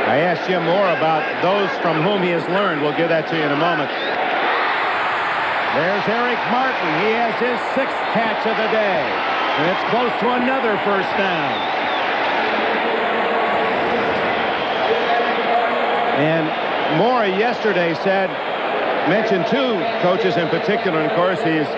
I asked Jim Moore about those from whom he has learned. We'll give that to you in a moment. There's Eric Martin. He has his 6th catch of the day, and it's close to another first down. And Moore yesterday mentioned 2 coaches in particular. And of course, he's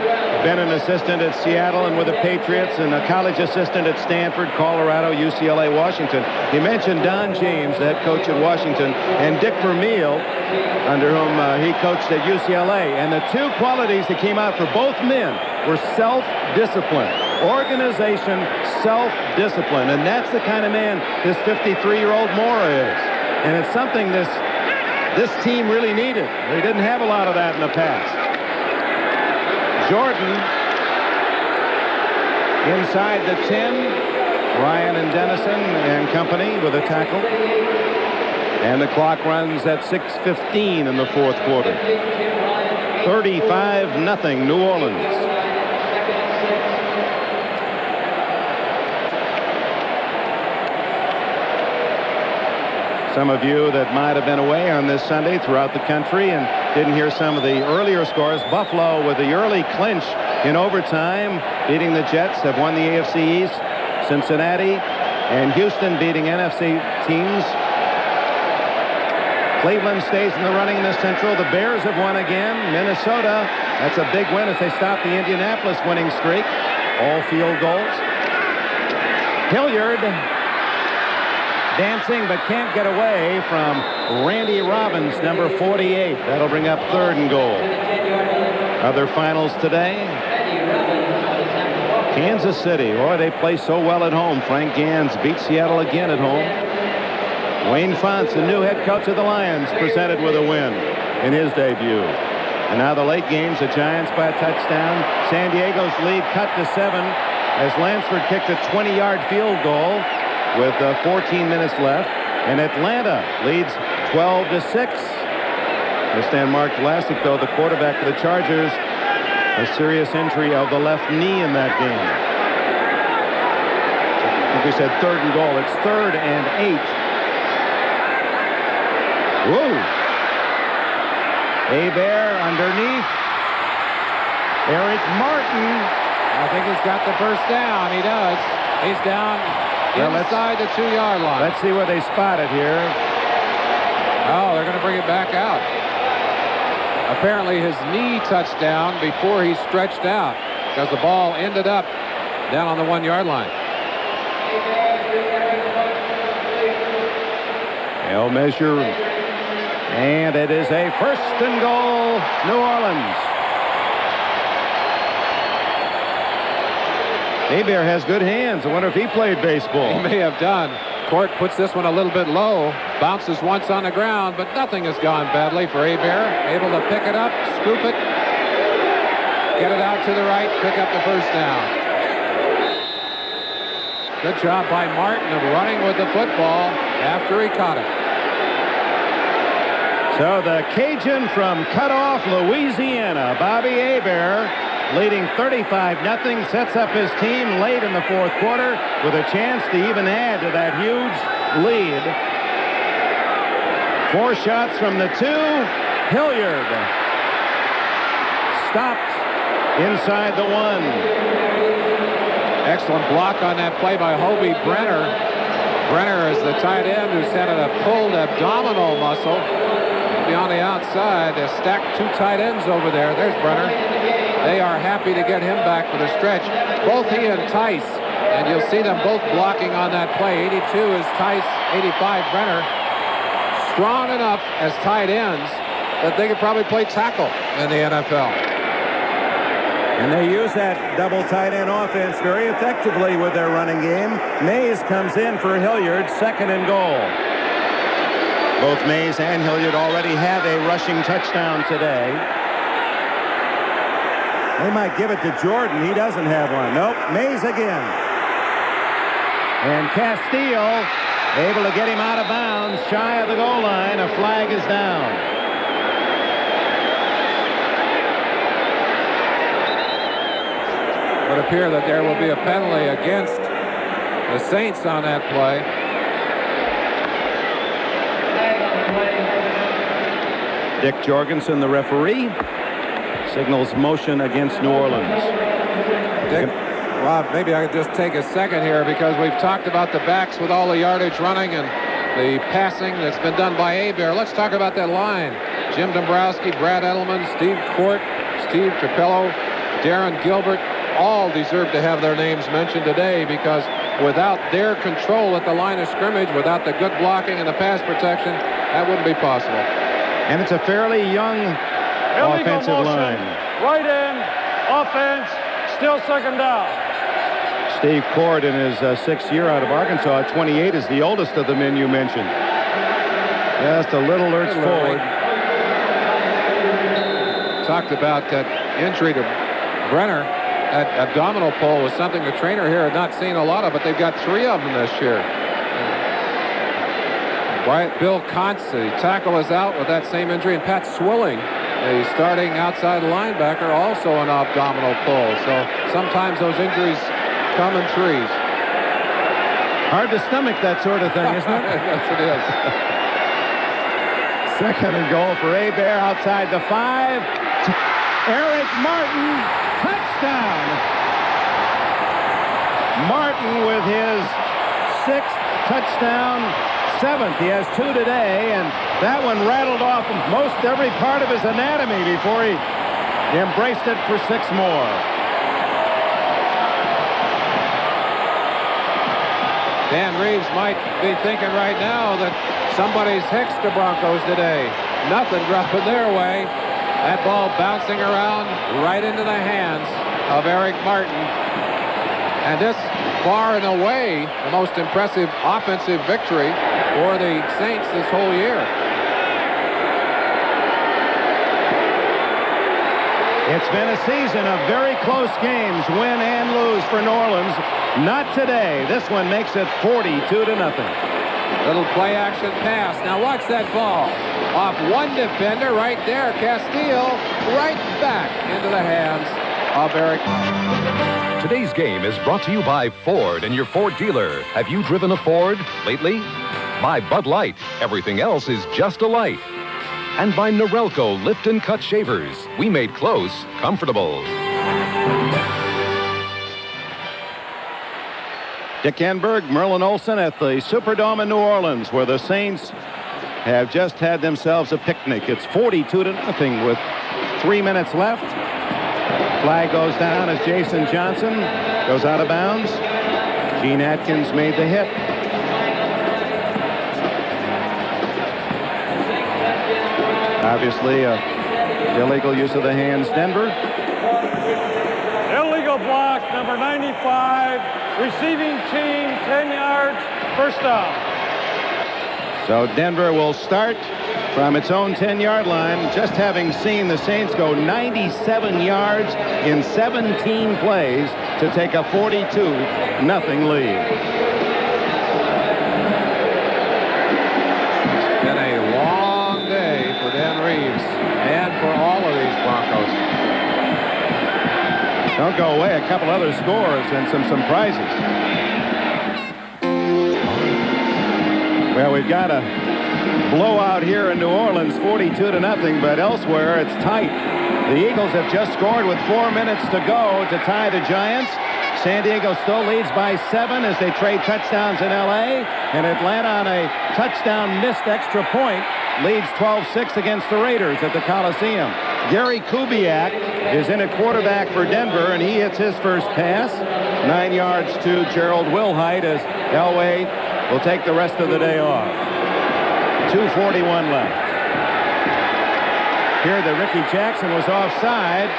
been an assistant at Seattle and with the Patriots, and a college assistant at Stanford, Colorado, UCLA, Washington. He mentioned Don James, the head coach at Washington, and Dick Vermeil, under whom he coached at UCLA. And the 2 qualities that came out for both men were self-discipline. Organization, self-discipline. And that's the kind of man this 53-year-old Moore is. And it's something this team really needed. They didn't have a lot of that in the past. Jordan inside the 10. Ryan and Dennison and company with a tackle. And the clock runs at 6:15 in the 4th quarter. 35-0 New Orleans. Some of you that might have been away on this Sunday throughout the country and didn't hear some of the earlier scores. Buffalo with the early clinch in overtime, beating the Jets, have won the AFC East. Cincinnati and Houston beating NFC teams. Cleveland stays in the running in the Central. The Bears have won again. Minnesota, that's a big win as they stop the Indianapolis winning streak. All field goals. Hilliard dancing but can't get away from Randy Robbins, number 48. That'll bring up 3rd and goal. Other finals today. Kansas City. Boy, they play so well at home. Frank Gans beat Seattle again at home. Wayne Fonts, the new head coach of the Lions, presented with a win in his debut. And now the late games, the Giants by a touchdown. San Diego's lead cut to 7 as Lansford kicked a 20-yard field goal with 14 minutes left. And Atlanta leads 12-6. Understand Mark Vlasic, though, the quarterback for the Chargers, a serious injury of the left knee in that game. I think we said 3rd and goal. It's 3rd and 8. Whoa. Hebert underneath. Eric Martin. I think he's got the first down. He does. He's down inside the 2-yard line. Let's see where they spot it here. Oh, they're going to bring it back out. Apparently his knee touched down before he stretched out because the ball ended up down on the 1-yard line. They'll measure, and it is a 1st and goal, New Orleans. Hebert has good hands. I wonder if he played baseball. He may have done. Court puts this one a little bit low, bounces once on the ground, but nothing has gone badly for Hebert. Able to pick it up, scoop it, get it out to the right, pick up the first down. Good job by Martin of running with the football after he caught it. So the Cajun from Cutoff, Louisiana, Bobby Hebert, leading 35-0, sets up his team late in the fourth quarter with a chance to even add to that huge lead. 4 shots from the 2. Hilliard stopped inside the 1. Excellent block on that play by Hobie Brenner. Brenner is the tight end who's had a pulled abdominal muscle. On the outside, they stacked 2 tight ends over there. There's Brenner. They are happy to get him back for the stretch. Both he and Tice, and you'll see them both blocking on that play. 82 is Tice, 85 Brenner. Strong enough as tight ends that they could probably play tackle in the NFL. And they use that double tight end offense very effectively with their running game. Mays comes in for Hilliard, 2nd and goal. Both Mays and Hilliard already have a rushing touchdown today. They might give it to Jordan. He doesn't have one. Nope, Mays again. And Castillo able to get him out of bounds, shy of the goal line. A flag is down. It would appear that there will be a penalty against the Saints on that play. Dick Jorgensen, the referee, signals motion against New Orleans. Dick, Rob, maybe I could just take a second here because we've talked about the backs with all the yardage running and the passing that's been done by Hebert. Let's talk about that line. Jim Dombrowski, Brad Edelman, Steve Court, Steve Trapello, Darren Gilbert, all deserve to have their names mentioned today because without their control at the line of scrimmage, without the good blocking and the pass protection, that wouldn't be possible. And it's a fairly young offensive line. Right end, offense, still 2nd down. Steve Court in his 6th year out of Arkansas at 28 is the oldest of the men you mentioned. Just a little lurch forward. Talked about that injury to Brenner. That abdominal pull was something the trainer here had not seen a lot of, but they've got 3 of them this year. Bill Kontz, the tackle, is out with that same injury, and Pat Swilling, the starting outside linebacker, also an abdominal pull. So sometimes those injuries come in 3s. Hard to stomach that sort of thing, isn't it? Yes, it is. 2nd and goal for Hebert outside the 5. Eric Martin, touchdown. Martin with his 6th touchdown. 7th. He has 2 today, and that one rattled off most every part of his anatomy before he embraced it for 6 more. Dan Reeves might be thinking right now that somebody's hexed the Broncos today. Nothing dropping their way. That ball bouncing around right into the hands of Eric Martin. And this, far and away, the most impressive offensive victory for the Saints this whole year. It's been a season of very close games, win and lose for New Orleans. Not today. This one makes it 42-0. Little play action pass. Now watch that ball. Off one defender right there. Castillo right back into the hands of Eric. Today's game is brought to you by Ford and your Ford dealer. Have you driven a Ford lately? By Bud Light. Everything else is just a light. And by Norelco Lift and Cut Shavers. We made close comfortable. Dick Enberg, Merlin Olsen at the Superdome in New Orleans, where the Saints have just had themselves a picnic. It's 42-0 with 3 minutes left. Flag goes down as Jason Johnson goes out of bounds. Gene Atkins made the hit. Obviously, illegal use of the hands, Denver. illegal block, number 95, receiving team, 10 yards, first down. So Denver will start from its own 10-yard line, just having seen the Saints go 97 yards in 17 plays to take a 42-0 lead. It's been a long day for Dan Reeves and for all of these Broncos. Don't go away. A couple other scores and some surprises. Well, we've got a blowout here in New Orleans, 42-0, but elsewhere it's tight. The Eagles have just scored with 4 minutes to go to tie the Giants. San Diego still leads by 7 as they trade touchdowns in L.A. And Atlanta on a touchdown missed extra point leads 12-6 against the Raiders at the Coliseum. Gary Kubiak is in at quarterback for Denver, and he hits his first pass. 9 yards to Gerald Wilhite as Elway will take the rest of the day off. 2:41 left. Here that Ricky Jackson was offside.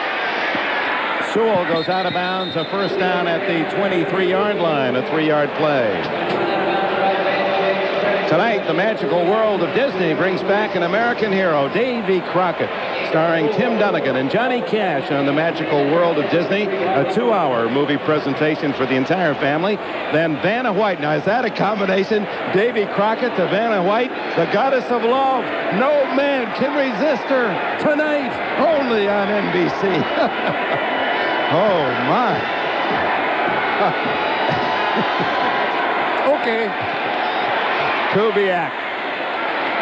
Sewell goes out of bounds, a first down at the 23-yard line, a 3-yard play. Tonight, the magical world of Disney brings back an American hero, Davy Crockett, starring Tim Dunnigan and Johnny Cash on the magical world of Disney, a 2-hour movie presentation for the entire family. Then Vanna White. Now, is that a combination? Davy Crockett to Vanna White, the goddess of love. No man can resist her. Tonight, only on NBC. Oh, my. Okay. Kubiak.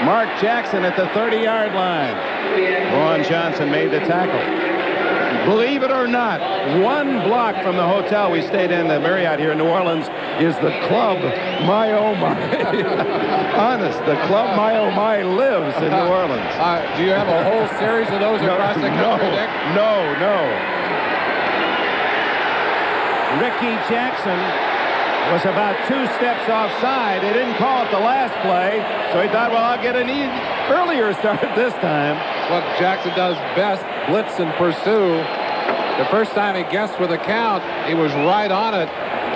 Mark Jackson at the 30-yard line. Vaughn Johnson made the tackle. Believe it or not, one block from the hotel we stayed in, the Marriott here in New Orleans, is the Club My Oh My. Honest, the Club My Oh My lives in New Orleans. Do you have a whole series of those across the country, Dick? No. Ricky Jackson was about 2 steps offside. They didn't call it the last play, so he thought, well, I'll get an earlier start this time. It's what Jackson does best, blitz and pursue. The first time he guessed with a count, he was right on it,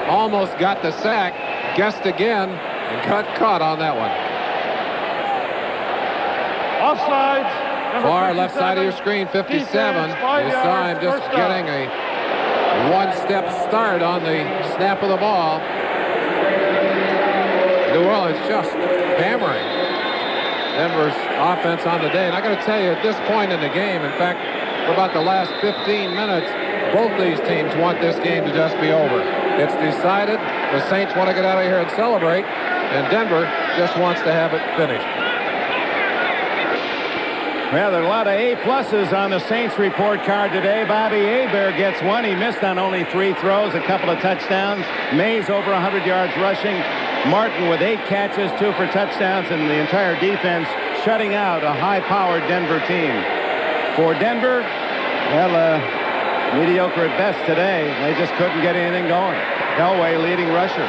almost got the sack, guessed again, and got caught on that one. Offsides. Far left side of your screen, 57. You saw him just getting a one-step start on the snap of the ball. New Orleans just hammering Denver's offense on the day. And I got to tell you, at this point in the game, in fact, for about the last 15 minutes, both these teams want this game to just be over. It's decided. The Saints want to get out of here and celebrate, and Denver just wants to have it finished. Well, there are a lot of A-pluses on the Saints report card today. Bobby Hebert gets one. He missed on only 3 throws, a couple of touchdowns. Mays over 100 yards rushing. Martin with 8 catches, 2 for touchdowns, and the entire defense shutting out a high-powered Denver team. For Denver, well, mediocre at best today. They just couldn't get anything going. Elway leading rusher.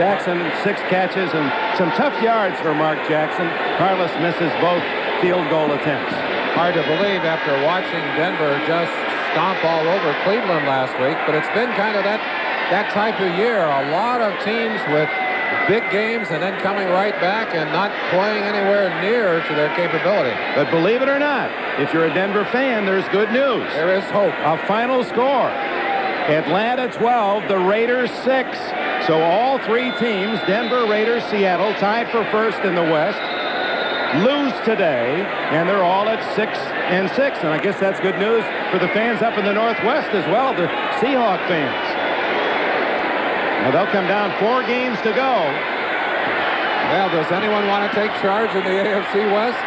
Jackson, 6 catches and some tough yards for Mark Jackson. Carlos misses both field goal attempts. Hard to believe after watching Denver just stomp all over Cleveland last week, but it's been kind of that type of year. A lot of teams with big games and then coming right back and not playing anywhere near to their capability. But believe it or not, if you're a Denver fan, there's good news. There is hope. A final score. Atlanta 12, the Raiders 6. So all 3 teams, Denver, Raiders, Seattle, tied for first in the West, lose today, and they're all at 6-6. And I guess that's good news for the fans up in the Northwest as well, the Seahawk fans. Now they'll come down 4 games to go. Well, does anyone want to take charge in the AFC West?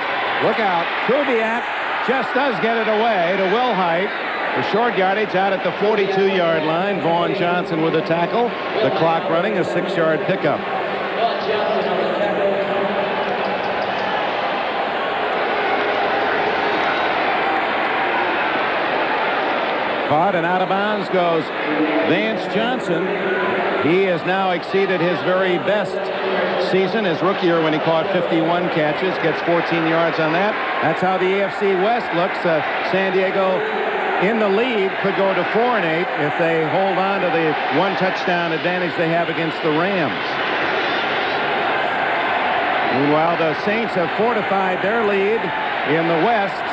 Look out. Kubiak just does get it away to Wilhite. The short yardage out at the 42-yard line. Vaughn Johnson with a tackle. The clock running, a 6-yard pickup. Caught and out of bounds goes Vance Johnson. He has now exceeded his very best season, his rookie year when he caught 51 catches, gets 14 yards on that. That's how the AFC West looks. San Diego in the lead could go to 4-8 if they hold on to the one touchdown advantage they have against the Rams. Meanwhile, the Saints have fortified their lead in the West.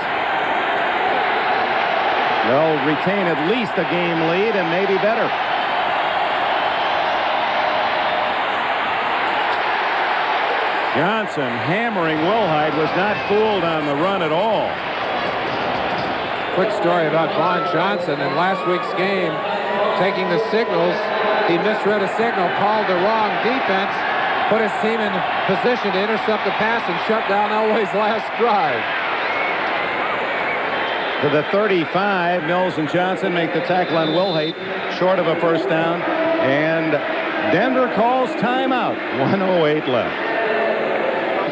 They'll retain at least a game lead and maybe better. Johnson hammering Wilhite, was not fooled on the run at all. Quick story about Vaughn Johnson in last week's game, taking the signals. He misread a signal, called the wrong defense, put his team in position to intercept the pass and shut down Elway's last drive. To the 35, Mills and Johnson make the tackle on Wilhite, short of a first down, and Denver calls timeout. 1:08 left.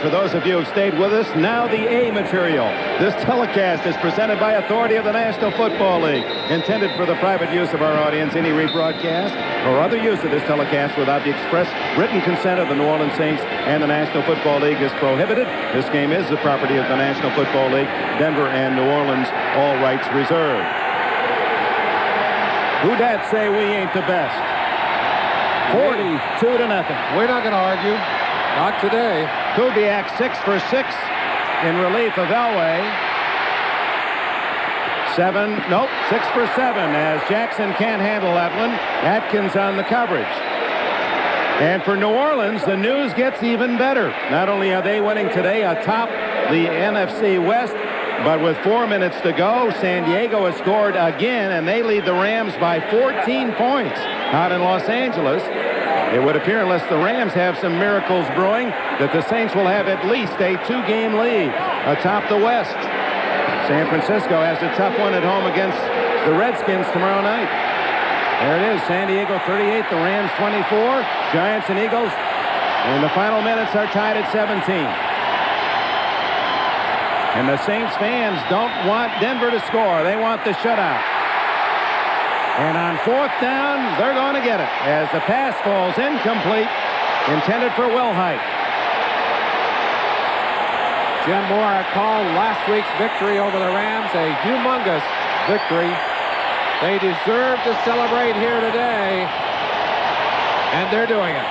For those of you who've stayed with us, now the A material. This telecast is presented by authority of the National Football League. Intended for the private use of our audience, any rebroadcast or other use of this telecast without the express written consent of the New Orleans Saints and the National Football League is prohibited. This game is the property of the National Football League. Denver and New Orleans, all rights reserved. Who'd that say we ain't the best? 42-0. We're not going to argue. Not today. Kubiak 6 for 6 in relief of Elway. 6 for 7 as Jackson can't handle that one. Atkins on the coverage. And for New Orleans, the news gets even better. Not only are they winning today atop the NFC West, but with 4 minutes to go, San Diego has scored again, and they lead the Rams by 14 points out in Los Angeles. It would appear, unless the Rams have some miracles brewing, that the Saints will have at least a 2-game lead atop the West. San Francisco has a tough one at home against the Redskins tomorrow night. There it is, San Diego 38, the Rams 24. Giants and Eagles in the final minutes are tied at 17. And the Saints fans don't want Denver to score. They want the shutout. And on 4th down, they're going to get it as the pass falls incomplete, intended for Wilhite. Jim Mora called last week's victory over the Rams a humongous victory. They deserve to celebrate here today, and they're doing it.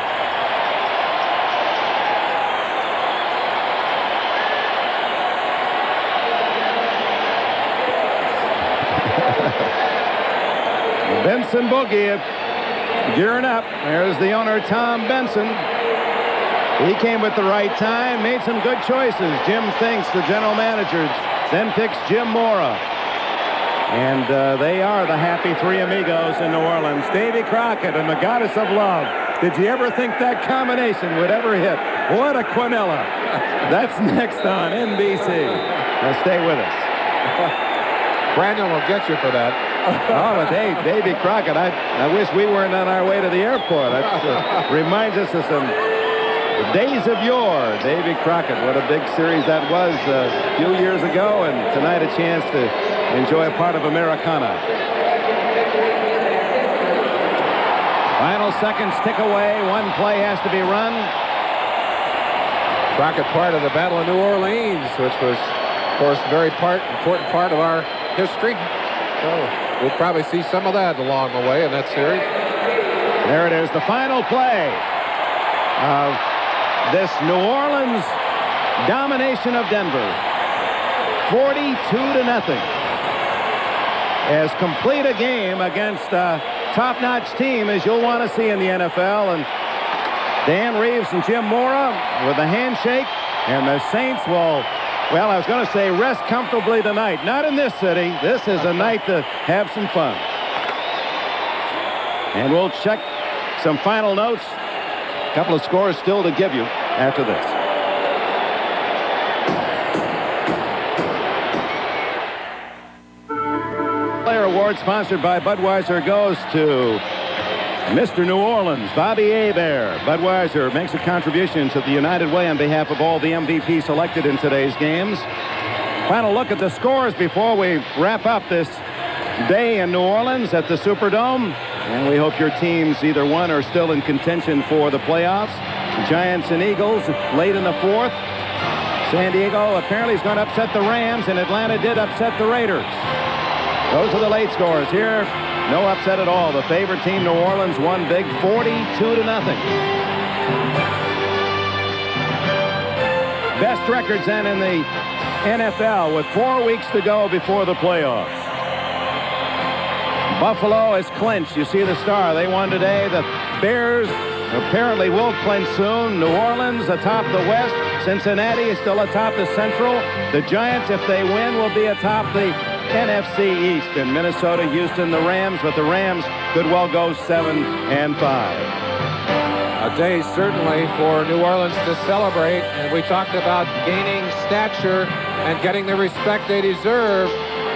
Benson Boogie gearing up. There's the owner, Tom Benson. He came with the right time, made some good choices. Jim Finks, the general manager, then picks Jim Mora. And they are the happy three amigos in New Orleans. Davy Crockett and the Goddess of Love. Did you ever think that combination would ever hit? What a quinella. That's next on NBC. Now stay with us. Brandon will get you for that. Oh, but Davy Crockett, I wish we weren't on our way to the airport. That reminds us of some days of yore. Davy Crockett, what a big series that was a few years ago, and tonight a chance to enjoy a part of Americana. Final seconds tick away. One play has to be run. Crockett part of the Battle of New Orleans, which was, of course, a very important part of our history. So we'll probably see some of that along the way in that series. There it is, the final play of this New Orleans domination of Denver. 42-0. As complete a game against a top-notch team as you'll want to see in the NFL. And Dan Reeves and Jim Mora with a handshake, and the Saints will, well, I was going to say rest comfortably tonight. Not in this city. This is a night to have some fun. And we'll check some final notes. A couple of scores still to give you after this. Player award sponsored by Budweiser goes to Mr. New Orleans, Bobby Hebert. Budweiser makes a contribution to the United Way on behalf of all the MVP selected in today's games. Final look at the scores before we wrap up this day in New Orleans at the Superdome. And we hope your teams either won or still in contention for the playoffs. Giants and Eagles late in the fourth. San Diego apparently is going to upset the Rams, and Atlanta did upset the Raiders. Those are the late scores here. No upset at all. The favorite team, New Orleans, won big 42-0. Best records then in the NFL with 4 weeks to go before the playoffs. Buffalo is clinched. You see the star. They won today. The Bears apparently will clinch soon. New Orleans atop the West. Cincinnati is still atop the Central. The Giants, if they win, will be atop the NFC East. In Minnesota, Houston, the Rams, but the Rams could well go 7-5. A day certainly for New Orleans to celebrate, and we talked about gaining stature and getting the respect they deserve.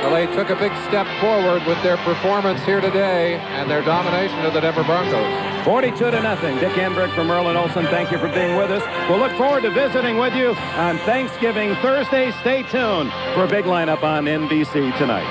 Well, they took a big step forward with their performance here today and their domination of the Denver Broncos. 42-0. Dick Enberg from Merlin Olsen, thank you for being with us. We'll look forward to visiting with you on Thanksgiving Thursday. Stay tuned for a big lineup on NBC tonight.